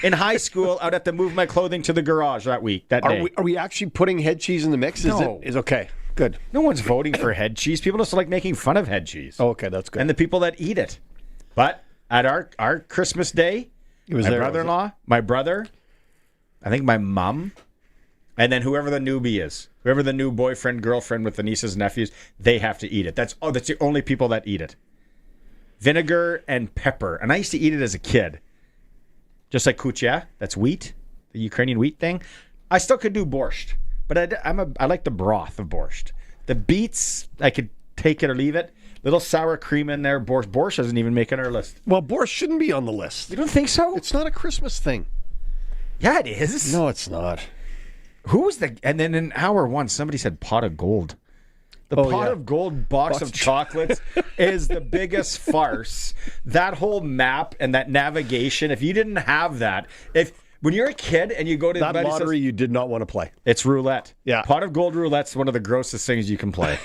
In high school, I'd have to move my clothing to the garage that day. Are we actually putting head cheese in the mix? No. Is okay. Good. No one's voting for head cheese. People just like making fun of head cheese. Oh, okay, that's good. And the people that eat it. But at our Christmas day, my brother-in-law, my brother, I think my mom, and then whoever the newbie is, whoever the new boyfriend, girlfriend with the nieces and nephews, they have to eat it. That's the only people that eat it. Vinegar and pepper. And I used to eat it as a kid. Just like kuchia, that's wheat, the Ukrainian wheat thing. I still could do borscht, but I like the broth of borscht. The beets, I could take it or leave it. Little sour cream in there. Borscht doesn't even make it on our list. Well, borscht shouldn't be on the list. You don't think so? It's not a Christmas thing. Yeah, it is. No, it's not. Who was and then in hour 1, somebody said pot of gold. The pot of gold box of chocolates is the biggest farce. That whole map and that navigation, if you didn't have that, when you're a kid and you go to that lottery, you did not want to play. It's roulette. Yeah. Pot of gold roulette's one of the grossest things you can play.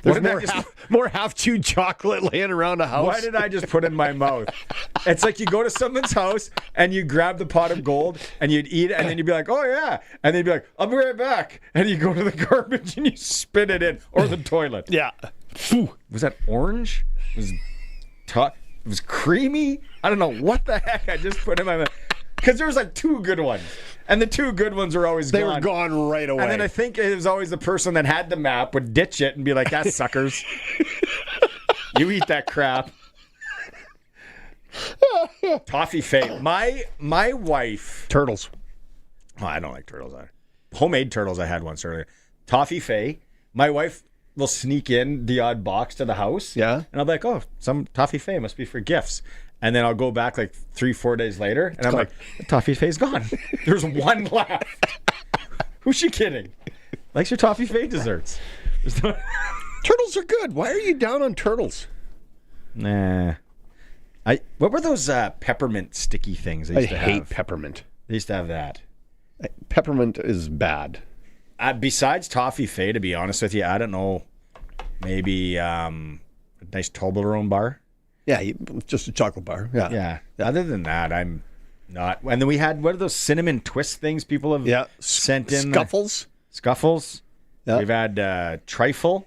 There's more half-chewed chocolate laying around the house. Why did I just put in my mouth? It's like you go to someone's house and you grab the pot of gold and you'd eat it and then you'd be like, oh yeah. And then you'd be like, I'll be right back. And you go to the garbage and you spit it in. Or the toilet. Yeah. Was that orange? It was creamy? I don't know what the heck I just put in my mouth. Because there was like 2 good ones. And the 2 good ones were always gone. They were gone right away. And then I think it was always the person that had the map would ditch it and be like, "That's suckers. You eat that crap." Toffee Faye. My wife. Turtles. Oh, I don't like turtles. Homemade turtles I had once earlier. Toffee Faye. My wife will sneak in the odd box to the house. Yeah. And I'll be like, oh, some Toffee Faye must be for gifts. And then I'll go back like 3-4 days later, and I'm like, the Toffee Faye's gone. There's one left. Who's she kidding? Likes your Toffee Faye desserts. Turtles are good. Why are you down on turtles? Nah. What were those peppermint sticky things they used to have? I hate peppermint. They used to have that. Peppermint is bad. Besides Toffee Faye, to be honest with you, I don't know. Maybe a nice Toblerone bar. Yeah, just a chocolate bar. Yeah. Other than that, I'm not. And then we had, what are those cinnamon twist things people have sent in? Scuffles. Scuffles. Yeah. We've had trifle.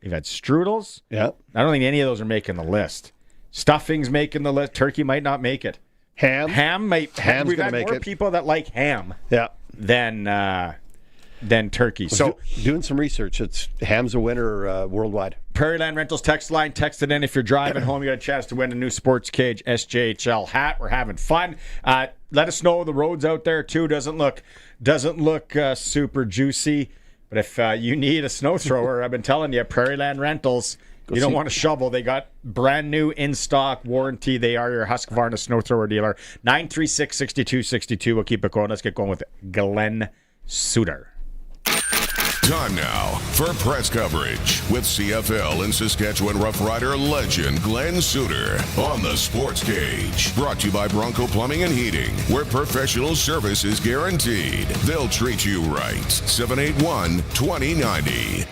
We've had strudels. Yeah. I don't think any of those are making the list. Stuffing's making the list. Turkey might not make it. Ham. Ham's we've had more people that like ham. Yeah. Than turkey. So doing some research, it's ham's a winner worldwide. Prairieland Rentals text line, text it in if you're driving home. You got a chance to win a new Sportscage SJHL hat. We're having fun. Let us know the roads out there too. Doesn't look super juicy, but if you need a snow thrower, I've been telling you, Prairieland Rentals. You don't want a shovel. They got brand new in stock warranty. They are your Husqvarna snow thrower dealer. 936-6262. We'll keep it going. Let's get going with Glen Suitor. Time now for press coverage with CFL and Saskatchewan Roughrider legend Glen Suitor on the Sportscage. Brought to you by Bronco Plumbing and Heating, where professional service is guaranteed. They'll treat you right. 781-2090.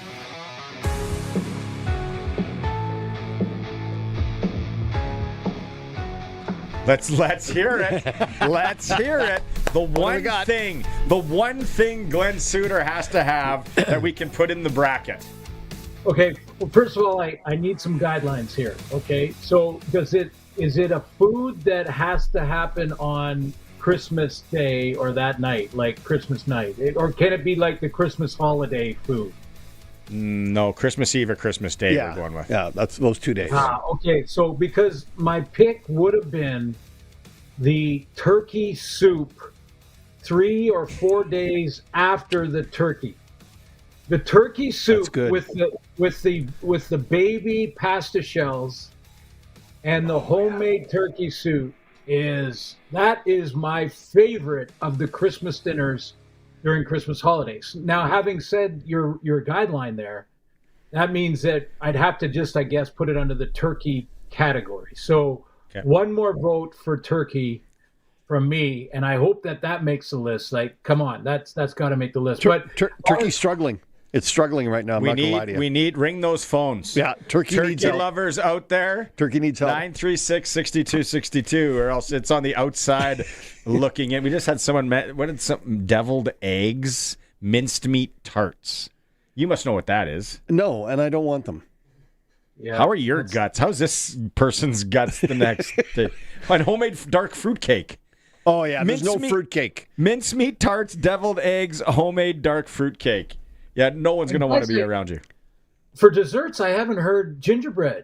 Let's hear it. Let's hear it. The one thing Glen Suitor has to have that we can put in the bracket. Okay. Well, first of all, I need some guidelines here. Okay. So is it a food that has to happen on Christmas Day or that night, like Christmas night? Or can it be like the Christmas holiday food? No, Christmas Eve or Christmas Day we're going with. Yeah, that's those 2 days. Okay, so because my pick would have been the turkey soup 3 or 4 days after the turkey. The turkey soup with the baby pasta shells and the homemade turkey soup is my favorite of the Christmas dinners during Christmas holidays. Now, having said your guideline there, that means that I'd have to just, I guess, put it under the turkey category. So one more vote for turkey from me, and I hope that makes the list. Like, come on, that's got to make the list. But turkey's struggling. It's struggling right now. I'm not gonna lie to you. We need ring those phones. Yeah, turkey needs help. Lovers out there. Turkey needs help. 936-6262, or else it's on the outside looking in. We just had someone deviled eggs, minced meat tarts. You must know what that is. No, and I don't want them. Yeah. How are your guts? How's this person's guts the next day? And homemade dark fruit cake. Oh yeah, there's no fruit cake. Mincemeat tarts, deviled eggs, homemade dark fruit cake. Yeah, no one's going to want to be around you. For desserts, I haven't heard gingerbread.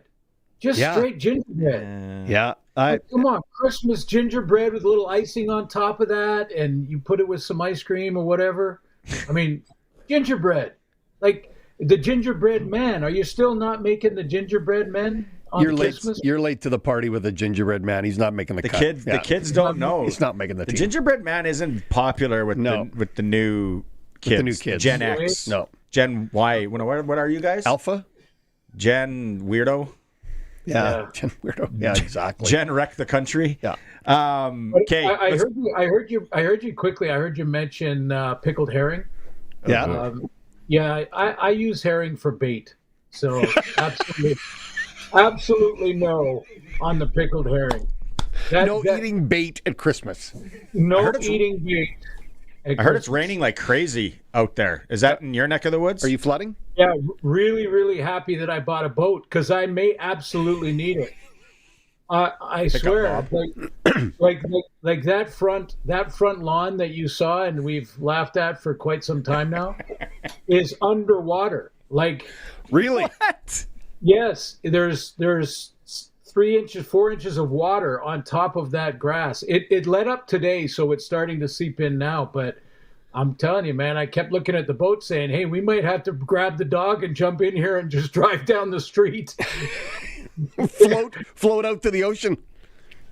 Just straight gingerbread. Come on, Christmas gingerbread with a little icing on top of that, and you put it with some ice cream or whatever. I mean, gingerbread. Like the gingerbread man. Are you still not making the gingerbread men on Christmas? You're late to the party with the gingerbread man. He's not making the cut. The kids don't know. He's not making the team. The gingerbread man isn't popular with the new kids. The new kids. Gen X. No. Gen Y. What are you guys? Alpha? Gen Weirdo? Yeah. Gen Weirdo. Yeah, exactly. Gen Wreck the Country? Yeah. Okay. I heard you quickly. I heard you mention pickled herring. Yeah. I use herring for bait. So absolutely no on the pickled herring. Eating bait at Christmas. No eating bait. I heard it's raining like crazy out there. Is that in your neck of the woods? Are you flooding? Yeah, really, really happy that I bought a boat because I may absolutely need it. I swear, like that front lawn that you saw and we've laughed at for quite some time now is underwater. Like, really? What? Yes, there's 3 inches, 4 inches of water on top of that grass. It let up today, so it's starting to seep in now. But I'm telling you, man, I kept looking at the boat saying, hey, we might have to grab the dog and jump in here and just drive down the street. float out to the ocean.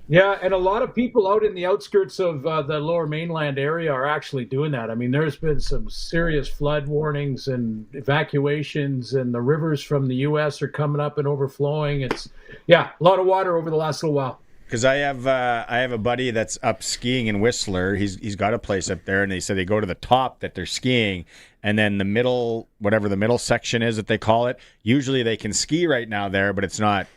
Yeah, and a lot of people out in the outskirts of the Lower Mainland area are actually doing that. I mean, there's been some serious flood warnings and evacuations, and the rivers from the U.S. are coming up and overflowing. It's, a lot of water over the last little while. Because I have a buddy that's up skiing in Whistler. He's got a place up there, and they said they go to the top that they're skiing, and then the middle, whatever the middle section is that they call it. Usually they can ski right now there, but it's not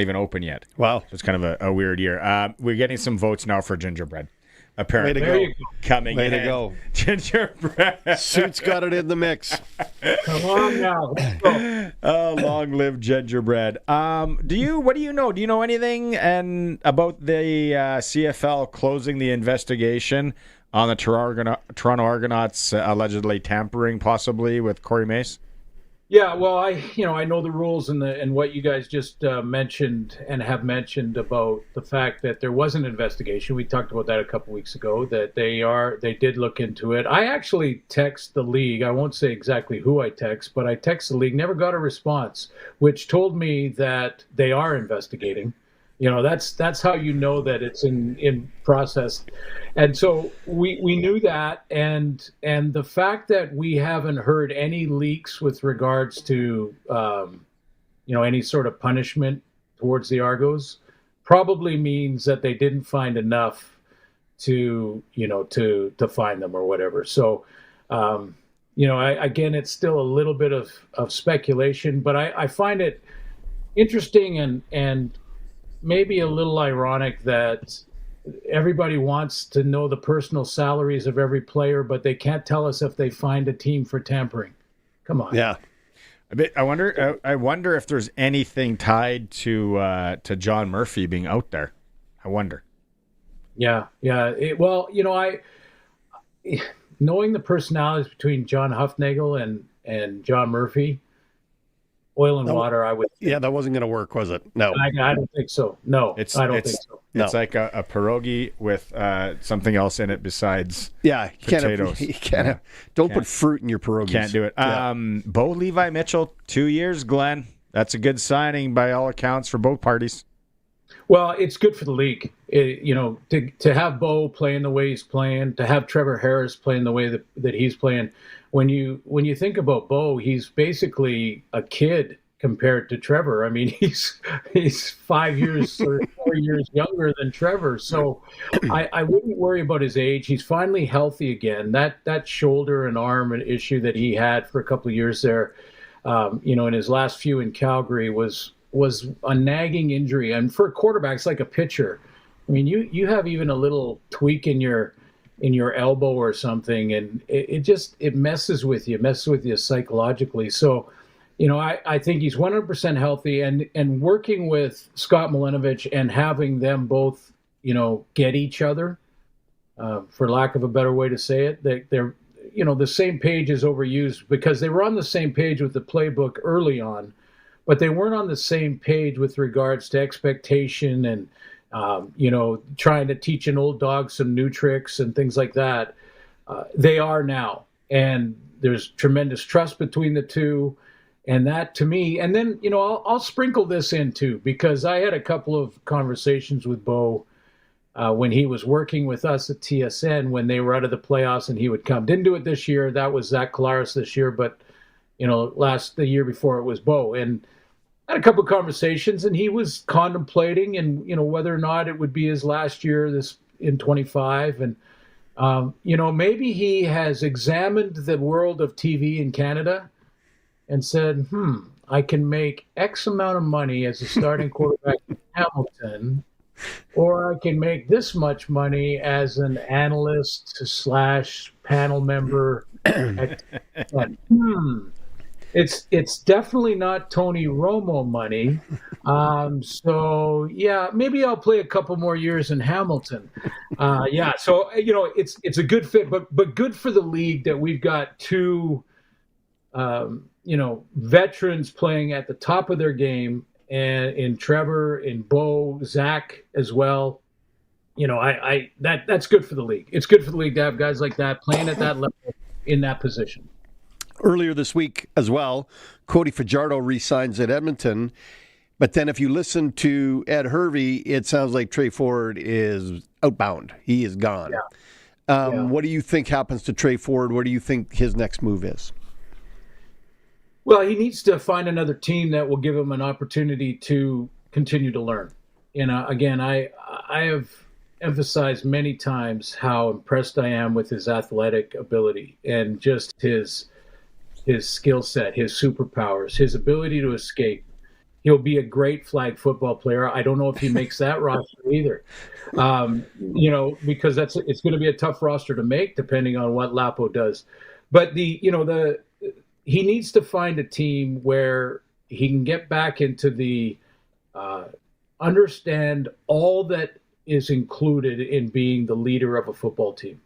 even open yet. Wow. So it's kind of a weird year. We're getting some votes now for gingerbread. Apparently. Way to go. Coming Way in. to go. Gingerbread. Suit's got it in the mix. Come on now. Let's go. Oh, long live gingerbread. What do you know? Do you know anything about the CFL closing the investigation on the Toronto Argonauts allegedly tampering possibly with Corey Mace? Yeah, well, I know the rules and what you guys just mentioned and have mentioned about the fact that there was an investigation. We talked about that a couple weeks ago, that they did look into it. I actually text the league. I won't say exactly who I text, but I text the league, never got a response, which told me that they are investigating. You know, that's how you know that it's in process. And so we knew that, and the fact that we haven't heard any leaks with regards to any sort of punishment towards the Argos probably means that they didn't find enough to find them or whatever. So again, it's still a little bit of speculation, but I find it interesting and maybe a little ironic that everybody wants to know the personal salaries of every player, but they can't tell us if they find a team for tampering. Come on. Yeah. I wonder if there's anything tied to John Murphy being out there. I wonder. Yeah. Knowing the personalities between John Huffnagel and John Murphy, oil and water, I would think. Yeah, that wasn't going to work, was it? No. I don't think so. No, I don't think so. It's like a pierogi with something else in it besides potatoes. Don't put fruit in your pierogies. Can't do it. Yeah. Bo Levi Mitchell, 2 years, Glenn. That's a good signing by all accounts for both parties. Well, it's good for the league. To have Bo playing the way he's playing, to have Trevor Harris playing the way that he's playing. When you think about Bo, he's basically a kid compared to Trevor. I mean, he's 5 years or 4 years younger than Trevor. So I wouldn't worry about his age. He's finally healthy again. That shoulder and arm issue that he had for a couple of years there, in his last few in Calgary was a nagging injury. And for quarterbacks, like a pitcher, I mean, you have even a little tweak in your elbow or something, and it messes with you psychologically. So, I think he's 100% healthy, and working with Scott Milinovic and having them both, get each other, for lack of a better way to say it, they're the same page is overused because they were on the same page with the playbook early on, but they weren't on the same page with regards to expectation and trying to teach an old dog some new tricks and things like that. They are now. And there's tremendous trust between the two. And that to me, and then, I'll sprinkle this in too, because I had a couple of conversations with Bo when he was working with us at TSN when they were out of the playoffs and he would come. Didn't do it this year. That was Zach Collaros this year, but, the year before it was Bo. And had a couple of conversations, and he was contemplating and whether or not it would be his last year this in 25, and maybe he has examined the world of TV in Canada and said, I can make X amount of money as a starting quarterback in Hamilton, or I can make this much money as an analyst / panel member. It's definitely not Tony Romo money. So yeah, maybe I'll play a couple more years in Hamilton. So it's a good fit, but good for the league that we've got two veterans playing at the top of their game, and in Trevor, in Bo, Zach as well. That's good for the league. It's good for the league to have guys like that playing at that level in that position. Earlier this week as well, Cody Fajardo re-signs at Edmonton. But then if you listen to Ed Hervey, it sounds like Trey Ford is outbound. He is gone. What do you think happens to Trey Ford? What do you think his next move is? Well, he needs to find another team that will give him an opportunity to continue to learn. Again, I have emphasized many times how impressed I am with his athletic ability and just his skill set, his superpowers, his ability to escape. He'll be a great flag football player. I don't know if he makes that roster either, because it's going to be a tough roster to make depending on what Lapo does. But he needs to find a team where he can get back into the understand all that is included in being the leader of a football team.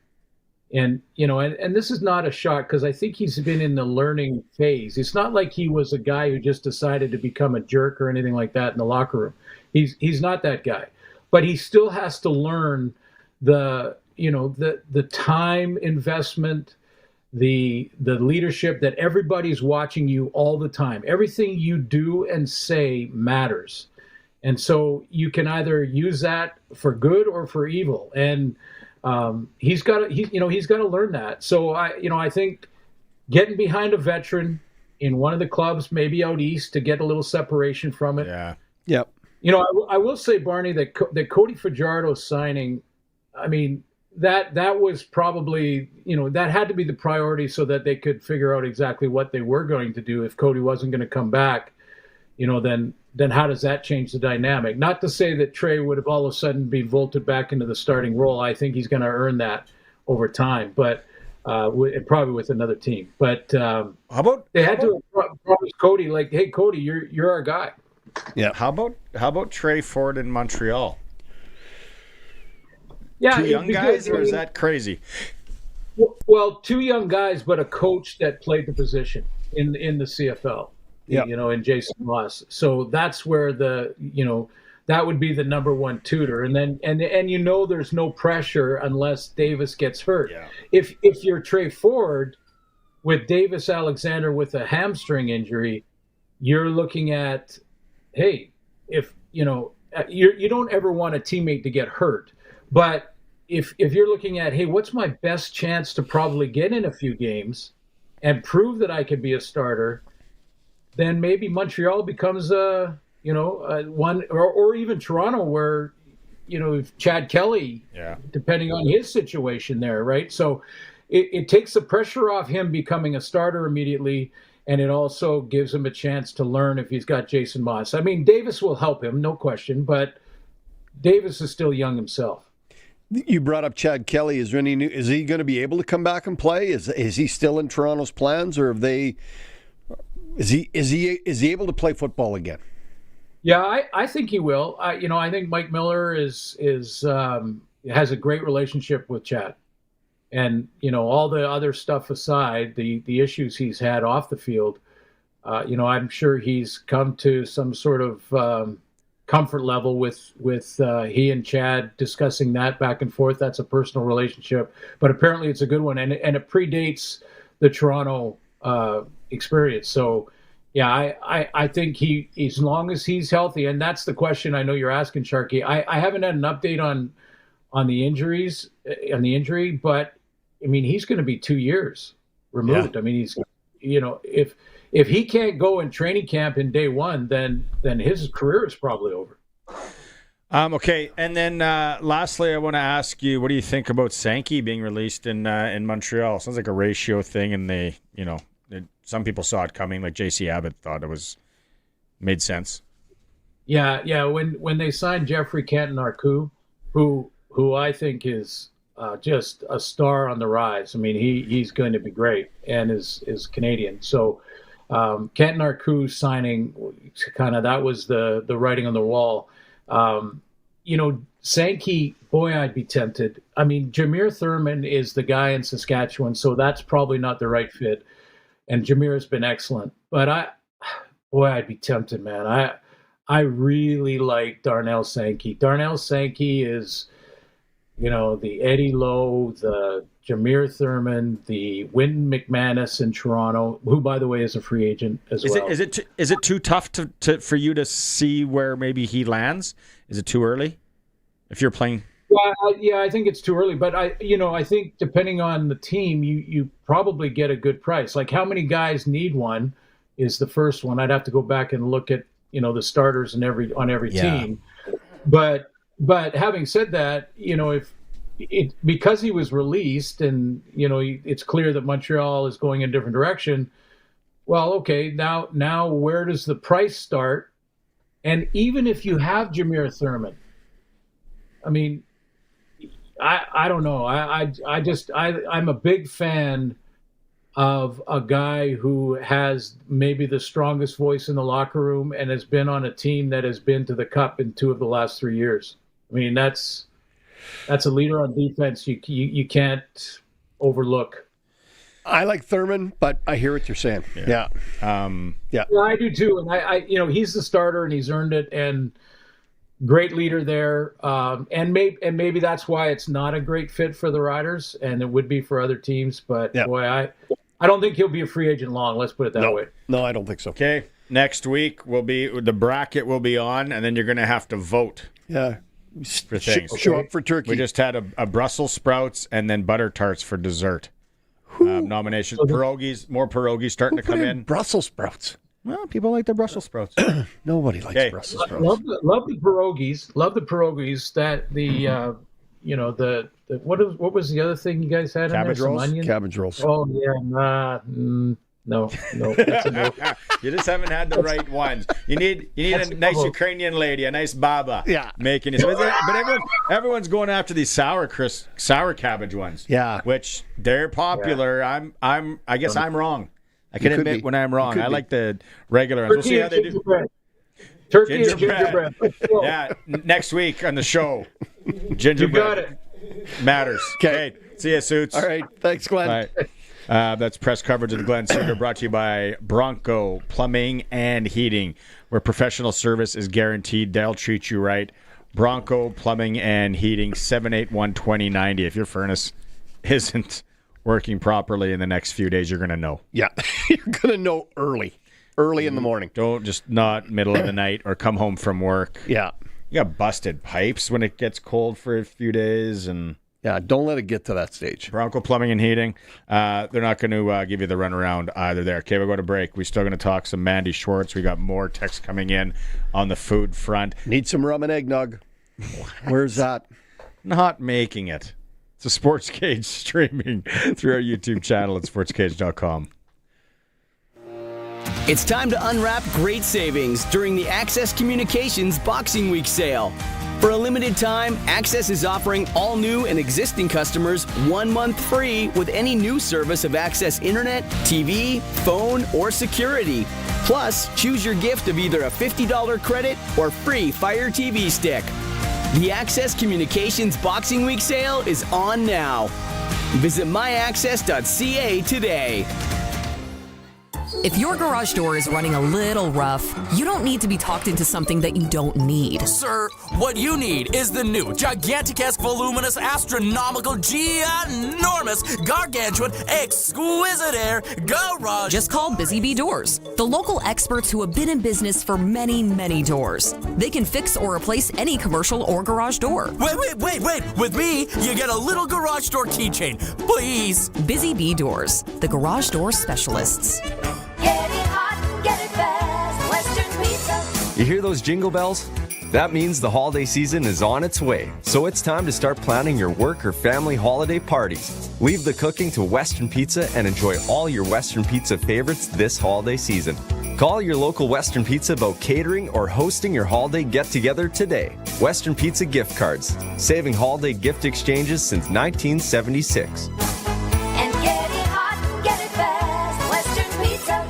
And this is not a shock because I think he's been in the learning phase. It's not like he was a guy who just decided to become a jerk or anything like that in the locker room. He's not that guy, but he still has to learn the time investment, the leadership, that everybody's watching you all the time. Everything you do and say matters. And so you can either use that for good or for evil. And he's got to learn that. So I think getting behind a veteran in one of the clubs, maybe out east, to get a little separation from it. Yeah. Yep. I will say, Barney, that Cody Fajardo signing, I mean, that was probably, that had to be the priority so that they could figure out exactly what they were going to do. If Cody wasn't going to come back, then how does that change the dynamic? Not to say that Trey would have all of a sudden be vaulted back into the starting role. I think he's going to earn that over time, but probably with another team. But to promise Cody, like, hey, Cody, you're our guy. Yeah. How about Trey Ford in Montreal? Yeah, two young guys, or is that crazy? Well, two young guys, but a coach that played the position in the CFL. Yep. In Jason Moss. So that's where that would be the number one tutor. And then, and there's no pressure unless Davis gets hurt. Yeah. If you're Trey Ford with Davis Alexander with a hamstring injury, you're looking at, hey, if, you don't ever want a teammate to get hurt. But if you're looking at, hey, what's my best chance to probably get in a few games and prove that I could be a starter, then maybe Montreal becomes one, or even Toronto, where Chad Kelly, depending on his situation there, right? So it takes the pressure off him becoming a starter immediately, and it also gives him a chance to learn if he's got Jason Moss. I mean, Davis will help him, no question, but Davis is still young himself. You brought up Chad Kelly. Is he going to be able to come back and play? Is he still in Toronto's plans, or have they? Is he able to play football again? Yeah, I think he will. I think Mike Miller has a great relationship with Chad, and all the other stuff aside, the issues he's had off the field, I'm sure he's come to some sort of comfort level with he and Chad discussing that back and forth. That's a personal relationship, but apparently it's a good one, and it predates the Toronto experience. So yeah, I think he, as long as he's healthy, and that's the question I know you're asking, Sharky. I haven't had an update on the injury, but I mean, he's going to be 2 years removed. Yeah. I mean, he's, if he can't go in training camp in day one, then his career is probably over. Okay, and then lastly, I want to ask you, what do you think about Sankey being released in Montreal? Sounds like a ratio thing, and they, some people saw it coming. Like JC Abbott thought it was Made sense. Yeah. When they signed Jeffrey Canton-Arcou, who I think is just a star on the rise. I mean, he's going to be great and is Canadian. So Canton-Arcou signing, that was the writing on the wall. Sankey, boy, I'd be tempted. I mean, Jameer Thurman is the guy in Saskatchewan, so that's probably not the right fit. And Jameer has been excellent, but I'd be tempted, man. I really like Darnell Sankey. Darnell Sankey is, the Eddie Lowe, the Jameer Thurman, the Wynton McManus in Toronto, who, by the way, is a free agent as well. Is it too tough for you to see where maybe he lands? Is it too early? If you're playing. Yeah, I think it's too early, but I think depending on the team, you probably get a good price. Like how many guys need one is the first one. I'd have to go back and look at the starters on every team. But having said that, because he was released and it's clear that Montreal is going in a different direction. Well, okay, now where does the price start? And even if you have Jameer Thurman, I mean, I don't know. I'm a big fan of a guy who has maybe the strongest voice in the locker room and has been on a team that has been to the Cup in 2 of the last 3 years. I mean, that's a leader on defense you can't overlook. I like Thurman, but I hear what you're saying. Yeah. Yeah, I do too. And I he's the starter and he's earned it, and great leader there. And maybe that's why it's not a great fit for the Riders, and it would be for other teams. But boy, I don't think he'll be a free agent long. Let's put it that way. No, I don't think so. Okay, next week the bracket will be on, and then you're going to have to vote. Yeah. For things. Show up for turkey. We just had a Brussels sprouts and then butter tarts for dessert. Nominations. Pierogies, more pierogies starting to come in. Brussels sprouts. Well, people like their Brussels sprouts. Nobody likes Brussels sprouts. Love the pierogies. Love the pierogies. That what was the other thing you guys had? Cabbage in there? rolls. Some onion? Cabbage rolls. Oh yeah, no. That's a no. You just haven't had the right ones. You need a nice Ukrainian lady, a nice baba. Yeah, making it. But everyone's going after these sour cabbage ones. Yeah, which they're popular. Yeah. I guess I'm wrong. I can admit when I'm wrong. I like the regular ones. We'll see how they do. Turkey and gingerbread. Yeah, next week on the show. Gingerbread. You got it. Matters. Okay. See you, Suits. All right. Thanks, Glenn. Bye. That's press coverage of the Glen Suitor, brought to you by Bronco Plumbing and Heating, where professional service is guaranteed. They'll treat you right. Bronco Plumbing and Heating, 781-2090. If your furnace isn't working properly in the next few days, you're going to know. Yeah, you're going to know early in the morning. Don't just not middle of the night or come home from work. Yeah. You got busted pipes when it gets cold for a few days and... Yeah, don't let it get to that stage. Bronco Plumbing and Heating. They're not going to give you the runaround either there. Okay, we'll go to break. We're still going to talk some Mandy Schwartz. We got more texts coming in on the food front. Need some rum and eggnog. Where's that? Not making it. It's a Sportscage streaming through our YouTube channel at sportscage.com. It's time to unwrap great savings during the Access Communications Boxing Week sale. For a limited time, Access is offering all new and existing customers 1 month free with any new service of Access Internet, TV, phone, or security. Plus, choose your gift of either a $50 credit or free Fire TV stick. The Access Communications Boxing Week sale is on now. Visit myaccess.ca today. If your garage door is running a little rough, you don't need to be talked into something that you don't need. Sir, what you need is the new gigantic-esque, voluminous, astronomical, ginormous, gargantuan, exquisite air garage. Just call Busy Bee Doors, the local experts who have been in business for many, many doors. They can fix or replace any commercial or garage door. Wait. With me, you get a little garage door keychain, please. Busy Bee Doors, the garage door specialists. Get it hot and get it fast. Western Pizza. You hear those jingle bells? That means the holiday season is on its way. So it's time to start planning your work or family holiday parties. Leave the cooking to Western Pizza and enjoy all your Western Pizza favorites this holiday season. Call your local Western Pizza about catering or hosting your holiday get-together today. Western Pizza gift cards, saving holiday gift exchanges since 1976. And get it hot and get it fast. Western Pizza.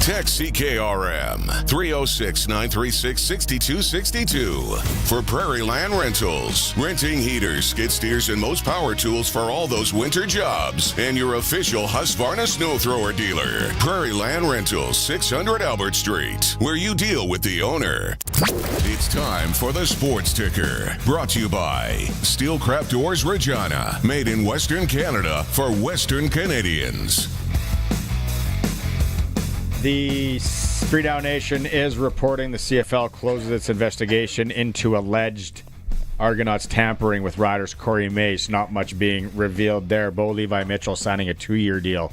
Text CKRM 306-936-6262 for Prairie Land Rentals. Renting heaters, skid steers, and most power tools for all those winter jobs. And your official Husqvarna snow thrower dealer. Prairie Land Rentals, 600 Albert Street, where you deal with the owner. It's time for the Sports Ticker. Brought to you by Steelcraft Doors Regina. Made in Western Canada for Western Canadians. The Three Down Nation is reporting the CFL closes its investigation into alleged Argonauts tampering with Riders Corey Mace. Not much being revealed there. Bo Levi Mitchell signing a 2-year deal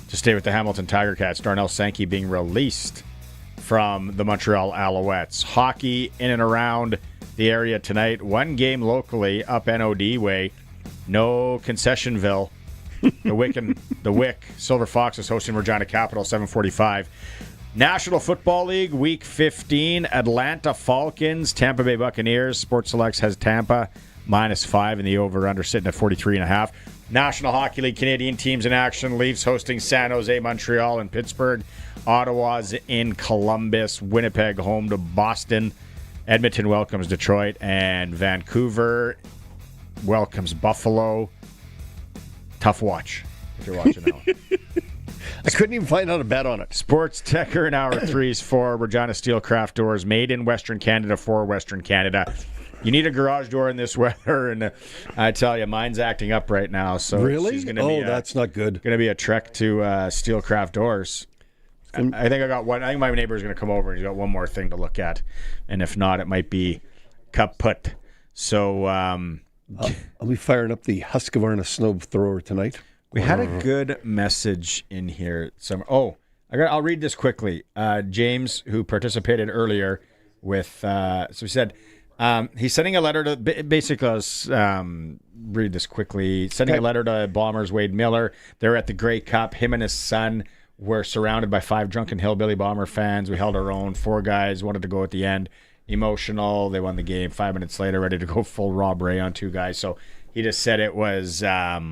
to stay with the Hamilton Tiger Cats. Darnell Sankey being released from the Montreal Alouettes. Hockey in and around the area tonight. One game locally up NOD way. No Concessionville. The Wick Silver Foxes hosting Regina Capital, 7:45. National Football League, Week 15. Atlanta Falcons, Tampa Bay Buccaneers. Sports Selects has Tampa -5 and the over-under sitting at 43.5. National Hockey League, Canadian teams in action. Leafs hosting San Jose, Montreal, and Pittsburgh. Ottawa's in Columbus. Winnipeg home to Boston. Edmonton welcomes Detroit. And Vancouver welcomes Buffalo. Tough watch if you're watching that one. I couldn't even find out a bet on it. Sports Ticker in Hour 3 for Regina Steelcraft Doors, made in Western Canada for Western Canada. You need a garage door in this weather, and I tell you, mine's acting up right now. So really? She's gonna be that's not good. Going to be a trek to Steelcraft Doors. I think I got one. I think my neighbor's going to come over and he's got one more thing to look at, and if not, it might be kaput. So. I'll be firing up the Husqvarna snow thrower tonight. We had a good message in here. I'll read this quickly. James, who participated earlier with, so he said, he's sending a letter to, basically, let's read this quickly. Sending a letter to Bombers Wade Miller. They're at the Grey Cup. Him and his son were surrounded by 5 drunken hillbilly Bomber fans. We held our own. 4 guys wanted to go at the end. Emotional. They won the game. 5 minutes later, ready to go full Rob Ray on 2 guys. So he just said it was, not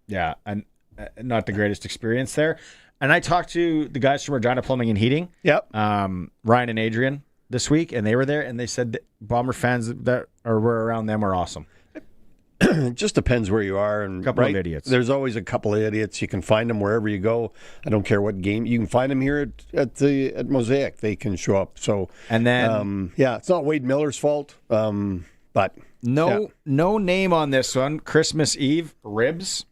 the greatest experience there. And I talked to the guys from Regina Plumbing and Heating. Yep. Ryan and Adrian this week, and they were there, and they said that Bomber fans that were around them are awesome. It just depends where you are. And couple of idiots. There's always a couple of idiots. You can find them wherever you go. I don't care what game. You can find them here at Mosaic. They can show up. So and then it's not Wade Miller's fault. But no name on this one. Christmas Eve ribs.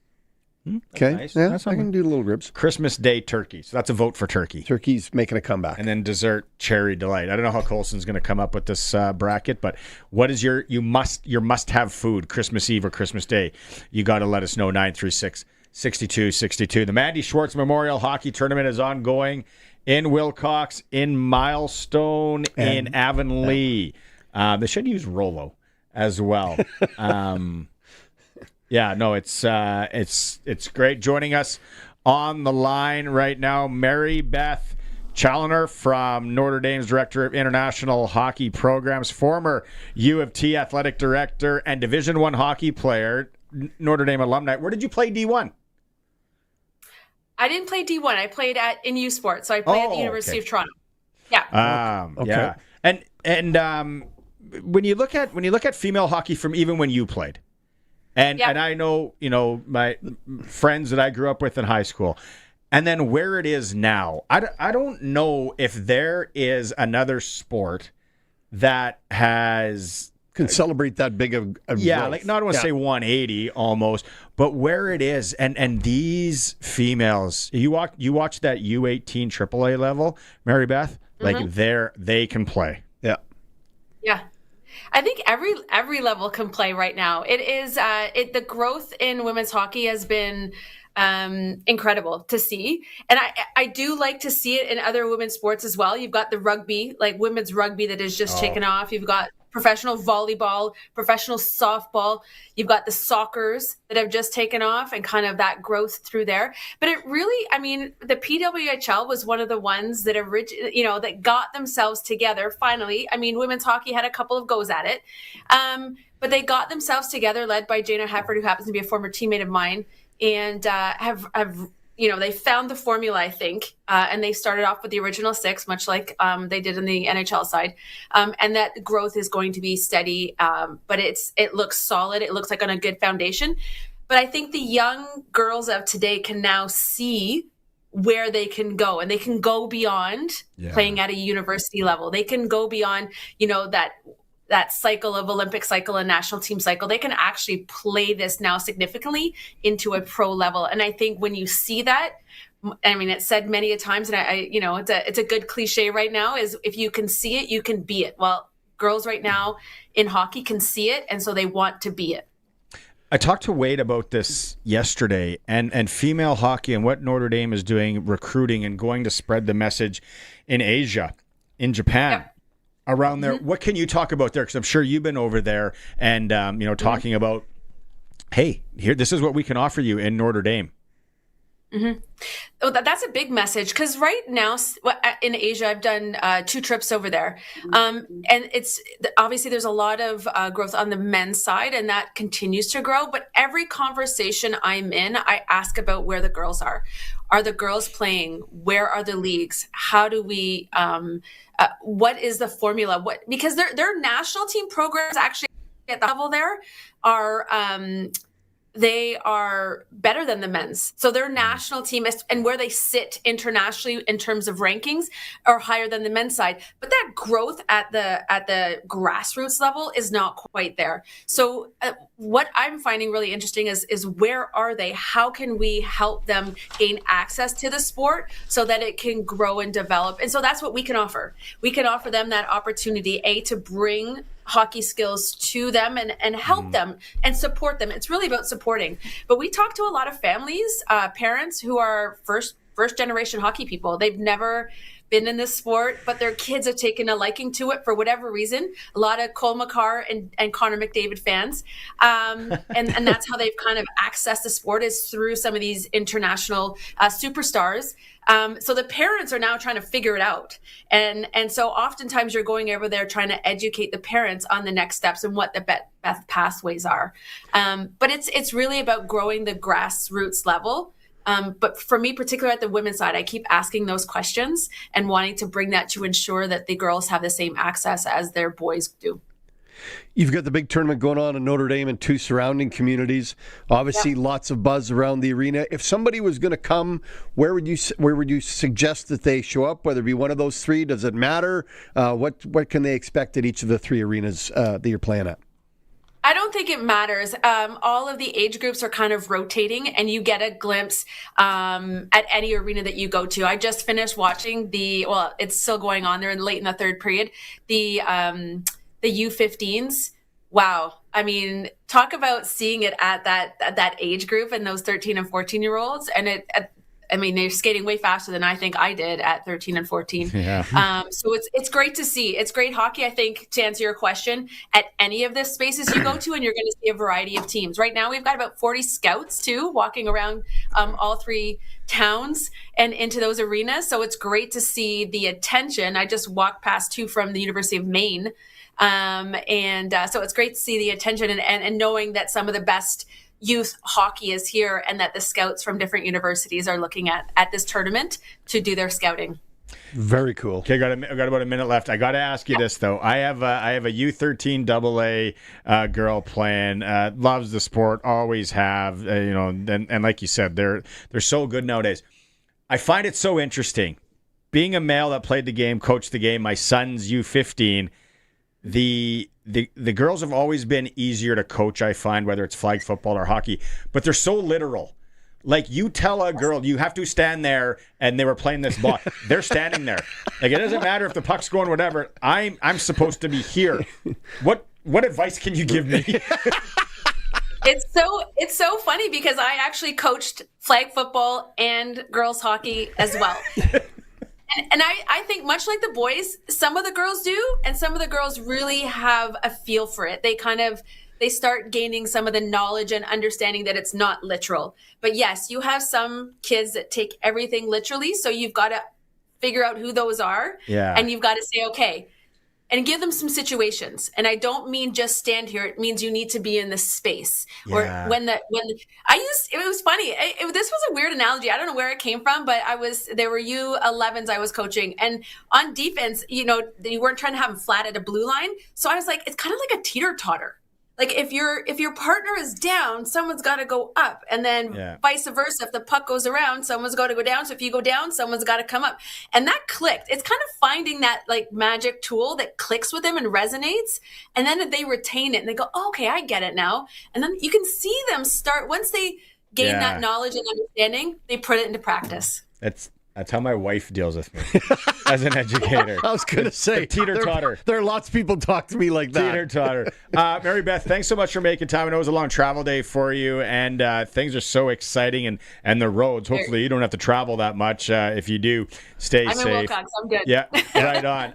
Okay, nice. Yeah, I can do little ribs. Christmas Day turkey. So that's a vote for turkey. Turkey's making a comeback. And then dessert cherry delight. I don't know how Colson's going to come up with this bracket, but what is your must-have food Christmas Eve or Christmas Day? You got to let us know. 936-6262. The Mandy Schwartz Memorial Hockey Tournament is ongoing in Wilcox, in Milestone, in Avonlea. They should use Rolo as well. Yeah, no, it's great. Joining us on the line right now, Mary Beth Challoner from Notre Dame's Director of International Hockey Programs, former U of T Athletic Director and Division I hockey player, Notre Dame alumni. Where did you play D1? I didn't play D1. I played in U Sports, so I played at the University of Toronto. Yeah. Yeah. And when you look at female hockey from even when you played. And I know, my friends that I grew up with in high school, and then where it is now. I don't know if there is another sport that can celebrate that big of growth. Like not want to say 180 almost, but where it is, and these females, you watch that U18 AAA level, Mary Beth, like they can play. Yeah. I think every level can play right now. It is the growth in women's hockey has been incredible to see, and I do like to see it in other women's sports as well. You've got the rugby, like women's rugby, that is just taken off. You've got professional volleyball, professional softball. You've got the soccers that have just taken off and kind of that growth through there. But it really, I mean, the PWHL was one of the ones that that got themselves together finally. I mean, women's hockey had a couple of goes at it. But they got themselves together, led by Jana Hefford, who happens to be a former teammate of mine, and have they found the formula, I think, and they started off with the original 6, much like they did in the NHL side, and that growth is going to be steady, but it looks solid. It looks like on a good foundation. But I think the young girls of today can now see where they can go, and they can go beyond playing at a university level. They can go beyond, that cycle of Olympic cycle and national team cycle. They can actually play this now significantly into a pro level. And I think when you see that, I mean, it's said many a times, and it's a good cliche right now, is if you can see it, you can be it. Well, girls right now in hockey can see it, and so they want to be it. I talked to Wade about this yesterday, and female hockey and what Notre Dame is doing, recruiting and going to spread the message in Asia, in Japan. Yep. Around there, what can you talk about there? Because I'm sure you've been over there and talking about, hey, here, this is what we can offer you in Notre Dame. Mm-hmm. Oh, that's a big message, because right now in Asia, I've done 2 trips over there, and it's obviously there's a lot of growth on the men's side, and that continues to grow. But every conversation I'm in, I ask about where the girls are. Are the girls playing? Where are the leagues? How do we? What is the formula? Because their national team programs actually at the level there are. They are better than the men's. So their national team and where they sit internationally in terms of rankings are higher than the men's side. But that growth at the grassroots level is not quite there. So what I'm finding really interesting is where are they? How can we help them gain access to the sport so that it can grow and develop? And so that's what we can offer. We can offer them that opportunity, to bring hockey skills to them and help them and support them. It's really about supporting. But we talk to a lot of families, parents who are first generation hockey people. They've never been in this sport, but their kids have taken a liking to it for whatever reason. A lot of Cole McCarr and Connor McDavid fans. And that's how they've kind of accessed the sport, is through some of these international superstars. So the parents are now trying to figure it out. And so oftentimes you're going over there trying to educate the parents on the next steps and what the best pathways are. But it's really about growing the grassroots level. But for me, particularly at the women's side, I keep asking those questions and wanting to bring that to ensure that the girls have the same access as their boys do. You've got the big tournament going on in Notre Dame and 2 surrounding communities. Obviously, lots of buzz around the arena. If somebody was going to come, where would you suggest that they show up? Whether it be one of those 3, does it matter? What can they expect at each of the 3 arenas that you're playing at? I don't think it matters. All of the age groups are kind of rotating, and you get a glimpse at any arena that you go to. I just finished watching it's still going on. They're late in the 3rd period. The U15s. Wow. I mean, talk about seeing it at that age group and those 13 and 14-year-olds. And they're skating way faster than I think I did at 13 and 14. Yeah. So it's great to see. It's great hockey, I think, to answer your question, at any of the spaces you go to, and you're going to see a variety of teams. Right now, we've got about 40 scouts, too, walking around all 3 towns and into those arenas. So it's great to see the attention. I just walked past 2 from the University of Maine. So it's great to see the attention and knowing that some of the best youth hockey is here, and that the scouts from different universities are looking at this tournament to do their scouting. Very cool. Okay, I got about a minute left. I got to ask you this though. I have a U13 AA girl playing. Loves the sport. Always have. And like you said, they're so good nowadays. I find it so interesting. Being a male that played the game, coached the game. My son's U15. The girls have always been easier to coach, I find, whether it's flag football or hockey, but they're so literal. Like, you tell a girl, you have to stand there, and they were playing this ball. They're standing there. Like, it doesn't matter if the puck's going whatever. I'm supposed to be here. What advice can you give me? It's so funny because I actually coached flag football and girls hockey as well. And I think much like the boys, some of the girls do, and some of the girls really have a feel for it. They start gaining some of the knowledge and understanding that it's not literal. But yes, you have some kids that take everything literally. So you've got to figure out who those are. Yeah. And you've got to say, okay, and give them some situations. And I don't mean just stand here. It means you need to be in the space. Yeah. Or it was funny. This was a weird analogy. I don't know where it came from, but there were U11s I was coaching. And on defense, you weren't trying to have them flat at a blue line. So I was like, it's kind of like a teeter-totter. Like if your partner is down, someone's got to go up, and then vice versa. If the puck goes around, someone's got to go down. So if you go down, someone's got to come up, and that clicked. It's kind of finding that like magic tool that clicks with them and resonates, and then if they retain it and they go, oh, okay, I get it now, and then you can see them start once they gain that knowledge and understanding, they put it into practice. That's how my wife deals with me as an educator. I was going to say, teeter-totter. There are lots of people talk to me like that. Teeter-totter. Mary Beth, thanks so much for making time. I know it was a long travel day for you, and things are so exciting, and the roads. Hopefully you don't have to travel that much. If you do, stay safe. I'm in Walchuk, so I'm good. Yeah, right on.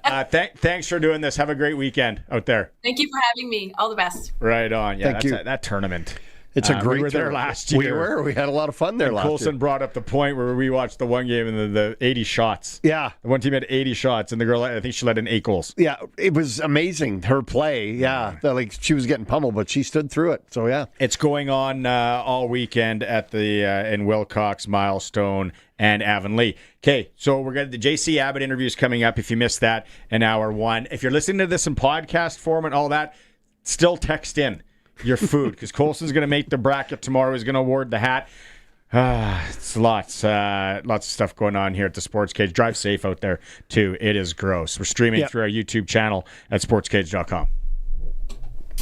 Thanks for doing this. Have a great weekend out there. Thank you for having me. All the best. Right on. Yeah, Thank you. That tournament. It's a great we were there last year. We had a lot of fun there last year. Coulson brought up the point where we watched the one game and the 80 shots. Yeah. The one team had 80 shots, and the girl, I think she let in 8 goals. Yeah, it was amazing, her play. Yeah. Like she was getting pummeled, but she stood through it. So, yeah. It's going on all weekend at in Wilcox, Milestone, and Avonlea. Okay, so we're going to the JC Abbott interviews coming up. If you missed that in hour 1. If you're listening to this in podcast form and all that, still text in your food, because Coulson's going to make the bracket tomorrow. He's going to award the hat. It's lots of stuff going on here at the Sportscage. Drive safe out there, too. It is gross. We're streaming through our YouTube channel at sportscage.com.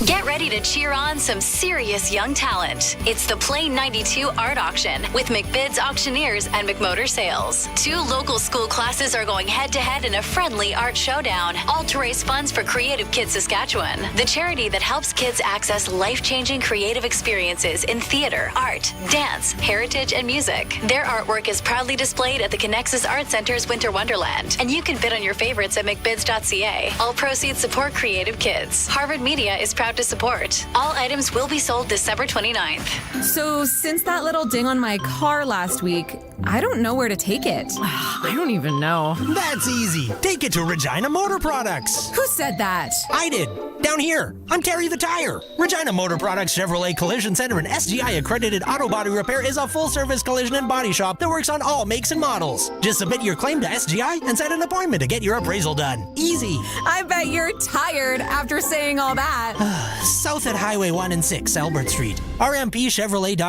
Get ready to cheer on some serious young talent. It's the Play 92 Art Auction with McBid's Auctioneers and McMotor Sales. 2 local school classes are going head-to-head in a friendly art showdown, all to raise funds for Creative Kids Saskatchewan, the charity that helps kids access life-changing creative experiences in theater, art, dance, heritage, and music. Their artwork is proudly displayed at the Connexus Art Center's Winter Wonderland, and you can bid on your favorites at mcbids.ca. All proceeds support creative kids. Harvard Media is proud to support. All items will be sold December 29th. So since that little ding on my car last week, I don't know where to take it. I don't even know. That's easy. Take it to Regina Motor Products. Who said that? I did. Down here. I'm Terry the Tire. Regina Motor Products Chevrolet Collision Center and SGI accredited auto body repair is a full-service collision and body shop that works on all makes and models. Just submit your claim to SGI and set an appointment to get your appraisal done. Easy. I bet you're tired after saying all that. South at Highway 1 and 6, Albert Street. RMPChevrolet.com.